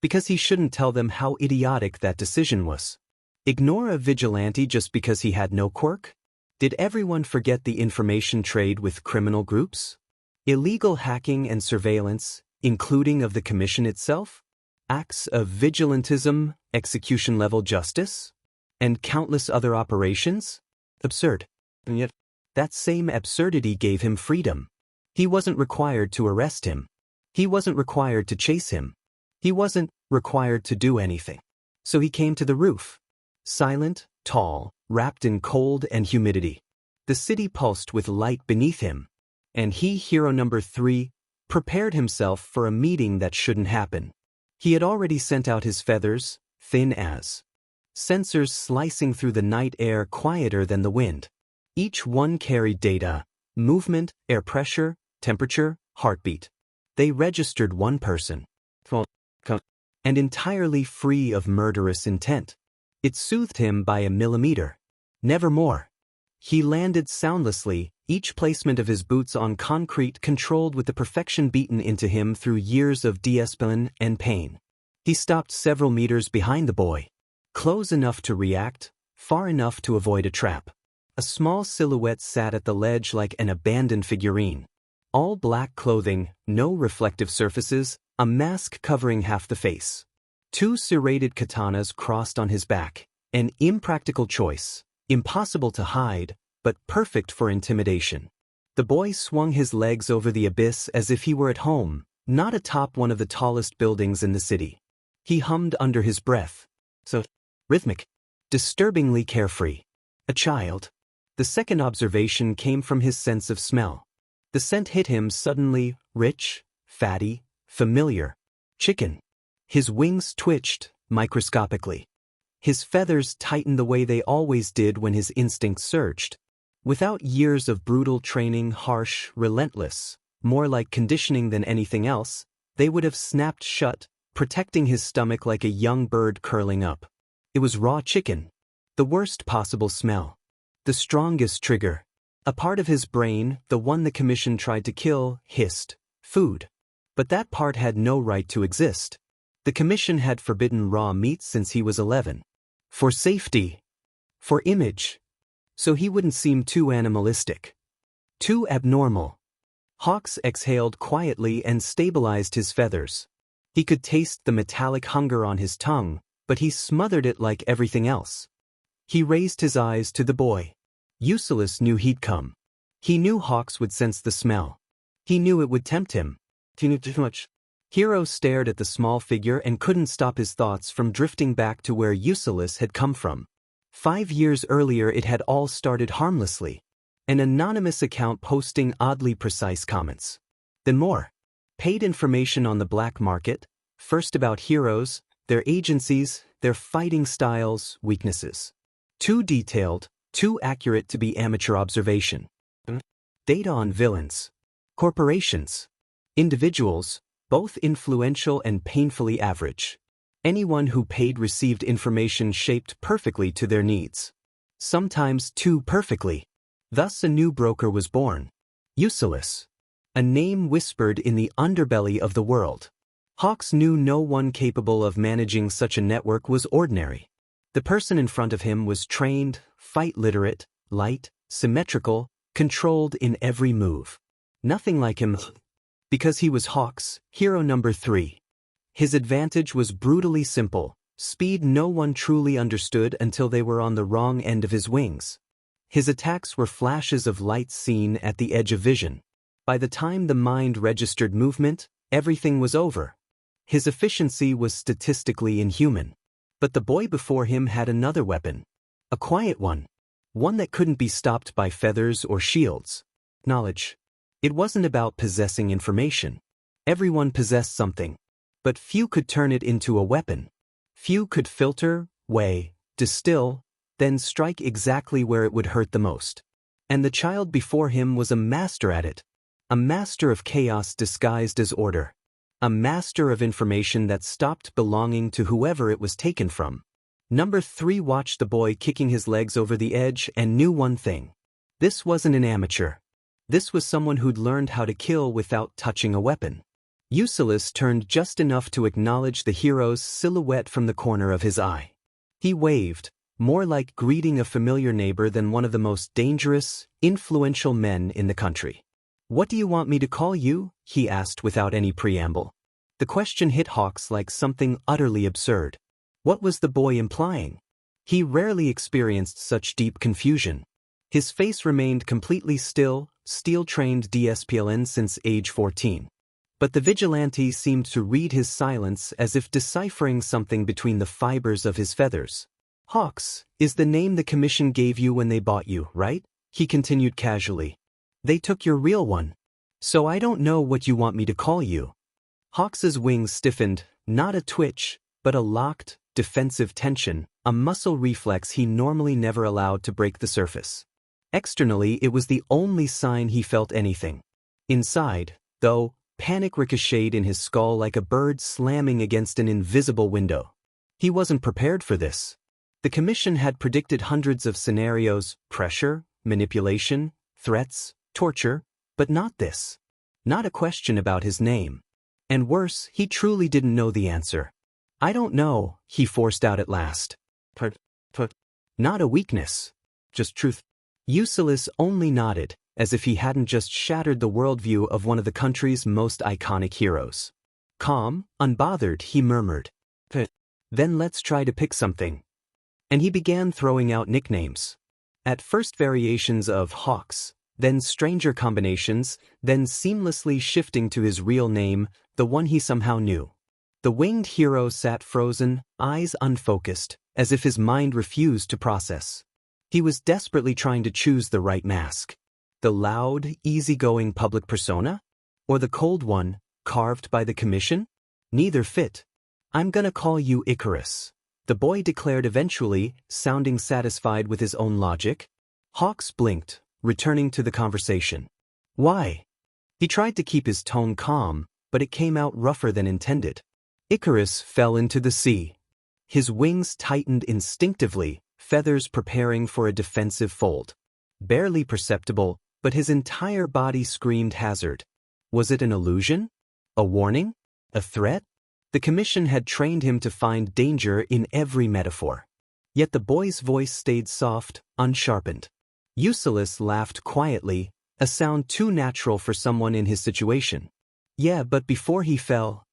Because he shouldn't tell them how idiotic that decision was. Ignore a vigilante just because he had no quirk? Did everyone forget the information trade with criminal groups? Illegal hacking and surveillance, including of the commission itself? Acts of vigilantism, execution-level justice? And countless other operations? Absurd. And yet, that same absurdity gave him freedom. He wasn't required to arrest him. He wasn't required to chase him. He wasn't required to do anything. So he came to the roof. Silent, tall, wrapped in cold and humidity. The city pulsed with light beneath him. And he, hero number 3, prepared himself for a meeting that shouldn't happen. He had already sent out his feathers, thin as sensors slicing through the night air quieter than the wind. Each one carried data, movement, air pressure, temperature, heartbeat. They registered one person. And entirely free of murderous intent. It soothed him by a millimeter. Never more. He landed soundlessly, each placement of his boots on concrete controlled with the perfection beaten into him through years of discipline and pain. He stopped several meters behind the boy. Close enough to react, far enough to avoid a trap. A small silhouette sat at the ledge like an abandoned figurine. All black clothing, no reflective surfaces, a mask covering half the face. 2 serrated katanas crossed on his back, an impractical choice, impossible to hide, but perfect for intimidation. The boy swung his legs over the abyss as if he were at home, not atop one of the tallest buildings in the city. He hummed under his breath. So rhythmic, disturbingly carefree. A child. The second observation came from his sense of smell. The scent hit him suddenly, rich, fatty, familiar. Chicken. His wings twitched, microscopically. His feathers tightened the way they always did when his instincts surged. Without years of brutal training, harsh, relentless, more like conditioning than anything else, they would have snapped shut, protecting his stomach like a young bird curling up. It was raw chicken. The worst possible smell. The strongest trigger. A part of his brain, the one the commission tried to kill, hissed, food. But that part had no right to exist. The commission had forbidden raw meat since he was 11. For safety. For image. So he wouldn't seem too animalistic. Too abnormal. Hawks exhaled quietly and stabilized his feathers. He could taste the metallic hunger on his tongue, but he smothered it like everything else. He raised his eyes to the boy. Ulysses knew he'd come. He knew Hawks would sense the smell. He knew it would tempt him. He knew too much. Hero stared at the small figure and couldn't stop his thoughts from drifting back to where Ulysses had come from. 5 years earlier it had all started harmlessly. An anonymous account posting oddly precise comments. Then more. Paid information on the black market, first about heroes, their agencies, their fighting styles, weaknesses. Too detailed, too accurate to be amateur observation. Data on villains. Corporations. Individuals, both influential and painfully average. Anyone who paid received information shaped perfectly to their needs. Sometimes too perfectly. Thus a new broker was born. Ulysses. A name whispered in the underbelly of the world. Hawks knew no one capable of managing such a network was ordinary. The person in front of him was trained, fight-literate, light, symmetrical, controlled in every move. Nothing like him. Because he was Hawks, hero number 3. His advantage was brutally simple, speed no one truly understood until they were on the wrong end of his wings. His attacks were flashes of light seen at the edge of vision. By the time the mind registered movement, everything was over. His efficiency was statistically inhuman. But the boy before him had another weapon. A quiet one. One that couldn't be stopped by feathers or shields. Knowledge. It wasn't about possessing information. Everyone possessed something. But few could turn it into a weapon. Few could filter, weigh, distill, then strike exactly where it would hurt the most. And the child before him was a master at it. A master of chaos disguised as order. A master of information that stopped belonging to whoever it was taken from. Number 3 watched the boy kicking his legs over the edge and knew one thing. This wasn't an amateur. This was someone who'd learned how to kill without touching a weapon. Ulysses turned just enough to acknowledge the hero's silhouette from the corner of his eye. He waved, more like greeting a familiar neighbor than one of the most dangerous, influential men in the country. "What do you want me to call you?" he asked without any preamble. The question hit Hawks like something utterly absurd. What was the boy implying? He rarely experienced such deep confusion. His face remained completely still, steel-trained DSPLN since age 14. But the vigilante seemed to read his silence as if deciphering something between the fibers of his feathers. "Hawks is the name the commission gave you when they bought you, right?" he continued casually. "They took your real one. So I don't know what you want me to call you." Hawks's wings stiffened, not a twitch, but a locked, defensive tension, a muscle reflex he normally never allowed to break the surface. Externally, it was the only sign he felt anything. Inside, though, panic ricocheted in his skull like a bird slamming against an invisible window. He wasn't prepared for this. The commission had predicted hundreds of scenarios: pressure, manipulation, threats, torture, but not this. Not a question about his name. And worse, he truly didn't know the answer. "I don't know," he forced out at last. Not a weakness. Just truth. Ulysses only nodded, as if he hadn't just shattered the worldview of one of the country's most iconic heroes. Calm, unbothered, he murmured. Then let's try to pick something. And he began throwing out nicknames. At first variations of Hawks, then stranger combinations, then seamlessly shifting to his real name, the one he somehow knew. The winged hero sat frozen, eyes unfocused, as if his mind refused to process. He was desperately trying to choose the right mask. The loud, easygoing public persona? Or the cold one, carved by the commission? Neither fit. I'm gonna call you Icarus, the boy declared eventually, sounding satisfied with his own logic. Hawks blinked, returning to the conversation. Why? He tried to keep his tone calm, but it came out rougher than intended. Icarus fell into the sea. His wings tightened instinctively, feathers preparing for a defensive fold. Barely perceptible, but his entire body screamed hazard. Was it an illusion? A warning? A threat? The commission had trained him to find danger in every metaphor. Yet the boy's voice stayed soft, unsharpened. Eucylus laughed quietly, a sound too natural for someone in his situation. Yeah, but before he fell,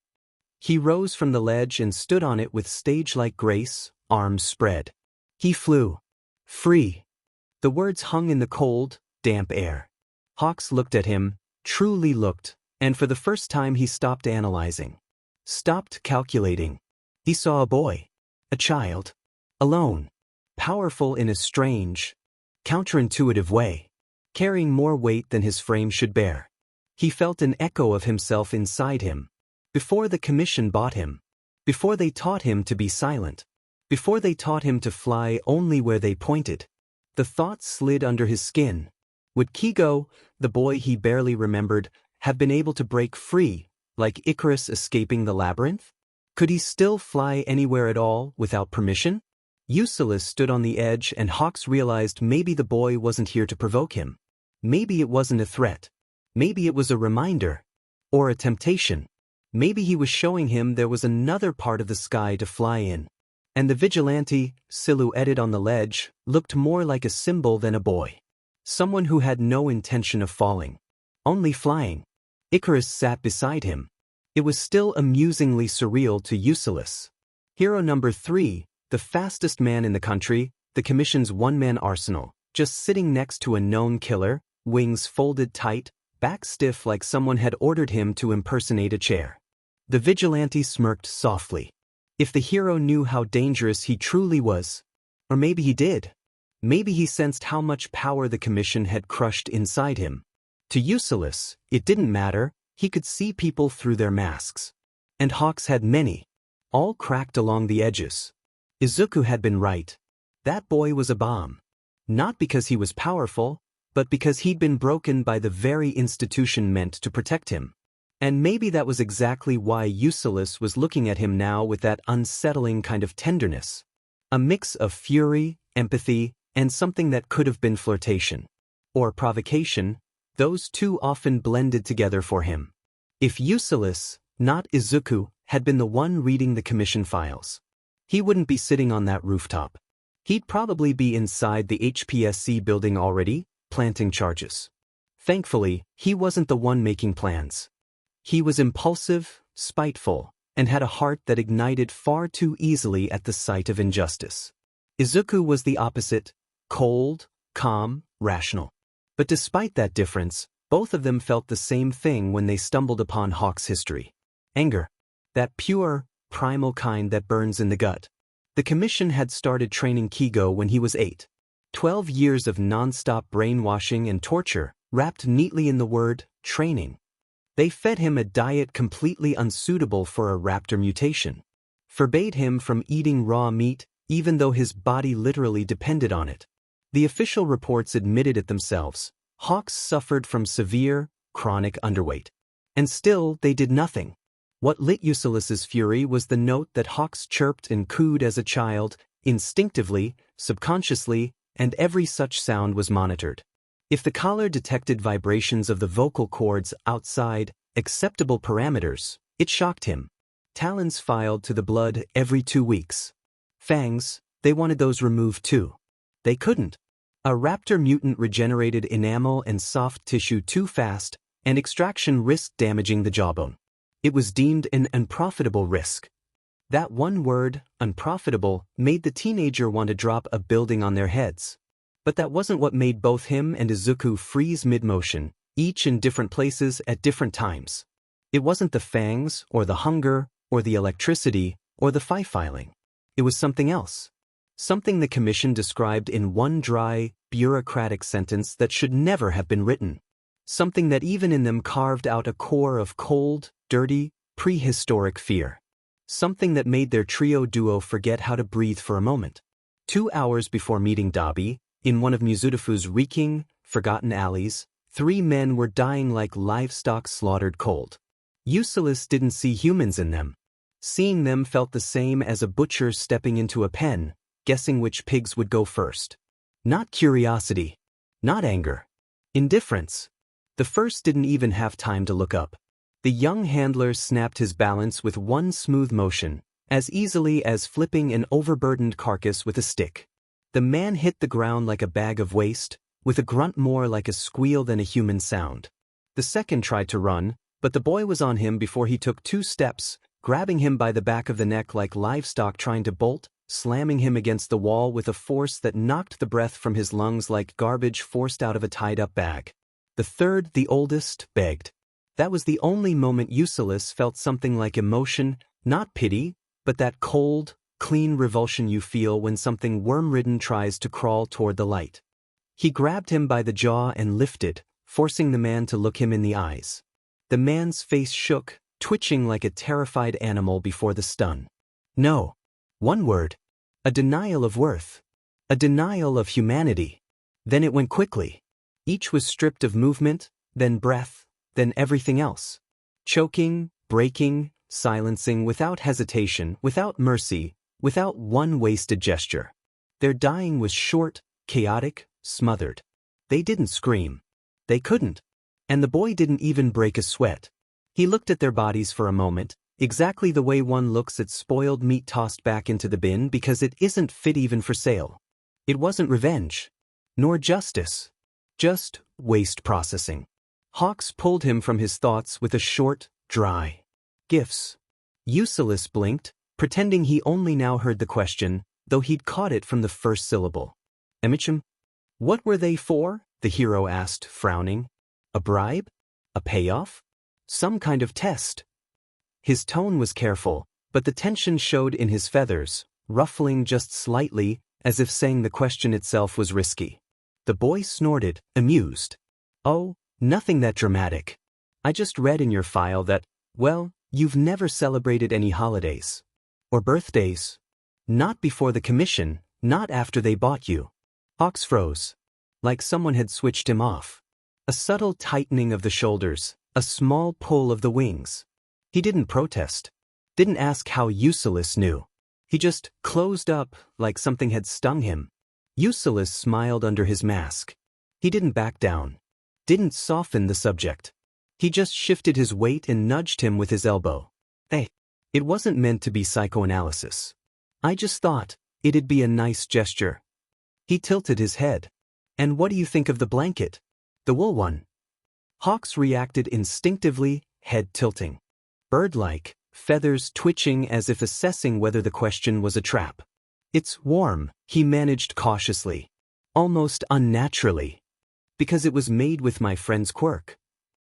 he rose from the ledge and stood on it with stage-like grace, arms spread. He flew. Free. The words hung in the cold, damp air. Hawks looked at him, truly looked, and for the first time he stopped analyzing. Stopped calculating. He saw a boy. A child. Alone. Powerful in a strange, counterintuitive way. Carrying more weight than his frame should bear. He felt an echo of himself inside him. Before the commission bought him. Before they taught him to be silent. Before they taught him to fly only where they pointed. The thought slid under his skin. Would Kigo, the boy he barely remembered, have been able to break free, like Icarus escaping the labyrinth? Could he still fly anywhere at all without permission? Eucylus stood on the edge and Hawks realized maybe the boy wasn't here to provoke him. Maybe it wasn't a threat. Maybe it was a reminder. Or a temptation. Maybe he was showing him there was another part of the sky to fly in. And the vigilante, silhouetted on the ledge, looked more like a symbol than a boy. Someone who had no intention of falling. Only flying. Icarus sat beside him. It was still amusingly surreal to Eucylus. Hero number 3, the fastest man in the country, the commission's one-man arsenal, just sitting next to a known killer, wings folded tight, back stiff like someone had ordered him to impersonate a chair. The vigilante smirked softly. If the hero knew how dangerous he truly was, or maybe he did. Maybe he sensed how much power the commission had crushed inside him. To Eucylus, it didn't matter, he could see people through their masks. And Hawks had many, all cracked along the edges. Izuku had been right. That boy was a bomb. Not because he was powerful, but because he'd been broken by the very institution meant to protect him. And maybe that was exactly why Eucylus was looking at him now with that unsettling kind of tenderness. A mix of fury, empathy, and something that could have been flirtation. Or provocation, those two often blended together for him. If Eucylus, not Izuku, had been the one reading the commission files, he wouldn't be sitting on that rooftop. He'd probably be inside the HPSC building already, planting charges. Thankfully, he wasn't the one making plans. He was impulsive, spiteful, and had a heart that ignited far too easily at the sight of injustice. Izuku was the opposite, cold, calm, rational. But despite that difference, both of them felt the same thing when they stumbled upon Hawk's history. Anger. That pure, primal kind that burns in the gut. The commission had started training Kigo when he was 8. 12 years of non-stop brainwashing and torture, wrapped neatly in the word, training. They fed him a diet completely unsuitable for a raptor mutation. Forbade him from eating raw meat, even though his body literally depended on it. The official reports admitted it themselves. Hawks suffered from severe, chronic underweight. And still, they did nothing. What lit Eucylus's fury was the note that Hawks chirped and cooed as a child, instinctively, subconsciously, and every such sound was monitored. If the collar detected vibrations of the vocal cords outside acceptable parameters, it shocked him. Talons filed to the blood every 2 weeks. Fangs, they wanted those removed too. They couldn't. A raptor mutant regenerated enamel and soft tissue too fast, and extraction risked damaging the jawbone. It was deemed an unprofitable risk. That one word, unprofitable, made the teenager want to drop a building on their heads. But that wasn't what made both him and Izuku freeze mid-motion, each in different places at different times. It wasn't the fangs, or the hunger, or the electricity, or the filing. It was something else. Something the commission described in one dry, bureaucratic sentence that should never have been written. Something that even in them carved out a core of cold, dirty, prehistoric fear. Something that made their trio-duo forget how to breathe for a moment. 2 hours before meeting Dabi, in one of Mizutafu's reeking, forgotten alleys, 3 men were dying like livestock slaughtered cold. Ulysses didn't see humans in them. Seeing them felt the same as a butcher stepping into a pen, guessing which pigs would go first. Not curiosity. Not anger. Indifference. The first didn't even have time to look up. The young handler snapped his balance with one smooth motion, as easily as flipping an overburdened carcass with a stick. The man hit the ground like a bag of waste, with a grunt more like a squeal than a human sound. The second tried to run, but the boy was on him before he took 2 steps, grabbing him by the back of the neck like livestock trying to bolt, slamming him against the wall with a force that knocked the breath from his lungs like garbage forced out of a tied-up bag. The third, the oldest, begged. That was the only moment Ulysses felt something like emotion, not pity, but that cold, clean revulsion you feel when something worm-ridden tries to crawl toward the light. He grabbed him by the jaw and lifted, forcing the man to look him in the eyes. The man's face shook, twitching like a terrified animal before the stun. No. One word. A denial of worth. A denial of humanity. Then it went quickly. Each was stripped of movement, then breath, then everything else. Choking, breaking, silencing without hesitation, without mercy, without one wasted gesture. Their dying was short, chaotic, smothered. They didn't scream. They couldn't. And the boy didn't even break a sweat. He looked at their bodies for a moment, exactly the way one looks at spoiled meat tossed back into the bin because it isn't fit even for sale. It wasn't revenge. Nor justice. Just waste processing. Hawks pulled him from his thoughts with a short, dry gifts. Ulysses blinked, pretending he only now heard the question, though he'd caught it from the first syllable. Emichim? What were they for? The hero asked, frowning. A bribe? A payoff? Some kind of test. His tone was careful, but the tension showed in his feathers, ruffling just slightly, as if saying the question itself was risky. The boy snorted, amused. Oh, nothing that dramatic. I just read in your file that, well, you've never celebrated any holidays. Or birthdays. Not before the commission, not after they bought you. Hawks froze. Like someone had switched him off. A subtle tightening of the shoulders, a small pull of the wings. He didn't protest. Didn't ask how Ulysses knew. He just closed up like something had stung him. Ulysses smiled under his mask. He didn't back down. Didn't soften the subject. He just shifted his weight and nudged him with his elbow. Hey, it wasn't meant to be psychoanalysis. I just thought it'd be a nice gesture. He tilted his head. And what do you think of the blanket? The wool one. Hawks reacted instinctively, head tilting. Bird-like, feathers twitching as if assessing whether the question was a trap. It's warm, he managed cautiously. Almost unnaturally. Because it was made with my friend's quirk.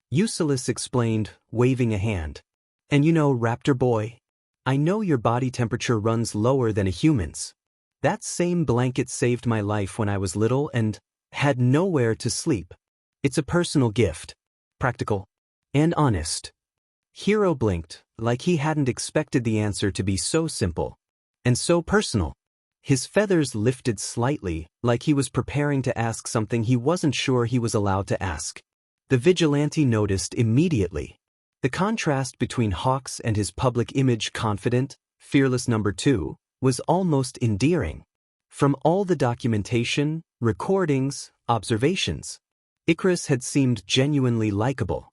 Ulysses explained, waving a hand. And you know, Raptor Boy, I know your body temperature runs lower than a human's. That same blanket saved my life when I was little and had nowhere to sleep. It's a personal gift. Practical. And honest. Hero blinked, like he hadn't expected the answer to be so simple. And so personal. His feathers lifted slightly, like he was preparing to ask something he wasn't sure he was allowed to ask. The vigilante noticed immediately. The contrast between Hawks and his public image confident, fearless number 2, was almost endearing. From all the documentation, recordings, observations, Icarus had seemed genuinely likable.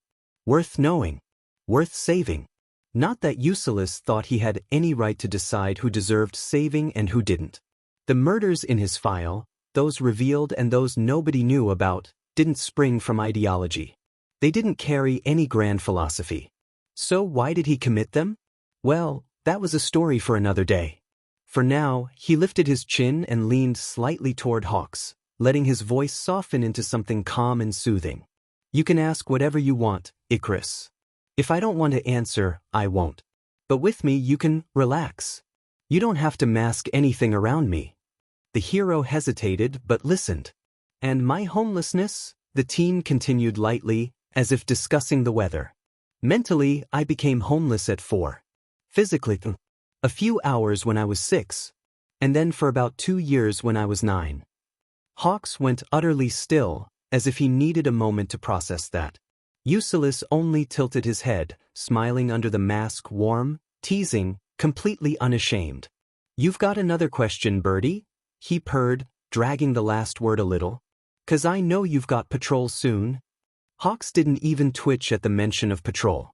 Worth knowing. Worth saving. Not that Ulysses thought he had any right to decide who deserved saving and who didn't. The murders in his file, those revealed and those nobody knew about, didn't spring from ideology. They didn't carry any grand philosophy. So why did he commit them? Well, that was a story for another day. For now, he lifted his chin and leaned slightly toward Hawks, letting his voice soften into something calm and soothing. You can ask whatever you want, Icarus. If I don't want to answer, I won't. But with me you can relax. You don't have to mask anything around me. The hero hesitated but listened. And my homelessness? The teen continued lightly, as if discussing the weather. Mentally, I became homeless at 4. Physically, a few hours when I was 6. And then for about 2 years when I was 9. Hawks went utterly still, as if he needed a moment to process that. Ulysses only tilted his head, smiling under the mask, warm, teasing, completely unashamed. You've got another question, Birdie? He purred, dragging the last word a little. 'Cause I know you've got patrol soon. Hawks didn't even twitch at the mention of patrol.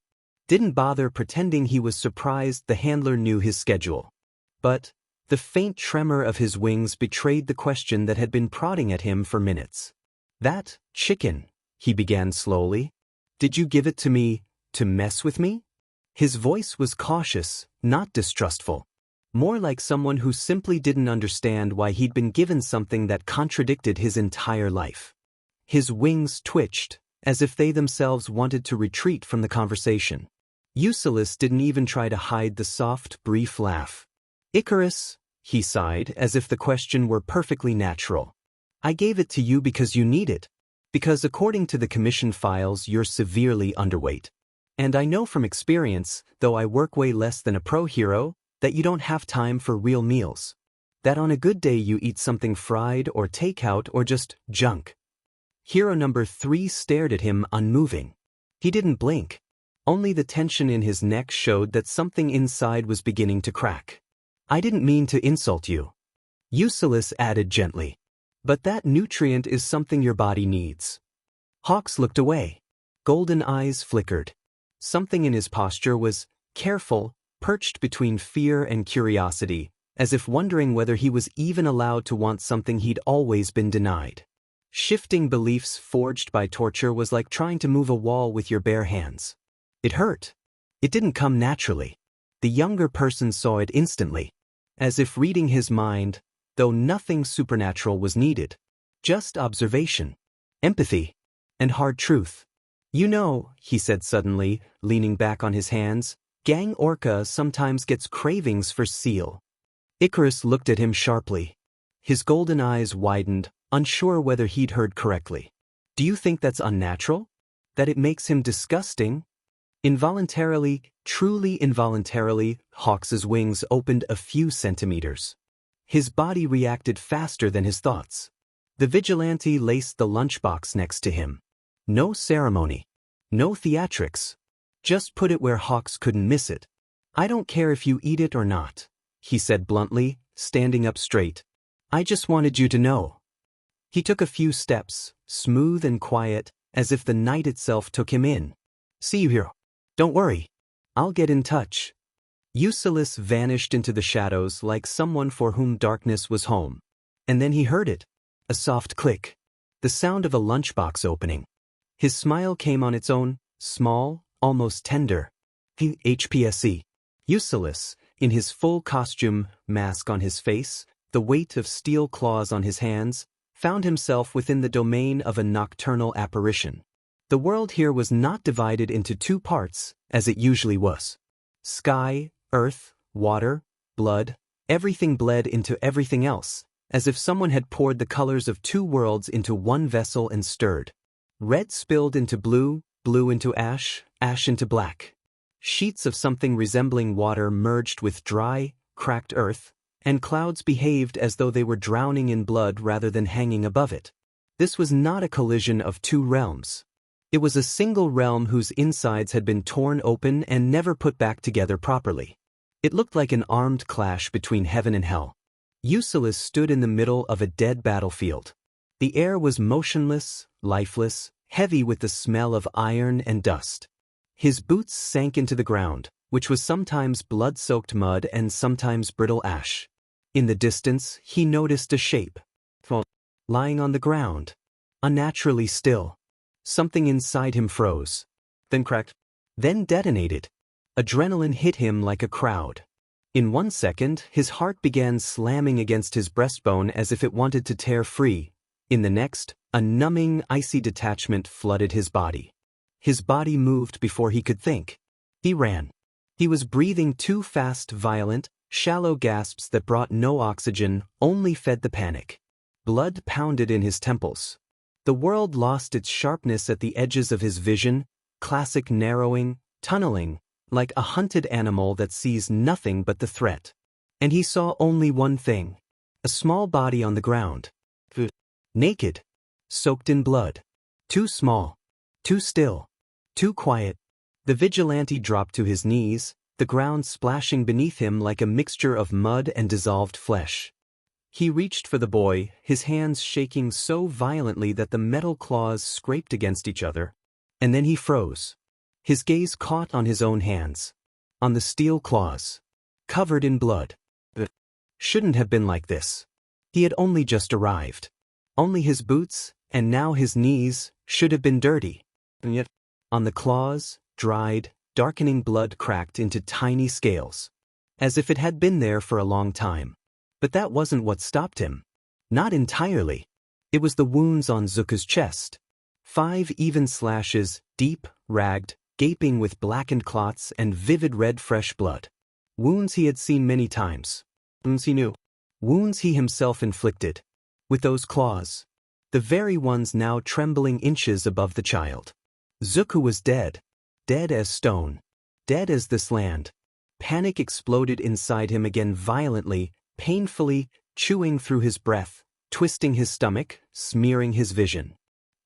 Didn't bother pretending he was surprised the handler knew his schedule. But the faint tremor of his wings betrayed the question that had been prodding at him for minutes. That chicken, he began slowly. Did you give it to me to mess with me? His voice was cautious, not distrustful. More like someone who simply didn't understand why he'd been given something that contradicted his entire life. His wings twitched, as if they themselves wanted to retreat from the conversation. Ulysses didn't even try to hide the soft, brief laugh. Icarus, he sighed, as if the question were perfectly natural. I gave it to you because you need it. Because according to the commission files you're severely underweight. And I know from experience, though I work way less than a pro hero, that you don't have time for real meals. That on a good day you eat something fried or takeout or just junk. Hero number 3 stared at him unmoving. He didn't blink. Only the tension in his neck showed that something inside was beginning to crack. I didn't mean to insult you. Ulysses added gently. But that nutrient is something your body needs. Hawks looked away. Golden eyes flickered. Something in his posture was careful, perched between fear and curiosity, as if wondering whether he was even allowed to want something he'd always been denied. Shifting beliefs forged by torture was like trying to move a wall with your bare hands. It hurt. It didn't come naturally. The younger person saw it instantly, as if reading his mind, though nothing supernatural was needed. Just observation, empathy, and hard truth. You know, he said suddenly, leaning back on his hands, Gang Orca sometimes gets cravings for seal. Icarus looked at him sharply. His golden eyes widened, unsure whether he'd heard correctly. Do you think that's unnatural? That it makes him disgusting? Involuntarily, truly involuntarily, Hawks's wings opened a few centimeters. His body reacted faster than his thoughts. The vigilante laced the lunchbox next to him. No ceremony. No theatrics. Just put it where Hawks couldn't miss it. I don't care if you eat it or not, he said bluntly, standing up straight. I just wanted you to know. He took a few steps, smooth and quiet, as if the night itself took him in. See you here. Don't worry. I'll get in touch. Ulysses vanished into the shadows like someone for whom darkness was home. And then he heard it. A soft click. The sound of a lunchbox opening. His smile came on its own, small, almost tender. HPSE. Ulysses, in his full costume, mask on his face, the weight of steel claws on his hands, found himself within the domain of a nocturnal apparition. The world here was not divided into 2 parts, as it usually was. Sky, earth, water, blood, everything bled into everything else, as if someone had poured the colors of 2 worlds into one vessel and stirred. Red spilled into blue, blue into ash, ash into black. Sheets of something resembling water merged with dry, cracked earth, and clouds behaved as though they were drowning in blood rather than hanging above it. This was not a collision of 2 realms. It was a single realm whose insides had been torn open and never put back together properly. It looked like an armed clash between heaven and hell. Ulysses stood in the middle of a dead battlefield. The air was motionless, lifeless, heavy with the smell of iron and dust. His boots sank into the ground, which was sometimes blood-soaked mud and sometimes brittle ash. In the distance, he noticed a shape. Lying on the ground. Unnaturally still. Something inside him froze. Then cracked. Then detonated. Adrenaline hit him like a crowd. In 1 second, his heart began slamming against his breastbone as if it wanted to tear free. In the next, a numbing, icy detachment flooded his body. His body moved before he could think. He ran. He was breathing too fast, violent, shallow gasps that brought no oxygen, only fed the panic. Blood pounded in his temples. The world lost its sharpness at the edges of his vision, classic narrowing, tunneling, like a hunted animal that sees nothing but the threat. And he saw only one thing: a small body on the ground. Naked. Soaked in blood. Too small. Too still. Too quiet. The vigilante dropped to his knees, the ground splashing beneath him like a mixture of mud and dissolved flesh. He reached for the boy, his hands shaking so violently that the metal claws scraped against each other. And then he froze. His gaze caught on his own hands. On the steel claws. Covered in blood. It shouldn't have been like this. He had only just arrived. Only his boots, and now his knees, should have been dirty. And yet, on the claws, dried, darkening blood cracked into tiny scales. As if it had been there for a long time. But that wasn't what stopped him. Not entirely. It was the wounds on Zuku's chest. 5 even slashes, deep, ragged, gaping with blackened clots and vivid red fresh blood. Wounds he had seen many times. Wounds he knew. Wounds he himself inflicted. With those claws. The very ones now trembling inches above the child. Zuku was dead. Dead as stone. Dead as this land. Panic exploded inside him again violently, painfully, chewing through his breath, twisting his stomach, smearing his vision.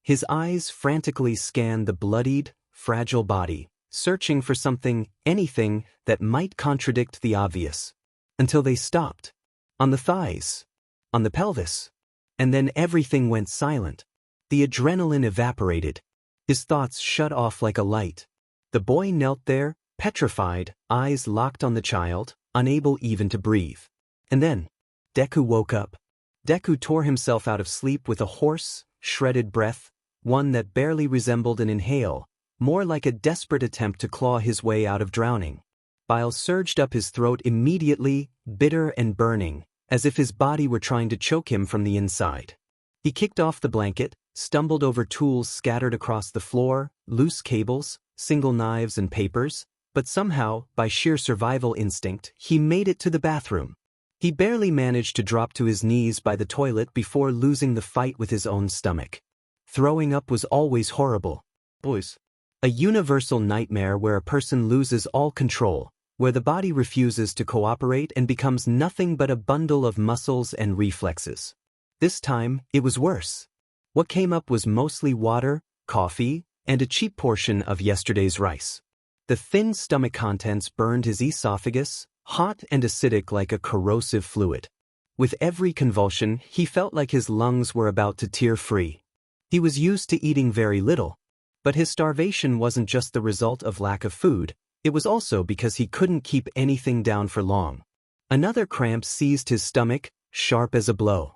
His eyes frantically scanned the bloodied, fragile body, searching for something, anything, that might contradict the obvious. Until they stopped. On the thighs. On the pelvis. And then everything went silent. The adrenaline evaporated. His thoughts shut off like a light. The boy knelt there, petrified, eyes locked on the child, unable even to breathe. And then, Deku woke up. Deku tore himself out of sleep with a hoarse, shredded breath, one that barely resembled an inhale, more like a desperate attempt to claw his way out of drowning. Bile surged up his throat immediately, bitter and burning, as if his body were trying to choke him from the inside. He kicked off the blanket, stumbled over tools scattered across the floor, loose cables, single knives and papers, but somehow, by sheer survival instinct, he made it to the bathroom. He barely managed to drop to his knees by the toilet before losing the fight with his own stomach. Throwing up was always horrible. Boys. A universal nightmare where a person loses all control, where the body refuses to cooperate and becomes nothing but a bundle of muscles and reflexes. This time, it was worse. What came up was mostly water, coffee, and a cheap portion of yesterday's rice. The thin stomach contents burned his esophagus, hot and acidic like a corrosive fluid. With every convulsion, he felt like his lungs were about to tear free. He was used to eating very little. But his starvation wasn't just the result of lack of food, it was also because he couldn't keep anything down for long. Another cramp seized his stomach, sharp as a blow.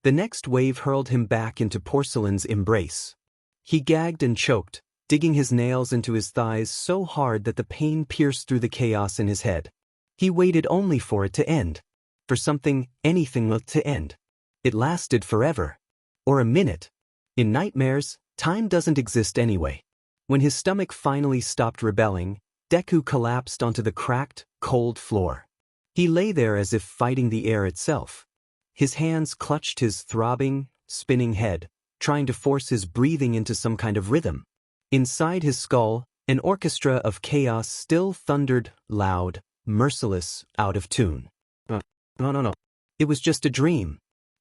The next wave hurled him back into porcelain's embrace. He gagged and choked, digging his nails into his thighs so hard that the pain pierced through the chaos in his head. He waited only for it to end. For something, anything to end. It lasted forever. Or a minute. In nightmares, time doesn't exist anyway. When his stomach finally stopped rebelling, Deku collapsed onto the cracked, cold floor. He lay there as if fighting the air itself. His hands clutched his throbbing, spinning head, trying to force his breathing into some kind of rhythm. Inside his skull, an orchestra of chaos still thundered, loud, merciless, out of tune. No. It was just a dream.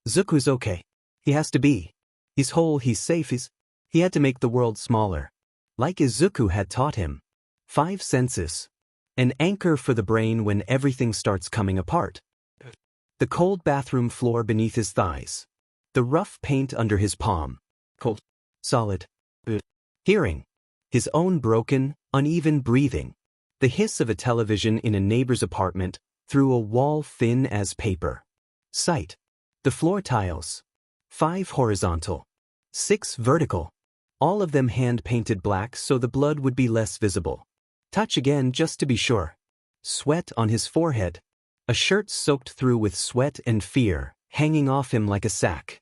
Zuku's okay. He has to be. He's whole, he's safe, he had to make the world smaller. Like Izuku had taught him. 5 senses. An anchor for the brain when everything starts coming apart. The cold bathroom floor beneath his thighs. The rough paint under his palm. Cold. Solid. Hearing. His own broken, uneven breathing. The hiss of a television in a neighbor's apartment, through a wall thin as paper. Sight. The floor tiles. 5 horizontal. 6 vertical. All of them hand-painted black so the blood would be less visible. Touch again just to be sure. Sweat on his forehead. A shirt soaked through with sweat and fear, hanging off him like a sack.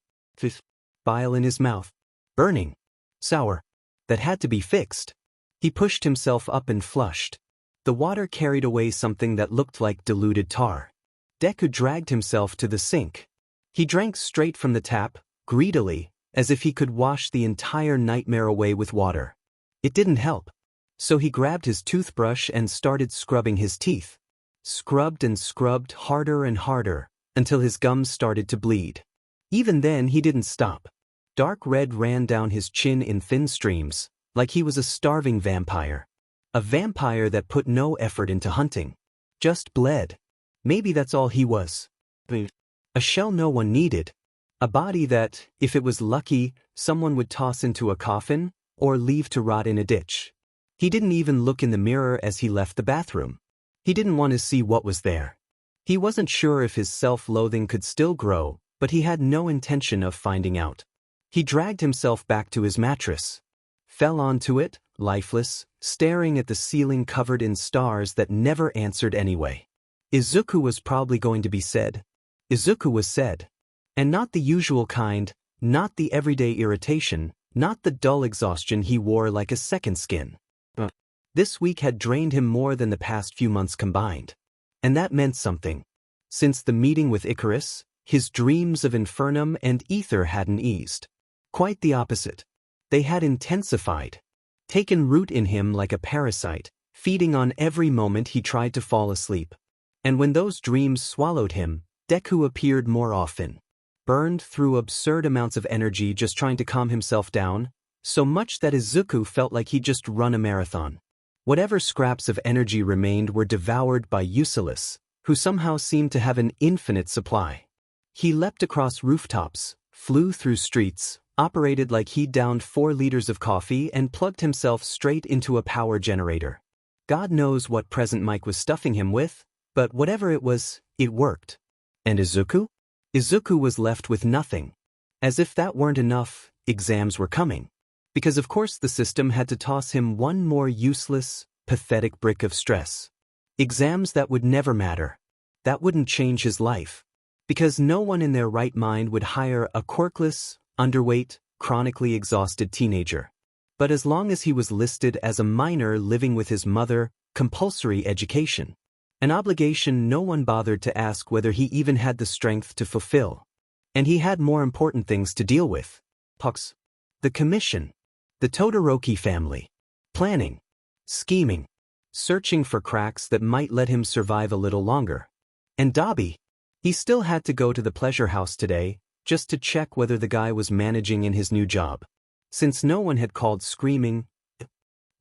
Bile in his mouth. Burning. Sour. That had to be fixed. He pushed himself up and flushed. The water carried away something that looked like diluted tar. Deku dragged himself to the sink. He drank straight from the tap, greedily, as if he could wash the entire nightmare away with water. It didn't help. So he grabbed his toothbrush and started scrubbing his teeth. Scrubbed and scrubbed harder and harder, until his gums started to bleed. Even then he didn't stop. Dark red ran down his chin in thin streams, like he was a starving vampire. A vampire that put no effort into hunting. Just bled. Maybe that's all he was. A shell no one needed. A body that, if it was lucky, someone would toss into a coffin, or leave to rot in a ditch. He didn't even look in the mirror as he left the bathroom. He didn't want to see what was there. He wasn't sure if his self-loathing could still grow, but he had no intention of finding out. He dragged himself back to his mattress. Fell onto it, lifeless, staring at the ceiling covered in stars that never answered anyway. Izuku was probably going to be said. Izuku was said. And not the usual kind, not the everyday irritation, not the dull exhaustion he wore like a second skin. This week had drained him more than the past few months combined. And that meant something. Since the meeting with Icarus, his dreams of Infernum and Ether hadn't eased. Quite the opposite. They had intensified. Taken root in him like a parasite, feeding on every moment he tried to fall asleep. And when those dreams swallowed him, Deku appeared more often. Burned through absurd amounts of energy just trying to calm himself down, so much that Izuku felt like he'd just run a marathon. Whatever scraps of energy remained were devoured by Ulysses, who somehow seemed to have an infinite supply. He leapt across rooftops, flew through streets, operated like he'd downed 4 liters of coffee and plugged himself straight into a power generator. God knows what present Mike was stuffing him with, but whatever it was, it worked. And Izuku? Izuku was left with nothing. As if that weren't enough, exams were coming. Because of course the system had to toss him one more useless, pathetic brick of stress. Exams that would never matter. That wouldn't change his life. Because no one in their right mind would hire a quirkless, underweight, chronically exhausted teenager. But as long as he was listed as a minor living with his mother, compulsory education. An obligation no one bothered to ask whether he even had the strength to fulfill. And he had more important things to deal with. Pucks. The commission. The Todoroki family. Planning. Scheming. Searching for cracks that might let him survive a little longer. And Dabi. He still had to go to the pleasure house today, just to check whether the guy was managing in his new job. Since no one had called screaming,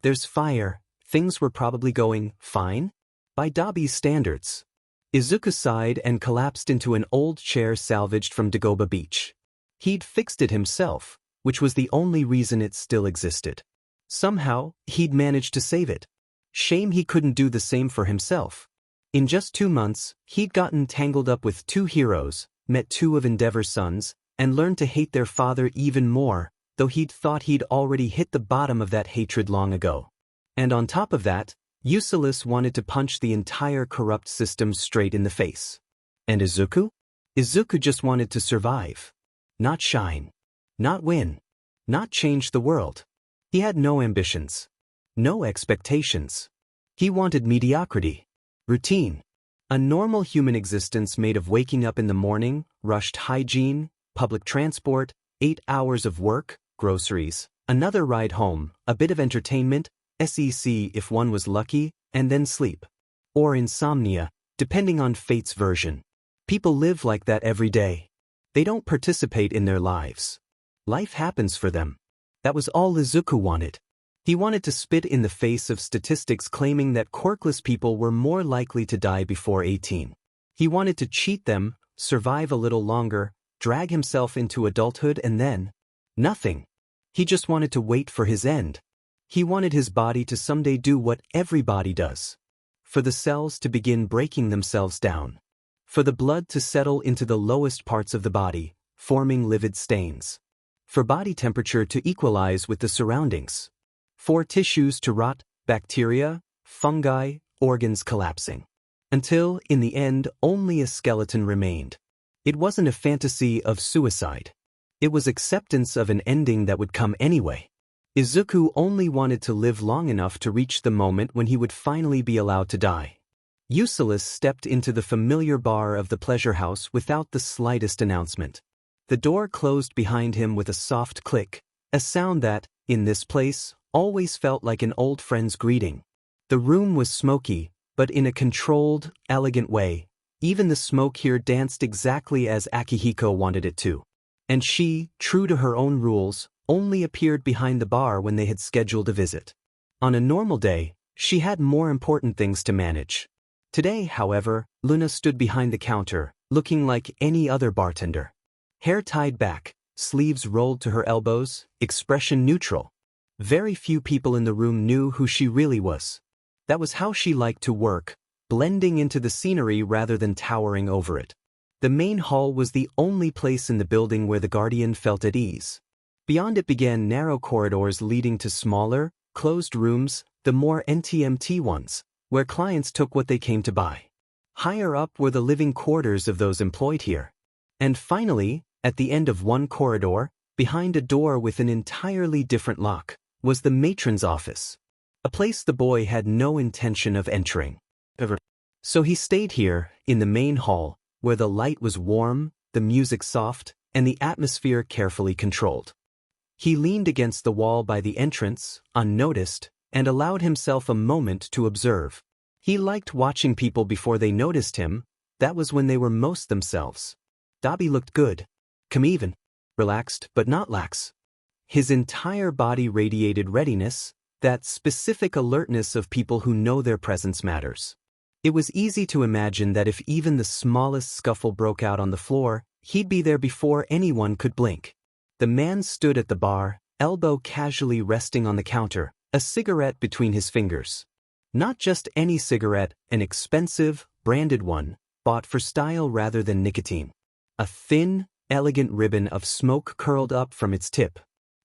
"There's fire," things were probably going fine? By Dabi's standards. Izuku sighed and collapsed into an old chair salvaged from Dagobah Beach. He'd fixed it himself, which was the only reason it still existed. Somehow, he'd managed to save it. Shame he couldn't do the same for himself. In just 2 months, he'd gotten tangled up with 2 heroes, met 2 of Endeavor's sons, and learned to hate their father even more, though he'd thought he'd already hit the bottom of that hatred long ago. And on top of that, Ulysses wanted to punch the entire corrupt system straight in the face. And Izuku? Izuku just wanted to survive. Not shine. Not win. Not change the world. He had no ambitions. No expectations. He wanted mediocrity. Routine. A normal human existence made of waking up in the morning, rushed hygiene, public transport, 8 hours of work, groceries, another ride home, a bit of entertainment, SEC if one was lucky, and then sleep. Or insomnia, depending on fate's version. People live like that every day. They don't participate in their lives. Life happens for them. That was all Izuku wanted. He wanted to spit in the face of statistics claiming that quirkless people were more likely to die before 18. He wanted to cheat them, survive a little longer, drag himself into adulthood and then nothing. He just wanted to wait for his end. He wanted his body to someday do what everybody does. For the cells to begin breaking themselves down. For the blood to settle into the lowest parts of the body, forming livid stains. For body temperature to equalize with the surroundings. For tissues to rot, bacteria, fungi, organs collapsing. Until, in the end, only a skeleton remained. It wasn't a fantasy of suicide. It was acceptance of an ending that would come anyway. Izuku only wanted to live long enough to reach the moment when he would finally be allowed to die. Eucellus stepped into the familiar bar of the pleasure house without the slightest announcement. The door closed behind him with a soft click, a sound that, in this place, always felt like an old friend's greeting. The room was smoky, but in a controlled, elegant way. Even the smoke here danced exactly as Akihiko wanted it to. And she, true to her own rules, only appeared behind the bar when they had scheduled a visit. On a normal day, she had more important things to manage. Today, however, Luna stood behind the counter, looking like any other bartender. Hair tied back, sleeves rolled to her elbows, expression neutral. Very few people in the room knew who she really was. That was how she liked to work, blending into the scenery rather than towering over it. The main hall was the only place in the building where the Guardian felt at ease. Beyond it began narrow corridors leading to smaller, closed rooms, the more NTMT ones, where clients took what they came to buy. Higher up were the living quarters of those employed here. And finally, at the end of one corridor, behind a door with an entirely different lock, was the matron's office. A place the boy had no intention of entering. So he stayed here, in the main hall, where the light was warm, the music soft, and the atmosphere carefully controlled. He leaned against the wall by the entrance, unnoticed, and allowed himself a moment to observe. He liked watching people before they noticed him. That was when they were most themselves. Dabi looked good. Come even. Relaxed but not lax. His entire body radiated readiness, that specific alertness of people who know their presence matters. It was easy to imagine that if even the smallest scuffle broke out on the floor, he'd be there before anyone could blink. The man stood at the bar, elbow casually resting on the counter, a cigarette between his fingers. Not just any cigarette, an expensive, branded one, bought for style rather than nicotine. A thin, elegant ribbon of smoke curled up from its tip.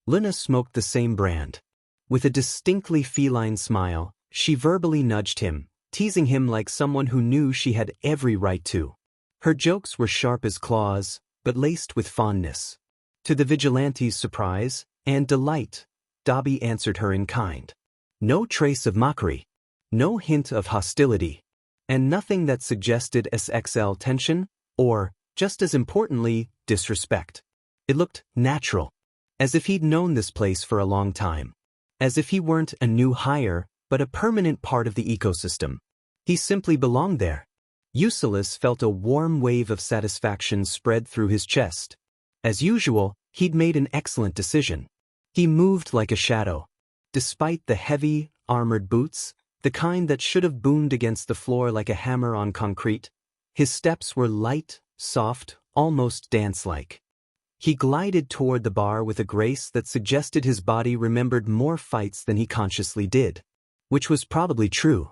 Luna smoked the same brand. With a distinctly feline smile, she verbally nudged him, teasing him like someone who knew she had every right to. Her jokes were sharp as claws, but laced with fondness. To the vigilante's surprise and delight, Dabi answered her in kind. No trace of mockery, no hint of hostility, and nothing that suggested SXL tension or, just as importantly, disrespect. It looked natural, as if he'd known this place for a long time, as if he weren't a new hire, but a permanent part of the ecosystem. He simply belonged there. Eucellus felt a warm wave of satisfaction spread through his chest. As usual, he'd made an excellent decision. He moved like a shadow. Despite the heavy, armored boots, the kind that should have boomed against the floor like a hammer on concrete, his steps were light, soft, almost dance-like. He glided toward the bar with a grace that suggested his body remembered more fights than he consciously did. Which was probably true.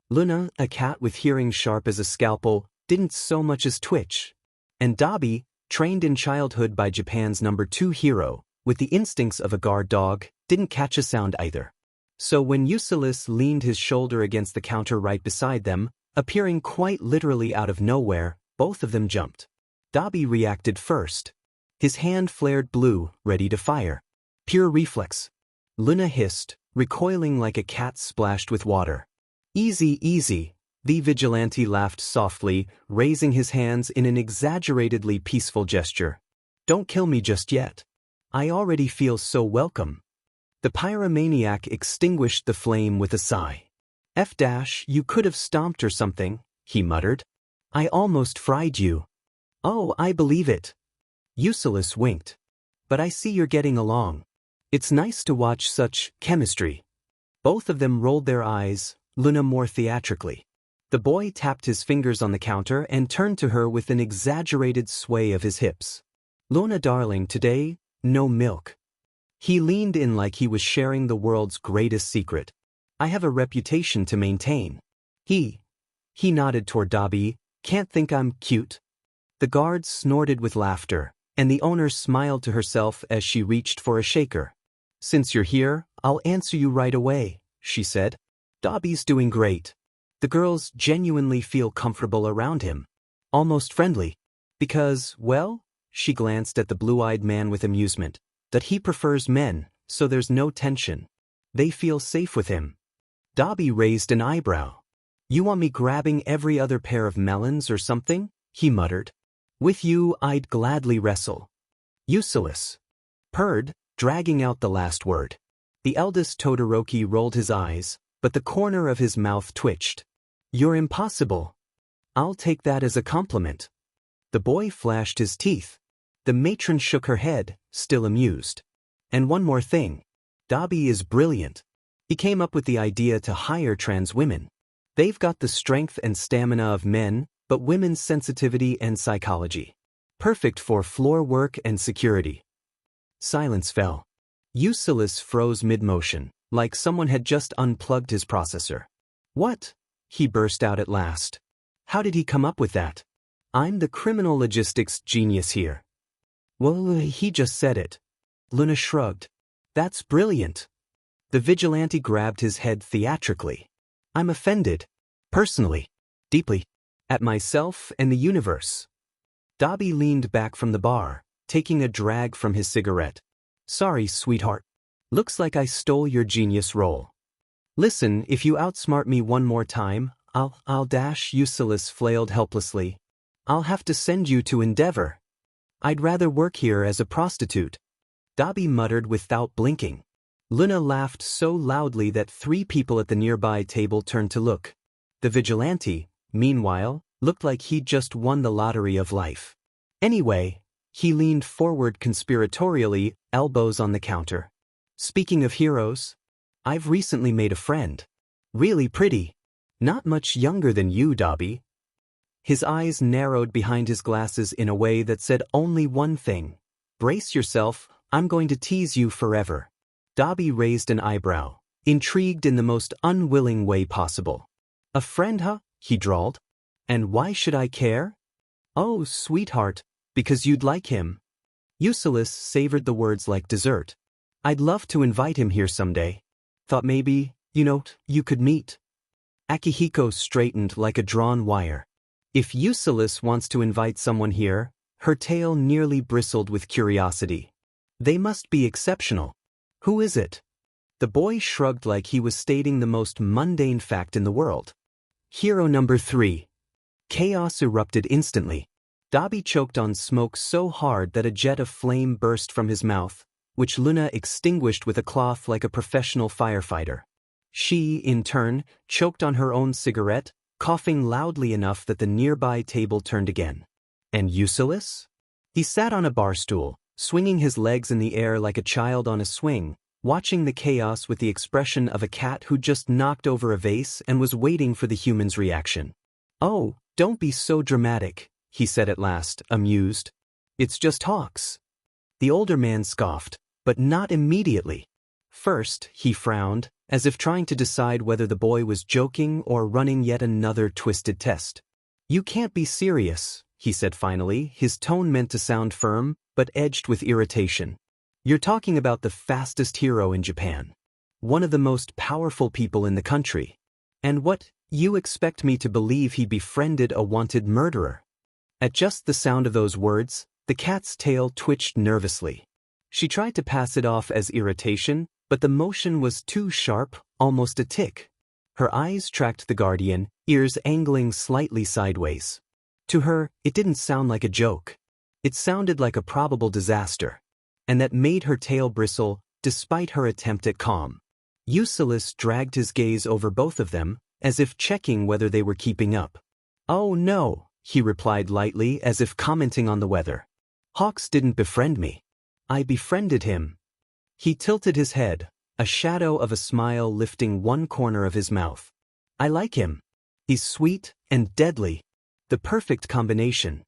Luna, a cat with hearing sharp as a scalpel, didn't so much as twitch. And Dabi, trained in childhood by Japan's #2 hero, with the instincts of a guard dog, didn't catch a sound either. So when Eucellus leaned his shoulder against the counter right beside them, appearing quite literally out of nowhere, both of them jumped. Dabi reacted first. His hand flared blue, ready to fire. Pure reflex. Luna hissed, recoiling like a cat splashed with water. Easy, easy, the vigilante laughed softly, raising his hands in an exaggeratedly peaceful gesture. Don't kill me just yet. I already feel so welcome. The pyromaniac extinguished the flame with a sigh. You could have stomped or something, he muttered. I almost fried you. Oh, I believe it. Eucellus winked. But I see you're getting along. It's nice to watch such chemistry. Both of them rolled their eyes, Luna more theatrically. The boy tapped his fingers on the counter and turned to her with an exaggerated sway of his hips. Luna darling, today, no milk. He leaned in like he was sharing the world's greatest secret. I have a reputation to maintain. He nodded toward Dabi, can't think I'm cute. The guards snorted with laughter, and the owner smiled to herself as she reached for a shaker. Since you're here, I'll answer you right away, she said. Dobby's doing great. The girls genuinely feel comfortable around him. Almost friendly. Because, well, she glanced at the blue-eyed man with amusement, that he prefers men, so there's no tension. They feel safe with him. Dobby raised an eyebrow. You want me grabbing every other pair of melons or something? He muttered. With you, I'd gladly wrestle. Useless. Purred, dragging out the last word. The eldest Todoroki rolled his eyes, but the corner of his mouth twitched. You're impossible. I'll take that as a compliment. The boy flashed his teeth. The matron shook her head, still amused. And one more thing. Dobby is brilliant. He came up with the idea to hire trans women. They've got the strength and stamina of men, but women's sensitivity and psychology. Perfect for floor work and security. Silence fell. Useless froze mid-motion, like someone had just unplugged his processor. What? He burst out at last. How did he come up with that? I'm the criminal logistics genius here. Well, he just said it. Luna shrugged. That's brilliant. The vigilante grabbed his head theatrically. I'm offended. Personally. Deeply. At myself and the universe. Dobby leaned back from the bar, taking a drag from his cigarette. Sorry, sweetheart. Looks like I stole your genius role. Listen, if you outsmart me one more time, I'll dash. Useless flailed helplessly. I'll have to send you to Endeavor. I'd rather work here as a prostitute. Dobby muttered without blinking. Luna laughed so loudly that 3 people at the nearby table turned to look. The vigilante, meanwhile, looked like he'd just won the lottery of life. Anyway, he leaned forward conspiratorially, elbows on the counter. Speaking of heroes, I've recently made a friend. Really pretty. Not much younger than you, Dobby. His eyes narrowed behind his glasses in a way that said only one thing. Brace yourself, I'm going to tease you forever. Dobby raised an eyebrow, intrigued in the most unwilling way possible. A friend, huh? He drawled. And why should I care? Oh, sweetheart, because you'd like him. Useless savored the words like dessert. I'd love to invite him here someday. Thought maybe, you could meet. Akihiko straightened like a drawn wire. If Useless wants to invite someone here, her tail nearly bristled with curiosity. They must be exceptional. Who is it? The boy shrugged like he was stating the most mundane fact in the world. Hero number 3. Chaos erupted instantly. Dobby choked on smoke so hard that a jet of flame burst from his mouth, which Luna extinguished with a cloth like a professional firefighter. She, in turn, choked on her own cigarette, coughing loudly enough that the nearby table turned again. And Useless? He sat on a bar stool, swinging his legs in the air like a child on a swing, watching the chaos with the expression of a cat who just knocked over a vase and was waiting for the human's reaction. Oh, don't be so dramatic, he said at last, amused. It's just Hawks. The older man scoffed, but not immediately. First, he frowned, as if trying to decide whether the boy was joking or running yet another twisted test. You can't be serious, he said finally, his tone meant to sound firm, but edged with irritation. You're talking about the fastest hero in Japan. One of the most powerful people in the country. And what, you expect me to believe he befriended a wanted murderer? At just the sound of those words, the cat's tail twitched nervously. She tried to pass it off as irritation, but the motion was too sharp, almost a tick. Her eyes tracked the guardian, ears angling slightly sideways. To her, it didn't sound like a joke. It sounded like a probable disaster. And that made her tail bristle, despite her attempt at calm. Useless dragged his gaze over both of them, as if checking whether they were keeping up. Oh no, he replied lightly, as if commenting on the weather. Hawks didn't befriend me. I befriended him. He tilted his head, a shadow of a smile lifting one corner of his mouth. I like him. He's sweet and deadly. The perfect combination.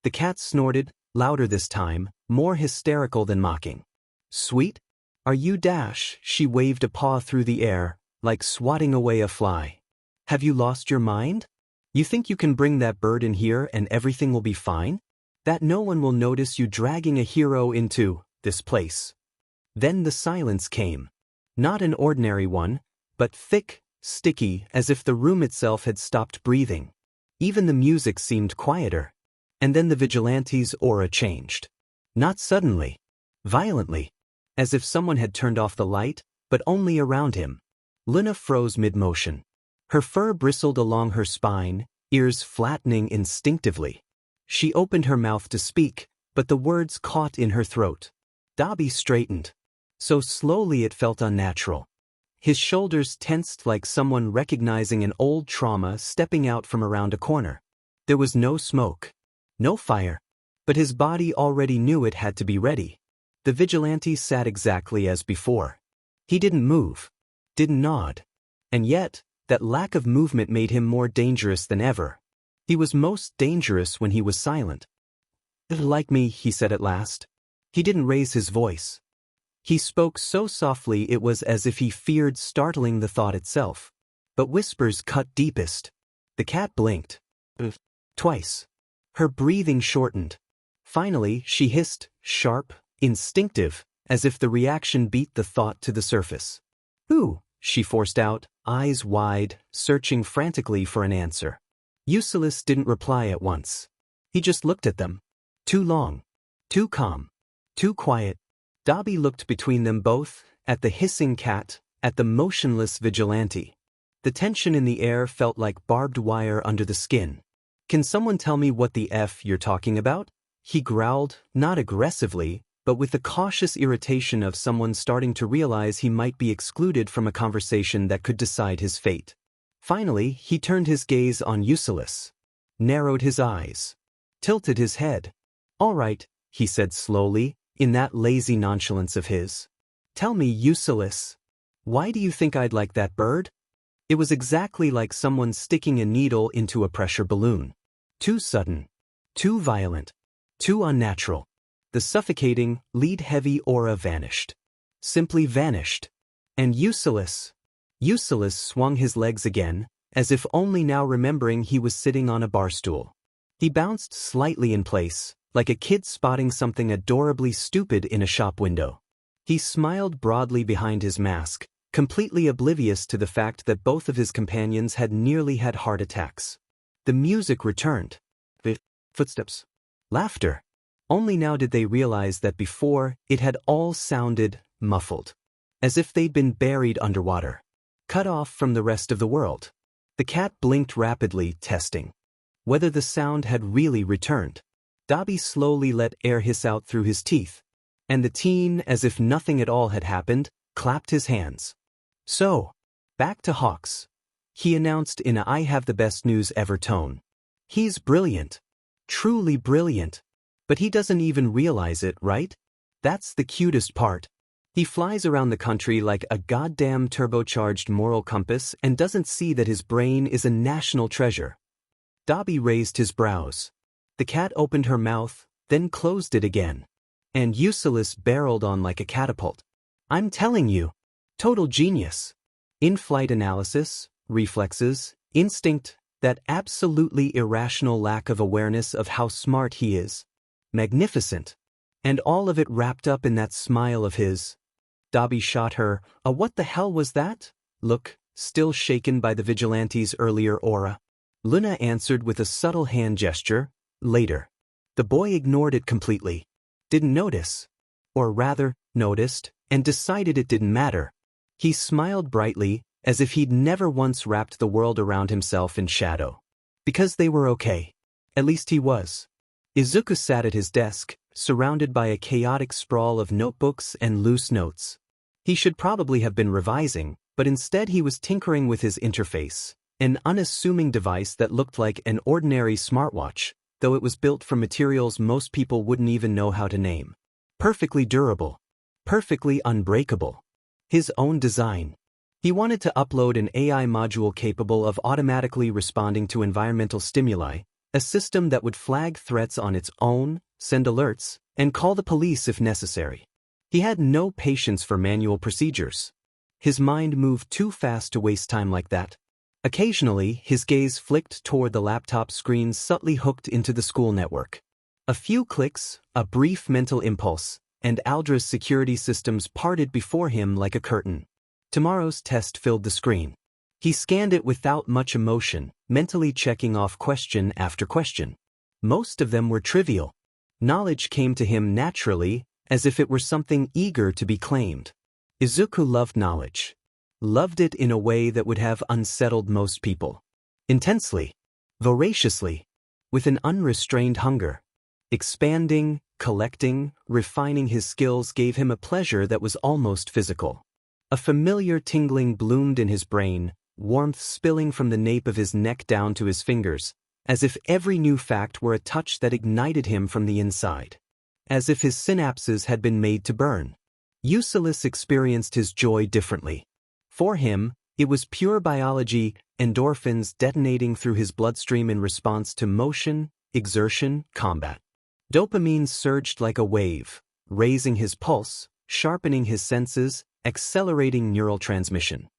The cat snorted, louder this time, more hysterical than mocking. Sweet? Are you Dash? She waved a paw through the air, like swatting away a fly. Have you lost your mind? You think you can bring that bird in here and everything will be fine? That no one will notice you dragging a hero into this place. Then the silence came. Not an ordinary one, but thick, sticky, as if the room itself had stopped breathing. Even the music seemed quieter. And then the vigilante's aura changed. Not suddenly. Violently. As if someone had turned off the light, but only around him. Luna froze mid-motion. Her fur bristled along her spine, ears flattening instinctively. She opened her mouth to speak, but the words caught in her throat. Dobby straightened. So slowly it felt unnatural. His shoulders tensed like someone recognizing an old trauma stepping out from around a corner. There was no smoke. No fire. But his body already knew it had to be ready. The vigilante sat exactly as before. He didn't move. Didn't nod. And yet, that lack of movement made him more dangerous than ever. He was most dangerous when he was silent. "Like me," he said at last. He didn't raise his voice. He spoke so softly it was as if he feared startling the thought itself. But whispers cut deepest. The cat blinked. Twice. Her breathing shortened. Finally, she hissed, sharp, instinctive, as if the reaction beat the thought to the surface. "Who?" she forced out, eyes wide, searching frantically for an answer. Ulysses didn't reply at once. He just looked at them. Too long. Too calm. Too quiet. Dobby looked between them both, at the hissing cat, at the motionless vigilante. The tension in the air felt like barbed wire under the skin. "Can someone tell me what the F you're talking about?" He growled, not aggressively, but with the cautious irritation of someone starting to realize he might be excluded from a conversation that could decide his fate. Finally, he turned his gaze on Ulysses. Narrowed his eyes. Tilted his head. "All right," he said slowly, in that lazy nonchalance of his. "Tell me, Ulysses, why do you think I'd like that bird?" It was exactly like someone sticking a needle into a pressure balloon. Too sudden. Too violent. Too unnatural. The suffocating, lead-heavy aura vanished. Simply vanished. And Ulysses swung his legs again, as if only now remembering he was sitting on a bar stool. He bounced slightly in place, like a kid spotting something adorably stupid in a shop window. He smiled broadly behind his mask, completely oblivious to the fact that both of his companions had nearly had heart attacks. The music returned. Footsteps. Laughter. Only now did they realize that before, it had all sounded muffled. As if they'd been buried underwater. Cut off from the rest of the world. The cat blinked rapidly, testing whether the sound had really returned. Dobby slowly let air hiss out through his teeth. And the teen, as if nothing at all had happened, clapped his hands. "So, back to Hawks," he announced in a "I have the best news ever" tone. "He's brilliant. Truly brilliant. But he doesn't even realize it, right? That's the cutest part. He flies around the country like a goddamn turbocharged moral compass and doesn't see that his brain is a national treasure." Dobby raised his brows. The cat opened her mouth, then closed it again. And Ulysses barreled on like a catapult. "I'm telling you. Total genius. In-flight analysis, reflexes, instinct, that absolutely irrational lack of awareness of how smart he is. Magnificent. And all of it wrapped up in that smile of his." Dobby shot her a "what the hell was that?" look, still shaken by the vigilante's earlier aura. Luna answered with a subtle hand gesture, "Later." The boy ignored it completely. Didn't notice. Or rather, noticed, and decided it didn't matter. He smiled brightly, as if he'd never once wrapped the world around himself in shadow. Because they were okay. At least he was. Izuku sat at his desk, surrounded by a chaotic sprawl of notebooks and loose notes. He should probably have been revising, but instead he was tinkering with his interface, an unassuming device that looked like an ordinary smartwatch, though it was built from materials most people wouldn't even know how to name. Perfectly durable. Perfectly unbreakable. His own design. He wanted to upload an AI module capable of automatically responding to environmental stimuli, a system that would flag threats on its own, send alerts, and call the police if necessary. He had no patience for manual procedures. His mind moved too fast to waste time like that. Occasionally, his gaze flicked toward the laptop screen subtly hooked into the school network. A few clicks, a brief mental impulse, and Aldra's security systems parted before him like a curtain. Tomorrow's test filled the screen. He scanned it without much emotion, mentally checking off question after question. Most of them were trivial. Knowledge came to him naturally, as if it were something eager to be claimed. Izuku loved knowledge. Loved it in a way that would have unsettled most people. Intensely. Voraciously. With an unrestrained hunger. Expanding, collecting, refining his skills gave him a pleasure that was almost physical. A familiar tingling bloomed in his brain, warmth spilling from the nape of his neck down to his fingers, as if every new fact were a touch that ignited him from the inside. As if his synapses had been made to burn. Ulysses experienced his joy differently. For him, it was pure biology, endorphins detonating through his bloodstream in response to motion, exertion, combat. Dopamine surged like a wave, raising his pulse, sharpening his senses, accelerating neural transmission.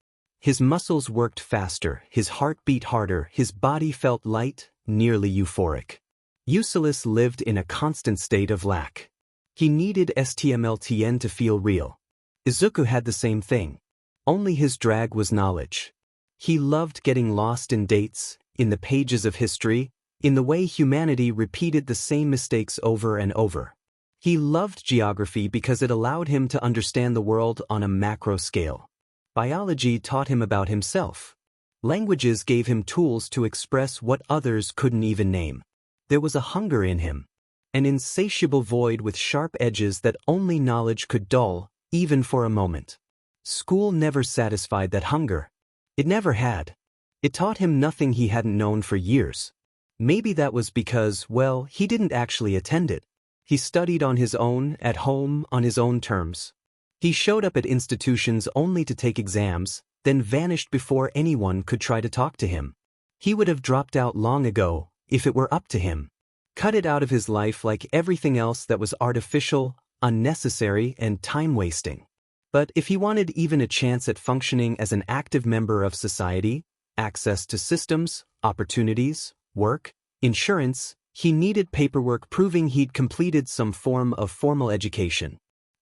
His muscles worked faster, his heart beat harder, his body felt light, nearly euphoric. Ulysses lived in a constant state of lack. He needed STMLTN to feel real. Izuku had the same thing. Only his drag was knowledge. He loved getting lost in dates, in the pages of history, in the way humanity repeated the same mistakes over and over. He loved geography because it allowed him to understand the world on a macro scale. Biology taught him about himself. Languages gave him tools to express what others couldn't even name. There was a hunger in him. An insatiable void with sharp edges that only knowledge could dull, even for a moment. School never satisfied that hunger. It never had. It taught him nothing he hadn't known for years. Maybe that was because, well, he didn't actually attend it. He studied on his own, at home, on his own terms. He showed up at institutions only to take exams, then vanished before anyone could try to talk to him. He would have dropped out long ago, if it were up to him. Cut it out of his life like everything else that was artificial, unnecessary, and time-wasting. But if he wanted even a chance at functioning as an active member of society, access to systems, opportunities, work, insurance, he needed paperwork proving he'd completed some form of formal education.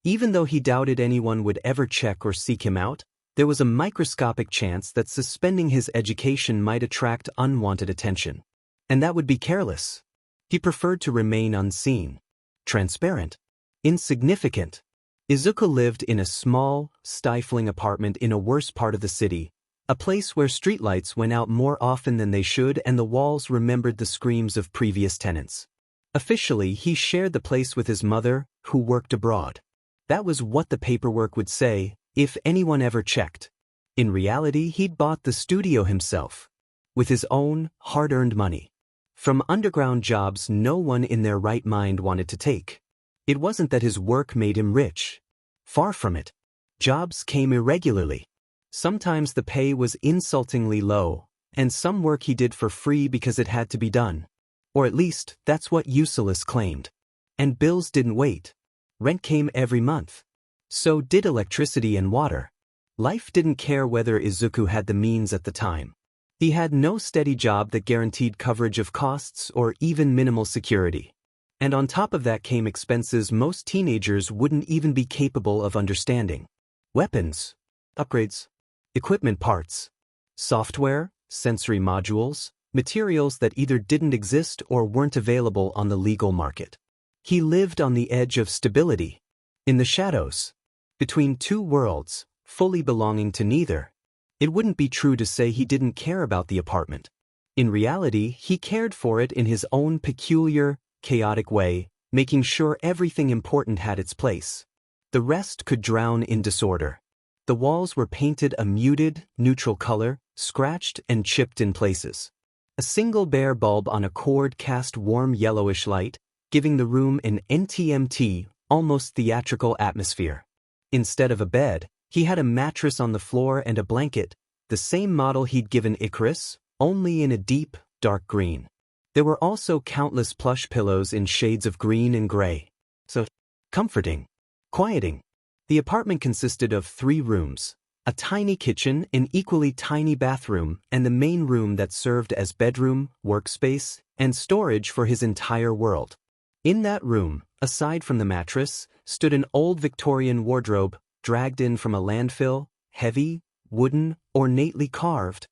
Even though he doubted anyone would ever check or seek him out, there was a microscopic chance that suspending his education might attract unwanted attention. And that would be careless. He preferred to remain unseen, transparent, insignificant. Izuku lived in a small, stifling apartment in a worse part of the city, a place where streetlights went out more often than they should and the walls remembered the screams of previous tenants. Officially, he shared the place with his mother, who worked abroad. That was what the paperwork would say, if anyone ever checked. In reality, he'd bought the studio himself, with his own, hard-earned money. From underground jobs no one in their right mind wanted to take. It wasn't that his work made him rich. Far from it. Jobs came irregularly. Sometimes the pay was insultingly low, and some work he did for free because it had to be done. Or at least, that's what Ulysses claimed. And bills didn't wait. Rent came every month. So did electricity and water. Life didn't care whether Izuku had the means at the time. He had no steady job that guaranteed coverage of costs or even minimal security. And on top of that came expenses most teenagers wouldn't even be capable of understanding. Weapons, upgrades, equipment parts, software, sensory modules, materials that either didn't exist or weren't available on the legal market. He lived on the edge of stability, in the shadows, between two worlds, fully belonging to neither. It wouldn't be true to say he didn't care about the apartment. In reality, he cared for it in his own peculiar, chaotic way, making sure everything important had its place. The rest could drown in disorder. The walls were painted a muted, neutral color, scratched and chipped in places. A single bare bulb on a cord cast warm yellowish light, giving the room an NTMT, almost theatrical atmosphere. Instead of a bed, he had a mattress on the floor and a blanket, the same model he'd given Icarus, only in a deep, dark green. There were also countless plush pillows in shades of green and gray. So, comforting, quieting. The apartment consisted of 3 rooms, a tiny kitchen, an equally tiny bathroom, and the main room that served as bedroom, workspace, and storage for his entire world. In that room, aside from the mattress, stood an old Victorian wardrobe, dragged in from a landfill, heavy, wooden, ornately carved,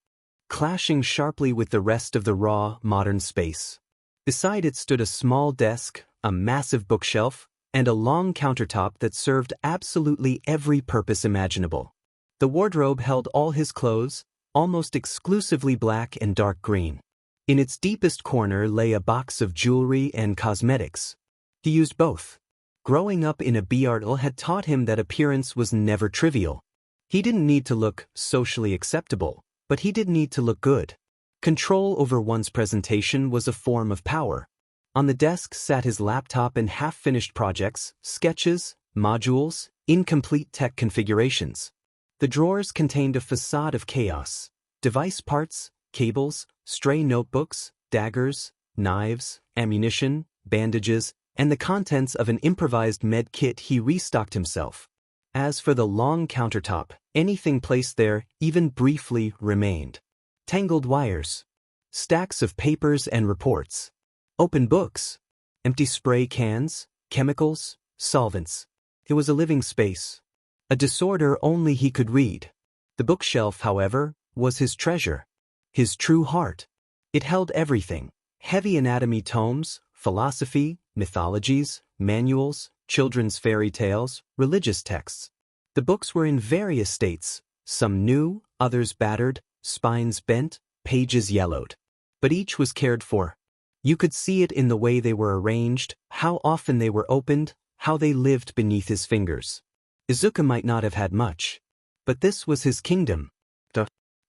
clashing sharply with the rest of the raw, modern space. Beside it stood a small desk, a massive bookshelf, and a long countertop that served absolutely every purpose imaginable. The wardrobe held all his clothes, almost exclusively black and dark green. In its deepest corner lay a box of jewelry and cosmetics. He used both. Growing up in a Beartle had taught him that appearance was never trivial. He didn't need to look socially acceptable, but he did need to look good. Control over one's presentation was a form of power. On the desk sat his laptop and half-finished projects, sketches, modules, incomplete tech configurations. The drawers contained a facade of chaos. Device parts, cables, stray notebooks, daggers, knives, ammunition, bandages, and the contents of an improvised med kit he restocked himself. As for the long countertop, anything placed there, even briefly, remained. Tangled wires. Stacks of papers and reports. Open books. Empty spray cans, chemicals, solvents. It was a living space. A disorder only he could read. The bookshelf, however, was his treasure. His true heart. It held everything. Heavy anatomy tomes, philosophy, mythologies, manuals, children's fairy tales, religious texts. The books were in various states, some new, others battered, spines bent, pages yellowed. But each was cared for. You could see it in the way they were arranged, how often they were opened, how they lived beneath his fingers. Izuku might not have had much. But this was his kingdom.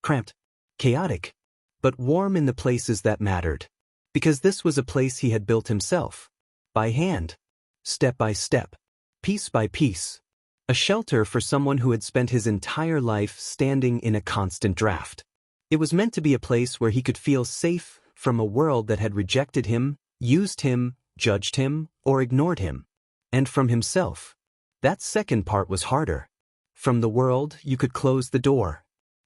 Cramped, chaotic, but warm in the places that mattered. Because this was a place he had built himself. By hand. Step by step. Piece by piece. A shelter for someone who had spent his entire life standing in a constant draft. It was meant to be a place where he could feel safe from a world that had rejected him, used him, judged him, or ignored him. And from himself. That second part was harder. From the world, you could close the door.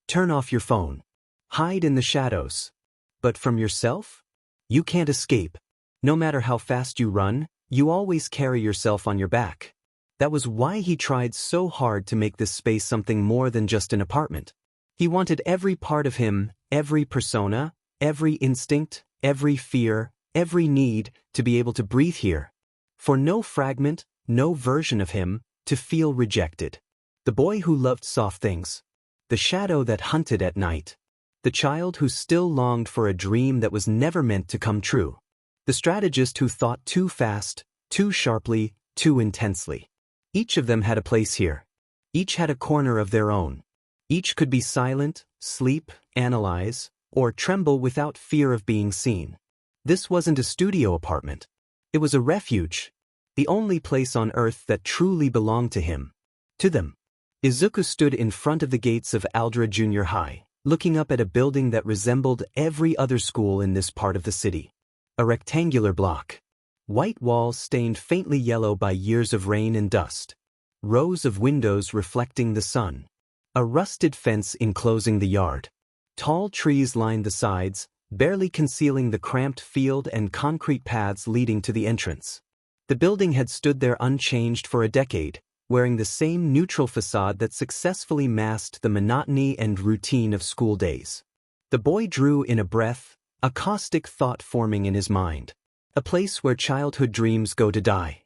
Turn off your phone. Hide in the shadows. But from yourself? You can't escape. No matter how fast you run, you always carry yourself on your back. That was why he tried so hard to make this space something more than just an apartment. He wanted every part of him, every persona, every instinct, every fear, every need to be able to breathe here. For no fragment, no version of him to feel rejected. The boy who loved soft things. The shadow that hunted at night. The child who still longed for a dream that was never meant to come true. The strategist who thought too fast, too sharply, too intensely. Each of them had a place here. Each had a corner of their own. Each could be silent, sleep, analyze, or tremble without fear of being seen. This wasn't a studio apartment. It was a refuge. The only place on earth that truly belonged to him. To them. Izuku stood in front of the gates of Aldra Junior High, looking up at a building that resembled every other school in this part of the city. A rectangular block. White walls stained faintly yellow by years of rain and dust. Rows of windows reflecting the sun. A rusted fence enclosing the yard. Tall trees lined the sides, barely concealing the cramped field and concrete paths leading to the entrance. The building had stood there unchanged for a decade, wearing the same neutral facade that successfully masked the monotony and routine of school days. The boy drew in a breath, a caustic thought forming in his mind. A place where childhood dreams go to die.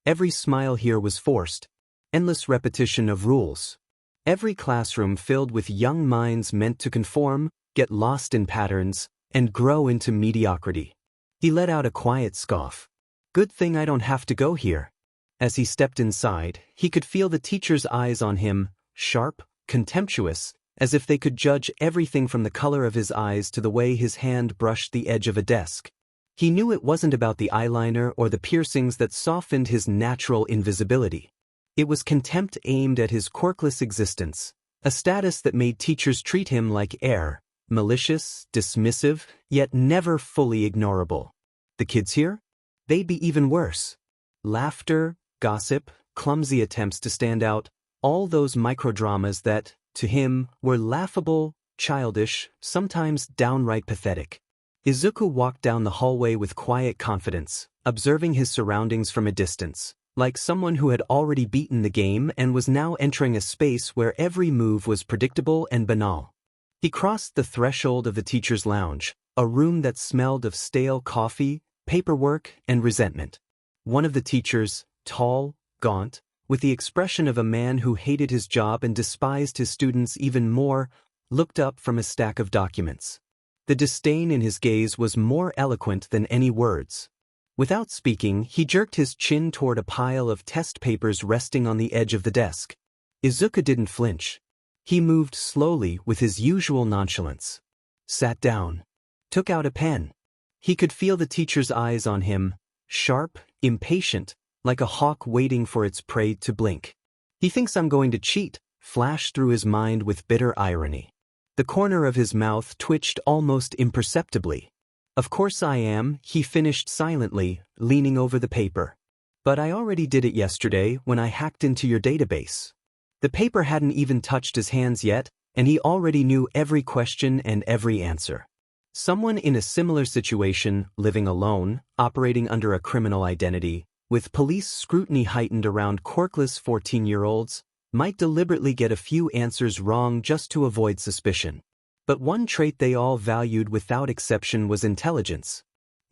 Every smile here was forced. Endless repetition of rules. Every classroom filled with young minds meant to conform, get lost in patterns, and grow into mediocrity. He let out a quiet scoff. Good thing I don't have to go here. As he stepped inside, he could feel the teacher's eyes on him, sharp, contemptuous, as if they could judge everything from the color of his eyes to the way his hand brushed the edge of a desk. He knew it wasn't about the eyeliner or the piercings that softened his natural invisibility. It was contempt aimed at his quirkless existence, a status that made teachers treat him like air, malicious, dismissive, yet never fully ignorable. The kids here? They'd be even worse. Laughter, gossip, clumsy attempts to stand out, all those microdramas that, to him, were laughable, childish, sometimes downright pathetic. Izuku walked down the hallway with quiet confidence, observing his surroundings from a distance, like someone who had already beaten the game and was now entering a space where every move was predictable and banal. He crossed the threshold of the teacher's lounge, a room that smelled of stale coffee, paperwork, and resentment. One of the teachers, tall, gaunt, with the expression of a man who hated his job and despised his students even more, looked up from a stack of documents. The disdain in his gaze was more eloquent than any words. Without speaking, he jerked his chin toward a pile of test papers resting on the edge of the desk. Izuku didn't flinch. He moved slowly with his usual nonchalance. Sat down. Took out a pen. He could feel the teacher's eyes on him, sharp, impatient, like a hawk waiting for its prey to blink. "He thinks I'm going to cheat," flashed through his mind with bitter irony. The corner of his mouth twitched almost imperceptibly. "Of course I am," he finished silently, leaning over the paper. "But I already did it yesterday when I hacked into your database." The paper hadn't even touched his hands yet, and he already knew every question and every answer. Someone in a similar situation, living alone, operating under a criminal identity, with police scrutiny heightened around quirkless 14-year-olds, might deliberately get a few answers wrong just to avoid suspicion. But one trait they all valued without exception was intelligence.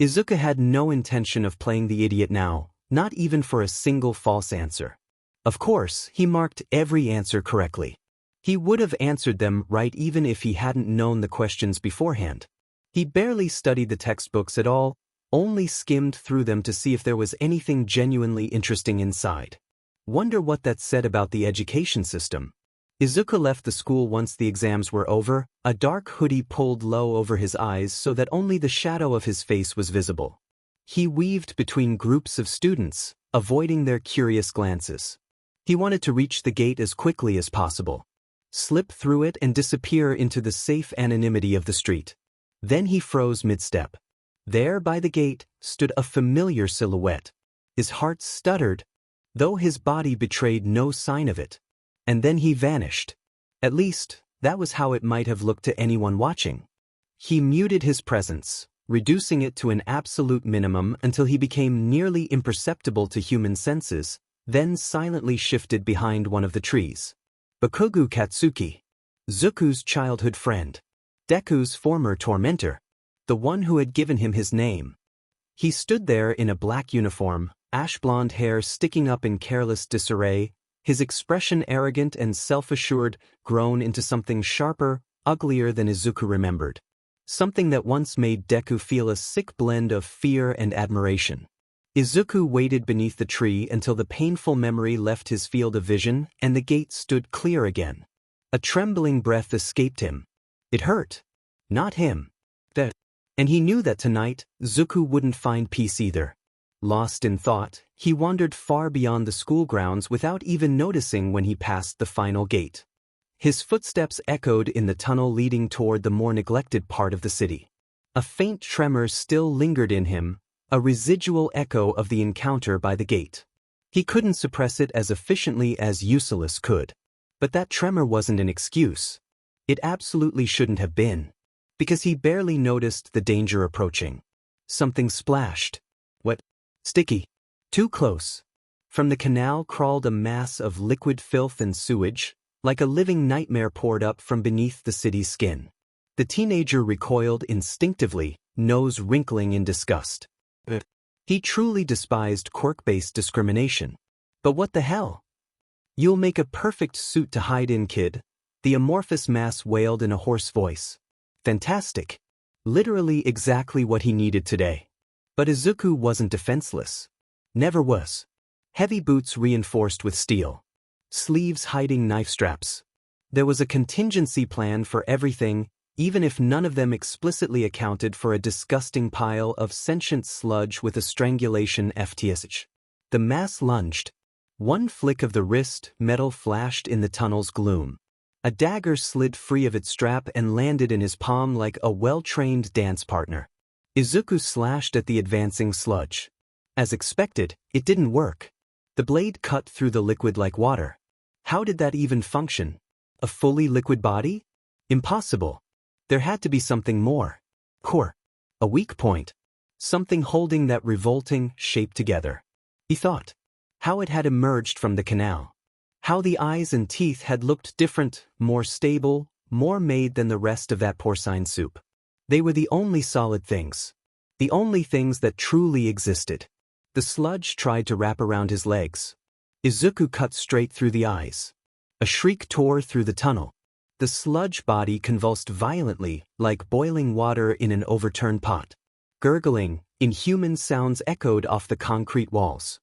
Izuku had no intention of playing the idiot now, not even for a single false answer. Of course, he marked every answer correctly. He would have answered them right even if he hadn't known the questions beforehand. He barely studied the textbooks at all, only skimmed through them to see if there was anything genuinely interesting inside. Wonder what that said about the education system. Izuku left the school once the exams were over, a dark hoodie pulled low over his eyes so that only the shadow of his face was visible. He weaved between groups of students, avoiding their curious glances. He wanted to reach the gate as quickly as possible, slip through it and disappear into the safe anonymity of the street. Then he froze mid-step. There by the gate stood a familiar silhouette. His heart stuttered, though his body betrayed no sign of it. And then he vanished. At least, that was how it might have looked to anyone watching. He muted his presence, reducing it to an absolute minimum until he became nearly imperceptible to human senses, then silently shifted behind one of the trees. Bakugo Katsuki, Zuku's childhood friend, Deku's former tormentor, the one who had given him his name. He stood there in a black uniform, ash-blonde hair sticking up in careless disarray, his expression arrogant and self-assured, grown into something sharper, uglier than Izuku remembered. Something that once made Deku feel a sick blend of fear and admiration. Izuku waited beneath the tree until the painful memory left his field of vision and the gate stood clear again. A trembling breath escaped him. It hurt. Not him. And he knew that tonight, Zuku wouldn't find peace either. Lost in thought, he wandered far beyond the school grounds without even noticing when he passed the final gate. His footsteps echoed in the tunnel leading toward the more neglected part of the city. A faint tremor still lingered in him, a residual echo of the encounter by the gate. He couldn't suppress it as efficiently as Useless could. But that tremor wasn't an excuse. It absolutely shouldn't have been. Because he barely noticed the danger approaching. Something splashed. Wet. Sticky. Too close. From the canal crawled a mass of liquid filth and sewage, like a living nightmare poured up from beneath the city's skin. The teenager recoiled instinctively, nose wrinkling in disgust. He truly despised quirk-based discrimination. But what the hell? "You'll make a perfect suit to hide in, kid," the amorphous mass wailed in a hoarse voice. Fantastic. Literally exactly what he needed today. But Izuku wasn't defenseless. Never was. Heavy boots reinforced with steel. Sleeves hiding knife straps. There was a contingency plan for everything, even if none of them explicitly accounted for a disgusting pile of sentient sludge with a strangulation FTSH. The mass lunged. One flick of the wrist, metal flashed in the tunnel's gloom. A dagger slid free of its strap and landed in his palm like a well-trained dance partner. Izuku slashed at the advancing sludge. As expected, it didn't work. The blade cut through the liquid like water. How did that even function? A fully liquid body? Impossible. There had to be something more. Core. A weak point. Something holding that revolting shape together. He thought. How it had emerged from the canal. How the eyes and teeth had looked different, more stable, more made than the rest of that porcine soup. They were the only solid things. The only things that truly existed. The sludge tried to wrap around his legs. Izuku cut straight through the eyes. A shriek tore through the tunnel. The sludge body convulsed violently, like boiling water in an overturned pot. Gurgling, inhuman sounds echoed off the concrete walls.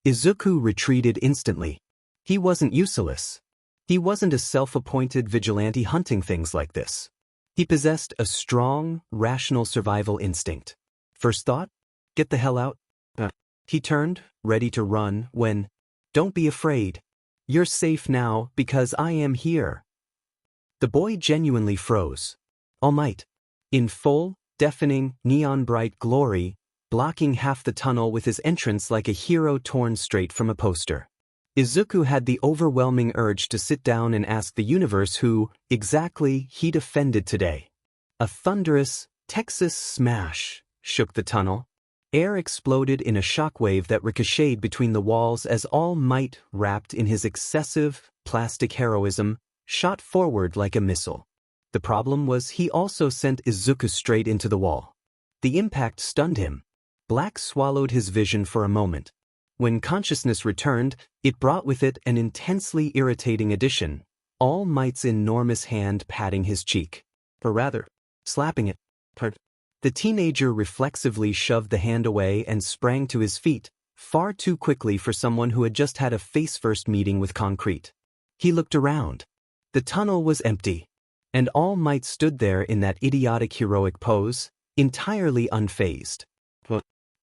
Izuku retreated instantly. He wasn't useless. He wasn't a self-appointed vigilante hunting things like this. He possessed a strong, rational survival instinct. First thought? Get the hell out. He turned, ready to run, when, don't be afraid. You're safe now because I am here. The boy genuinely froze. All Might. In full, deafening, neon-bright glory, blocking half the tunnel with his entrance like a hero torn straight from a poster. Izuku had the overwhelming urge to sit down and ask the universe who, exactly, he'd offended today. A thunderous, Texas smash shook the tunnel. Air exploded in a shockwave that ricocheted between the walls as All Might, wrapped in his excessive, plastic heroism, shot forward like a missile. The problem was he also sent Izuku straight into the wall. The impact stunned him. Black swallowed his vision for a moment. When consciousness returned, it brought with it an intensely irritating addition, All Might's enormous hand patting his cheek. Or rather, slapping it. The teenager reflexively shoved the hand away and sprang to his feet, far too quickly for someone who had just had a face-first meeting with concrete. He looked around. The tunnel was empty, and All Might stood there in that idiotic heroic pose, entirely unfazed.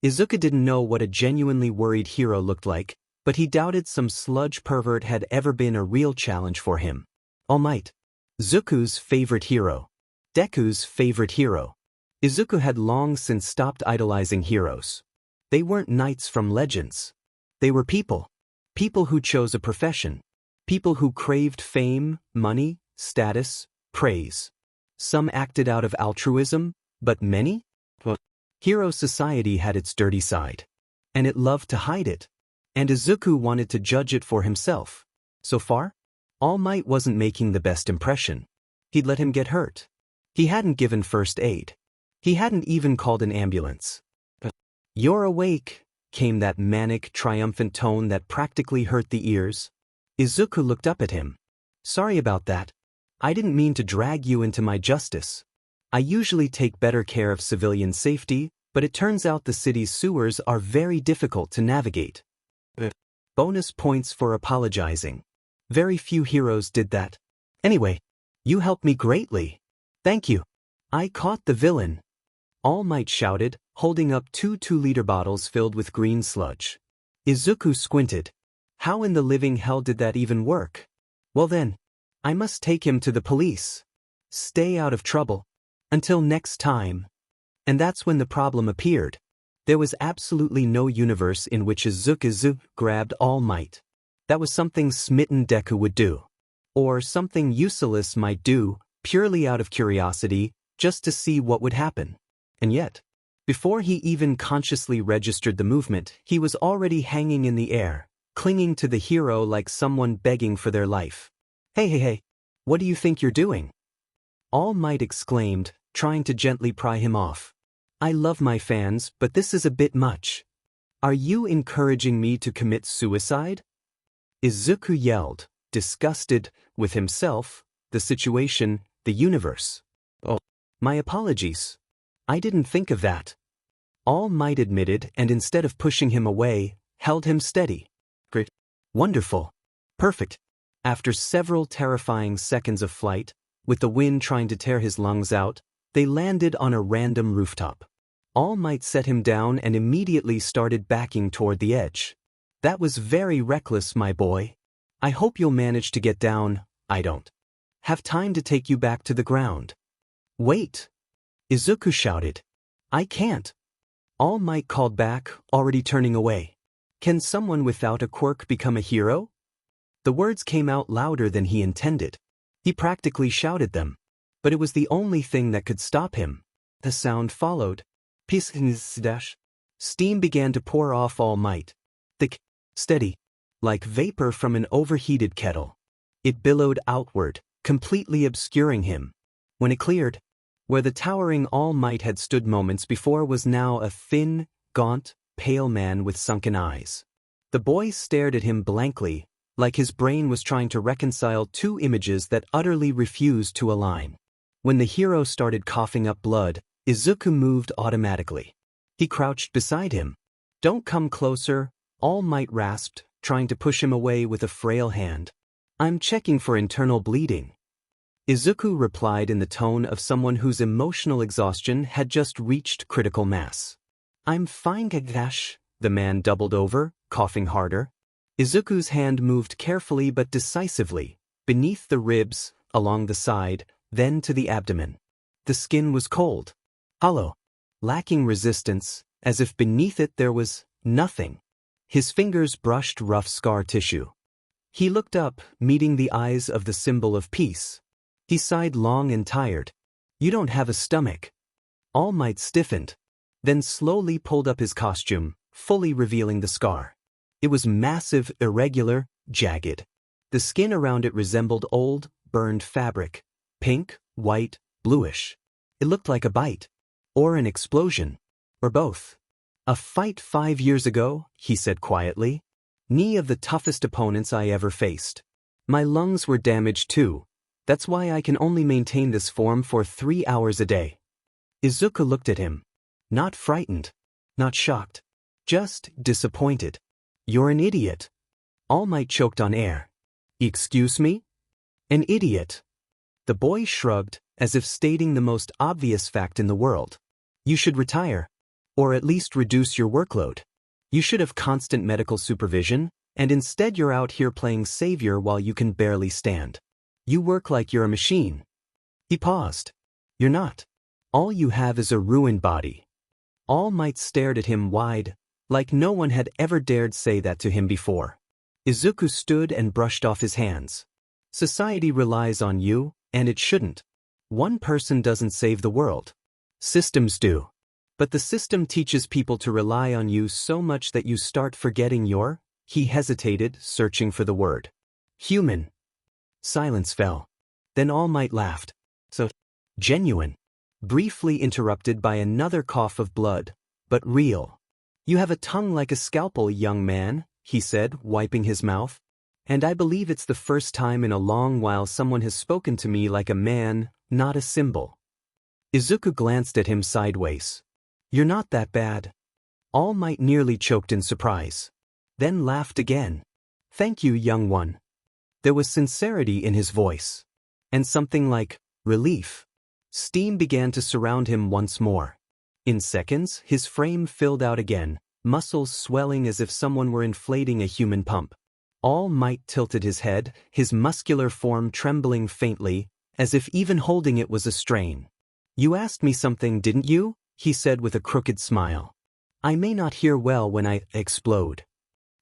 Izuku didn't know what a genuinely worried hero looked like, but he doubted some sludge pervert had ever been a real challenge for him. All Might. Zuku's favorite hero. Deku's favorite hero. Izuku had long since stopped idolizing heroes. They weren't knights from legends. They were people. People who chose a profession. People who craved fame, money, status, praise. Some acted out of altruism, but many? Hero society had its dirty side. And it loved to hide it. And Izuku wanted to judge it for himself. So far, All Might wasn't making the best impression. He'd let him get hurt. He hadn't given first aid. He hadn't even called an ambulance. You're awake, came that manic, triumphant tone that practically hurt the ears. Izuku looked up at him. Sorry about that. I didn't mean to drag you into my justice. I usually take better care of civilian safety, but it turns out the city's sewers are very difficult to navigate. Bonus points for apologizing. Very few heroes did that. Anyway, you helped me greatly. Thank you. I caught the villain. All Might shouted, holding up 2 2-liter bottles filled with green sludge. Izuku squinted. How in the living hell did that even work? Well then, I must take him to the police. Stay out of trouble. Until next time. And that's when the problem appeared. There was absolutely no universe in which Izuku grabbed All Might. That was something smitten Deku would do. Or something Useless might do, purely out of curiosity, just to see what would happen. And yet, before he even consciously registered the movement, he was already hanging in the air, clinging to the hero like someone begging for their life. Hey, what do you think you're doing? All Might exclaimed, trying to gently pry him off. I love my fans, but this is a bit much. Are you encouraging me to commit suicide? Izuku yelled, disgusted with himself, the situation, the universe. Oh, my apologies. I didn't think of that. All Might admitted, and instead of pushing him away, held him steady. Great. Wonderful. Perfect. After several terrifying seconds of flight, with the wind trying to tear his lungs out, they landed on a random rooftop. All Might set him down and immediately started backing toward the edge. That was very reckless, my boy. I hope you'll manage to get down. I don't have time to take you back to the ground. Wait. Izuku shouted. I can't. All Might called back, already turning away. Can someone without a quirk become a hero? The words came out louder than he intended. He practically shouted them. But it was the only thing that could stop him. The sound followed. Steam began to pour off All Might. Thick, steady, like vapor from an overheated kettle. It billowed outward, completely obscuring him. When it cleared, where the towering All Might had stood moments before was now a thin, gaunt, pale man with sunken eyes. The boy stared at him blankly, like his brain was trying to reconcile two images that utterly refused to align. When the hero started coughing up blood, Izuku moved automatically. He crouched beside him. "Don't come closer," All Might rasped, trying to push him away with a frail hand. "I'm checking for internal bleeding." Izuku replied in the tone of someone whose emotional exhaustion had just reached critical mass. "I'm fine, Kagash." The man doubled over, coughing harder. Izuku's hand moved carefully but decisively, beneath the ribs, along the side, then to the abdomen. The skin was cold, hollow, lacking resistance, as if beneath it there was nothing. His fingers brushed rough scar tissue. He looked up, meeting the eyes of the symbol of peace. He sighed long and tired. "You don't have a stomach." All Might stiffened, then slowly pulled up his costume, fully revealing the scar. It was massive, irregular, jagged. The skin around it resembled old, burned fabric, pink, white, bluish. It looked like a bite, or an explosion, or both. "A fight 5 years ago," he said quietly. "Knee of the toughest opponents I ever faced. My lungs were damaged too. That's why I can only maintain this form for 3 hours a day." Izuku looked at him. Not frightened, not shocked, just disappointed. "You're an idiot." All Might choked on air. "Excuse me?" "An idiot." The boy shrugged, as if stating the most obvious fact in the world. "You should retire. Or at least reduce your workload. You should have constant medical supervision, and instead you're out here playing savior while you can barely stand. You work like you're a machine." He paused. "You're not. All you have is a ruined body." All Might stared at him wide, like no one had ever dared say that to him before. Izuku stood and brushed off his hands. "Society relies on you, and it shouldn't. One person doesn't save the world. Systems do. But the system teaches people to rely on you so much that you start forgetting your—" He hesitated, searching for the word. "Human." Silence fell. Then All Might laughed. "So genuine." Briefly interrupted by another cough of blood, but real. "You have a tongue like a scalpel, young man," he said, wiping his mouth. "And I believe it's the first time in a long while someone has spoken to me like a man, not a symbol." Izuku glanced at him sideways. "You're not that bad." All Might nearly choked in surprise. Then laughed again. "Thank you, young one." There was sincerity in his voice. And something like relief. Steam began to surround him once more. In seconds, his frame filled out again, muscles swelling as if someone were inflating a human pump. All Might tilted his head, his muscular form trembling faintly, as if even holding it was a strain. "You asked me something, didn't you?" he said with a crooked smile. "I may not hear well when I explode."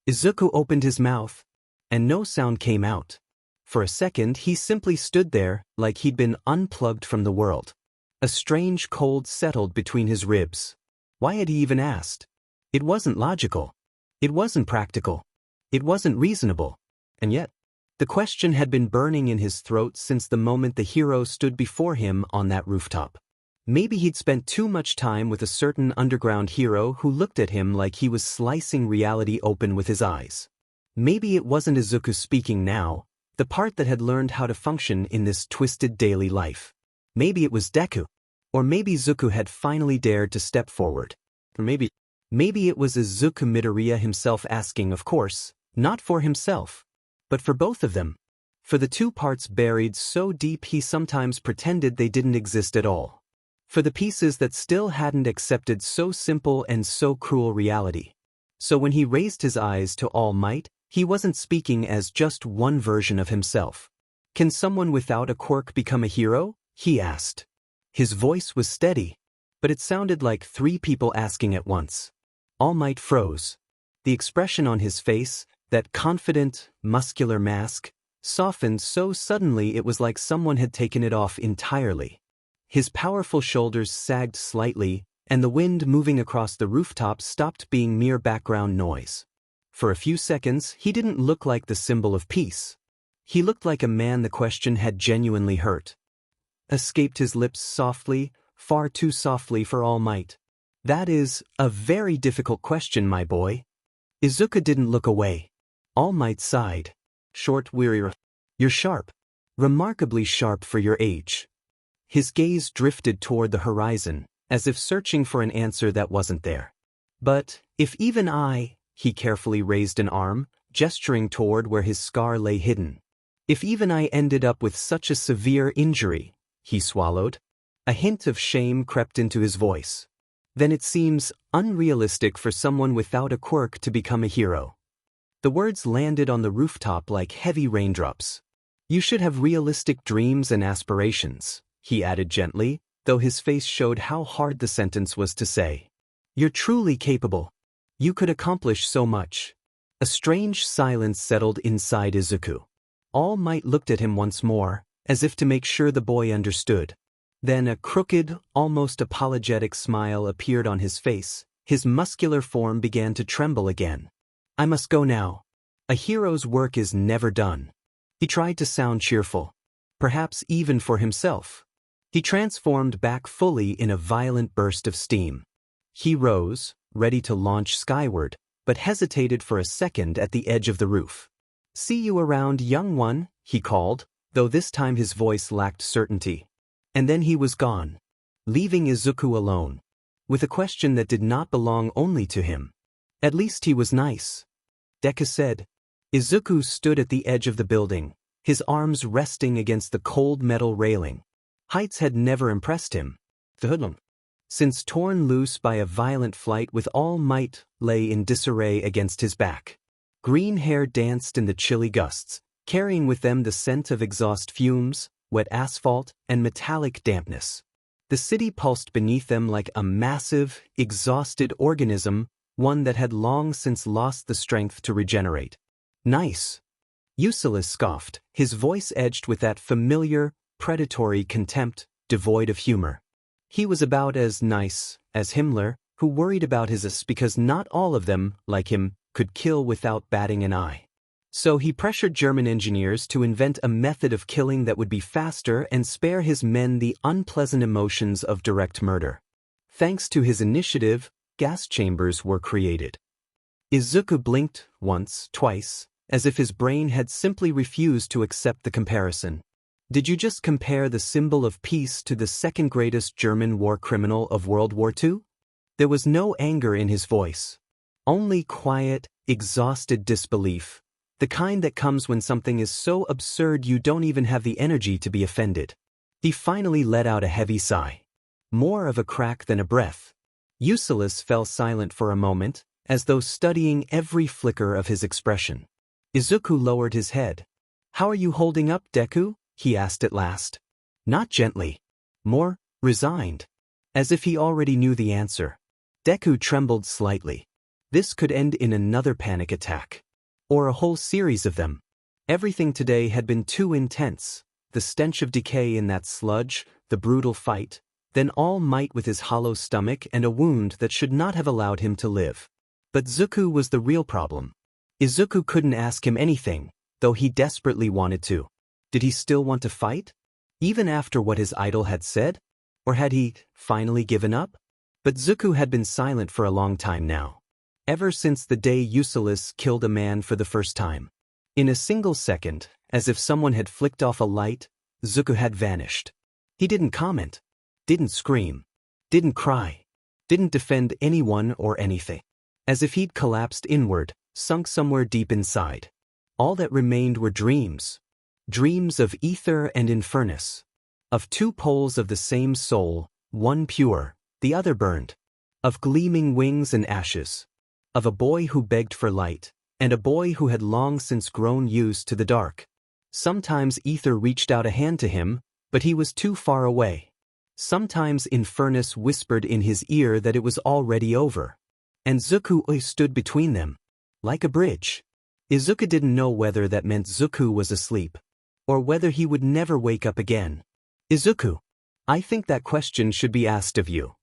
Izuku opened his mouth, and no sound came out. For a second he simply stood there, like he'd been unplugged from the world. A strange cold settled between his ribs. Why had he even asked? It wasn't logical. It wasn't practical. It wasn't reasonable. And yet, the question had been burning in his throat since the moment the hero stood before him on that rooftop. Maybe he'd spent too much time with a certain underground hero who looked at him like he was slicing reality open with his eyes. Maybe it wasn't Izuku speaking now, the part that had learned how to function in this twisted daily life. Maybe it was Deku. Or maybe Izuku had finally dared to step forward. Or maybe it was Izuku Midoriya himself asking, of course, not for himself, but for both of them. For the two parts buried so deep he sometimes pretended they didn't exist at all. For the pieces that still hadn't accepted so simple and so cruel reality. So when he raised his eyes to All Might, he wasn't speaking as just one version of himself. "Can someone without a quirk become a hero?" he asked. His voice was steady, but it sounded like 3 people asking at once. All Might froze. The expression on his face, that confident, muscular mask, softened so suddenly it was like someone had taken it off entirely. His powerful shoulders sagged slightly, and the wind moving across the rooftop stopped being mere background noise. For a few seconds, he didn't look like the symbol of peace. He looked like a man the question had genuinely hurt. Escaped his lips softly, far too softly for All Might. That is a very difficult question, my boy. Izuku didn't look away. All Might sighed. Short, weary. You're sharp. Remarkably sharp for your age. His gaze drifted toward the horizon, as if searching for an answer that wasn't there. But, if even he carefully raised an arm, gesturing toward where his scar lay hidden. If even I ended up with such a severe injury, he swallowed. A hint of shame crept into his voice. Then it seems unrealistic for someone without a quirk to become a hero. The words landed on the rooftop like heavy raindrops. You should have realistic dreams and aspirations, he added gently, though his face showed how hard the sentence was to say. You're truly capable. You could accomplish so much. A strange silence settled inside Izuku. All Might looked at him once more, as if to make sure the boy understood. Then a crooked, almost apologetic smile appeared on his face. His muscular form began to tremble again. I must go now. A hero's work is never done. He tried to sound cheerful. Perhaps even for himself. He transformed back fully in a violent burst of steam. He rose, ready to launch skyward, but hesitated for a second at the edge of the roof. See you around, young one, he called, though this time his voice lacked certainty. And then he was gone, leaving Izuku alone, with a question that did not belong only to him. At least he was nice, Deku said. Izuku stood at the edge of the building, his arms resting against the cold metal railing. Heights had never impressed him. The hoodlum. Since torn loose by a violent flight with All Might lay in disarray against his back. Green hair danced in the chilly gusts, carrying with them the scent of exhaust fumes, wet asphalt, and metallic dampness. The city pulsed beneath them like a massive, exhausted organism, one that had long since lost the strength to regenerate. Nice. Ulysses scoffed, his voice edged with that familiar, predatory contempt, devoid of humor. He was about as nice as Himmler, who worried about his ass because not all of them, like him, could kill without batting an eye. So he pressured German engineers to invent a method of killing that would be faster and spare his men the unpleasant emotions of direct murder. Thanks to his initiative, gas chambers were created. Izuku blinked once, twice, as if his brain had simply refused to accept the comparison. Did you just compare the symbol of peace to the second greatest German war criminal of World War II? There was no anger in his voice. Only quiet, exhausted disbelief. The kind that comes when something is so absurd you don't even have the energy to be offended. He finally let out a heavy sigh. More of a crack than a breath. Ulysses fell silent for a moment, as though studying every flicker of his expression. Izuku lowered his head. How are you holding up, Deku? He asked at last. Not gently. More resigned. As if he already knew the answer. Deku trembled slightly. This could end in another panic attack. Or a whole series of them. Everything today had been too intense. The stench of decay in that sludge, the brutal fight, then All Might with his hollow stomach and a wound that should not have allowed him to live. But Zuku was the real problem. Izuku couldn't ask him anything, though he desperately wanted to. Did he still want to fight? Even after what his idol had said? Or had he finally given up? But Zuku had been silent for a long time now. Ever since the day Ulysses killed a man for the first time. In a single second, as if someone had flicked off a light, Zuku had vanished. He didn't comment. Didn't scream. Didn't cry. Didn't defend anyone or anything. As if he'd collapsed inward, sunk somewhere deep inside. All that remained were dreams. Dreams of ether and infernus. Of two poles of the same soul, one pure, the other burned. Of gleaming wings and ashes. Of a boy who begged for light, and a boy who had long since grown used to the dark. Sometimes ether reached out a hand to him, but he was too far away. Sometimes infernus whispered in his ear that it was already over. And Zuku stood between them. Like a bridge. Izuku didn't know whether that meant Zuku was asleep. Or whether he would never wake up again. Izuku, I think that question should be asked of you.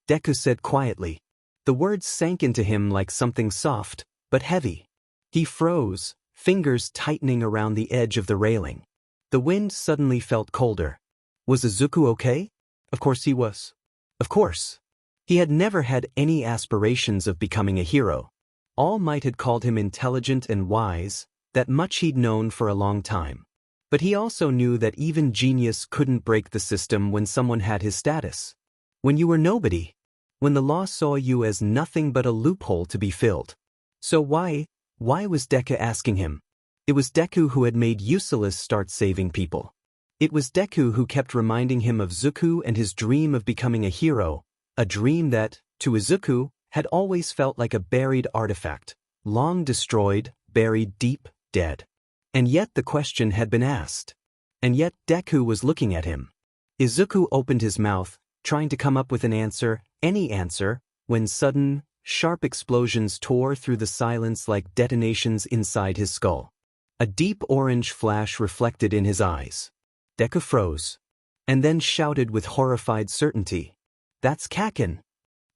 Deku said quietly. The words sank into him like something soft, but heavy. He froze, fingers tightening around the edge of the railing. The wind suddenly felt colder. Was Izuku okay? Of course he was. Of course. He had never had any aspirations of becoming a hero. All Might had called him intelligent and wise, that much he'd known for a long time. But he also knew that even genius couldn't break the system when someone had his status. When you were nobody. When the law saw you as nothing but a loophole to be filled. So why was Deku asking him? It was Deku who had made Useless start saving people. It was Deku who kept reminding him of Zuko and his dream of becoming a hero, a dream that, to Izuku, had always felt like a buried artifact, long destroyed, buried deep, dead. And yet the question had been asked. And yet Deku was looking at him. Izuku opened his mouth, trying to come up with an answer, any answer, when sudden, sharp explosions tore through the silence like detonations inside his skull. A deep orange flash reflected in his eyes. Deku froze. And then shouted with horrified certainty. That's Kakin.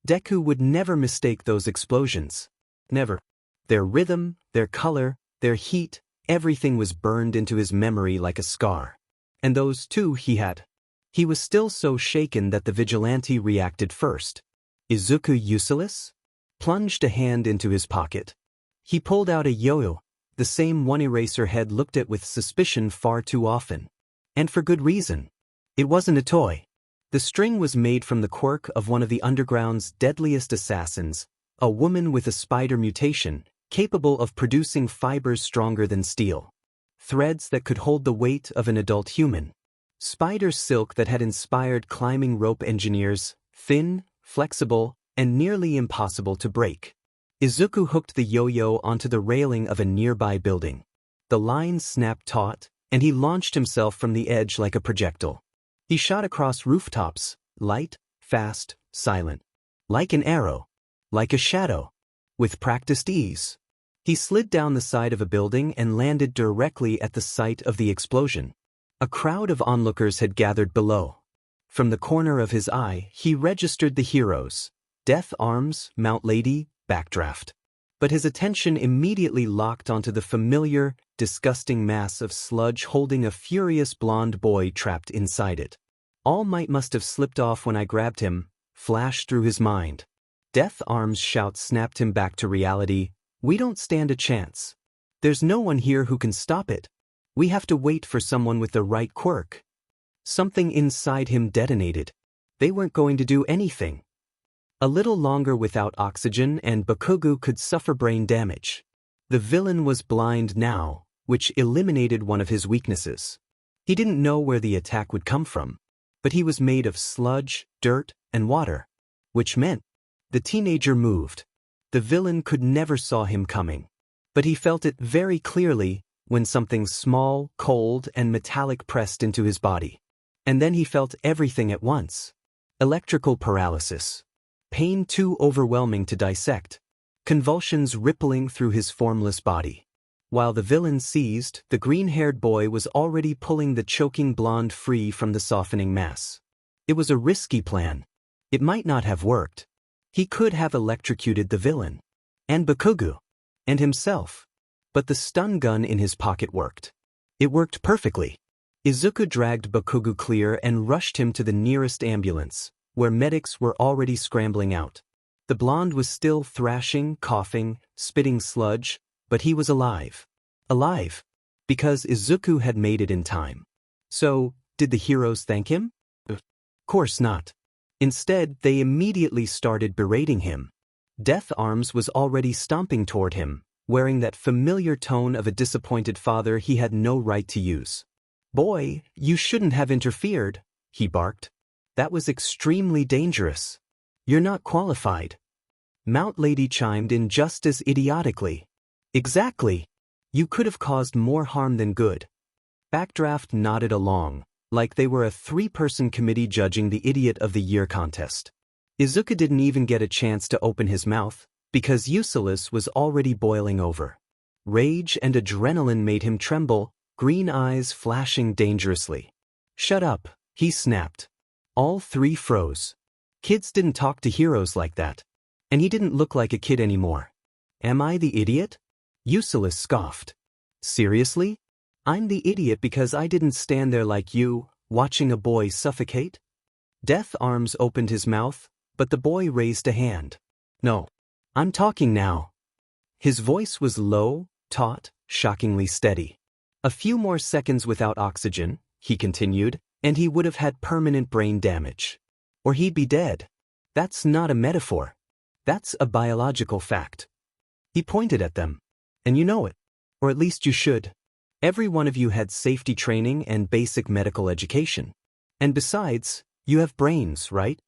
Deku would never mistake those explosions. Never. Their rhythm, their color, their heat, everything was burned into his memory like a scar. And those too he had. He was still so shaken that the vigilante reacted first. Izuku Useless? Plunged a hand into his pocket. He pulled out a yo-yo, the same one Eraser had looked at with suspicion far too often. And for good reason. It wasn't a toy. The string was made from the quirk of one of the underground's deadliest assassins, a woman with a spider mutation, capable of producing fibers stronger than steel. Threads that could hold the weight of an adult human. Spider silk that had inspired climbing rope engineers, thin, flexible, and nearly impossible to break. Izuku hooked the yo-yo onto the railing of a nearby building. The line snapped taut, and he launched himself from the edge like a projectile. He shot across rooftops, light, fast, silent. Like an arrow. Like a shadow. With practiced ease. He slid down the side of a building and landed directly at the site of the explosion. A crowd of onlookers had gathered below. From the corner of his eye, he registered the heroes. Death Arms, Mount Lady, Backdraft. But his attention immediately locked onto the familiar, disgusting mass of sludge holding a furious blonde boy trapped inside it. All Might must have slipped off when I grabbed him, flashed through his mind. Death Arms' shout snapped him back to reality. We don't stand a chance. There's no one here who can stop it. We have to wait for someone with the right quirk. Something inside him detonated. They weren't going to do anything. A little longer without oxygen and Bakugo could suffer brain damage. The villain was blind now, which eliminated one of his weaknesses. He didn't know where the attack would come from, but he was made of sludge, dirt, and water, which meant the teenager moved. The villain could never saw him coming, but he felt it very clearly when something small, cold, and metallic pressed into his body. And then he felt everything at once. Electrical paralysis. Pain too overwhelming to dissect. Convulsions rippling through his formless body. While the villain seized, the green-haired boy was already pulling the choking blonde free from the softening mass. It was a risky plan. It might not have worked. He could have electrocuted the villain. And Bakugo. And himself. But the stun gun in his pocket worked. It worked perfectly. Izuku dragged Bakugo clear and rushed him to the nearest ambulance, where medics were already scrambling out. The blonde was still thrashing, coughing, spitting sludge, but he was alive. Alive. Because Izuku had made it in time. So, did the heroes thank him? Of course not. Instead, they immediately started berating him. Death Arms was already stomping toward him, wearing that familiar tone of a disappointed father he had no right to use. Boy, you shouldn't have interfered, he barked. That was extremely dangerous. You're not qualified. Mount Lady chimed in just as idiotically. Exactly. You could have caused more harm than good. Backdraft nodded along, like they were a 3-person committee judging the Idiot of the Year contest. Izuku didn't even get a chance to open his mouth, because Useless was already boiling over. Rage and adrenaline made him tremble, green eyes flashing dangerously. Shut up, he snapped. All 3 froze. Kids didn't talk to heroes like that. And he didn't look like a kid anymore. Am I the idiot? Useless scoffed. Seriously? I'm the idiot because I didn't stand there like you, watching a boy suffocate? Death Arms opened his mouth, but the boy raised a hand. No. I'm talking now. His voice was low, taut, shockingly steady. A few more seconds without oxygen, he continued, and he would have had permanent brain damage. Or he'd be dead. That's not a metaphor. That's a biological fact. He pointed at them. And you know it. Or at least you should. Every one of you had safety training and basic medical education. And besides, you have brains, right?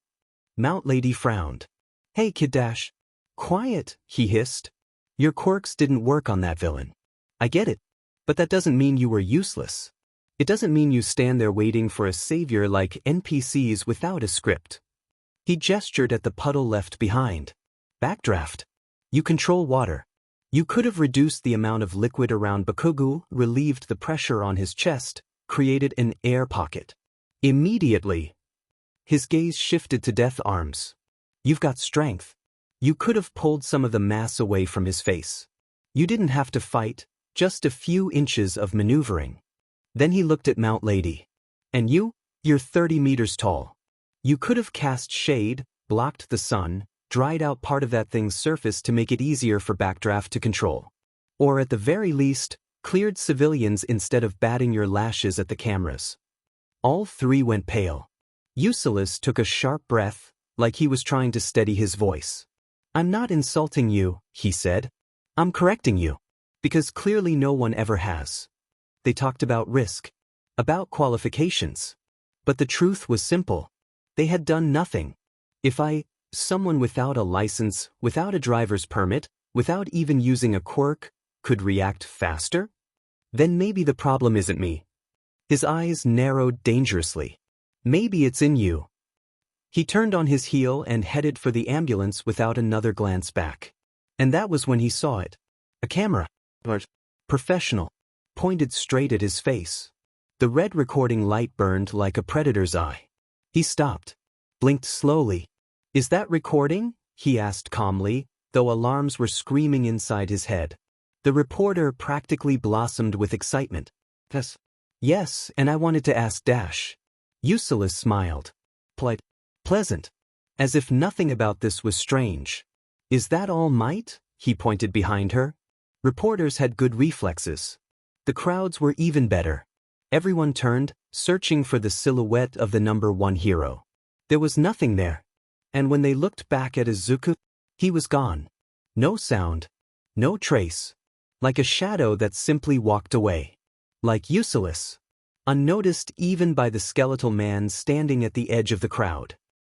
Mount Lady frowned. Hey, Kid Dash. Quiet, he hissed. Your quirks didn't work on that villain. I get it. But that doesn't mean you were useless. It doesn't mean you stand there waiting for a savior like NPCs without a script. He gestured at the puddle left behind. Backdraft. You control water. You could have reduced the amount of liquid around Bakugu, relieved the pressure on his chest, created an air pocket. Immediately, his gaze shifted to Death Arms. You've got strength. You could have pulled some of the mass away from his face. You didn't have to fight, just a few inches of maneuvering. Then he looked at Mount Lady. And you're 30 meters tall. You could have cast shade, blocked the sun, dried out part of that thing's surface to make it easier for Backdraft to control. Or at the very least, cleared civilians instead of batting your lashes at the cameras. All three went pale. Eucellus took a sharp breath, like he was trying to steady his voice. I'm not insulting you, he said. I'm correcting you. Because clearly no one ever has. They talked about risk. About qualifications. But the truth was simple. They had done nothing. If someone without a license, without a driver's permit, without even using a quirk, could react faster? Then maybe the problem isn't me. His eyes narrowed dangerously. Maybe it's in you. He turned on his heel and headed for the ambulance without another glance back. And that was when he saw it. A camera. Professional. Pointed straight at his face. The red recording light burned like a predator's eye. He stopped. Blinked slowly. Is that recording? He asked calmly, though alarms were screaming inside his head. The reporter practically blossomed with excitement. Yes, and I wanted to ask Dash. Eucellus smiled. Pleasant. As if nothing about this was strange. Is that all might? He pointed behind her. Reporters had good reflexes. The crowds were even better. Everyone turned, searching for the silhouette of the number one hero. There was nothing there. And when they looked back at Izuku, he was gone. No sound. No trace. Like a shadow that simply walked away. Like Eucellus. Unnoticed even by the skeletal man standing at the edge of the crowd.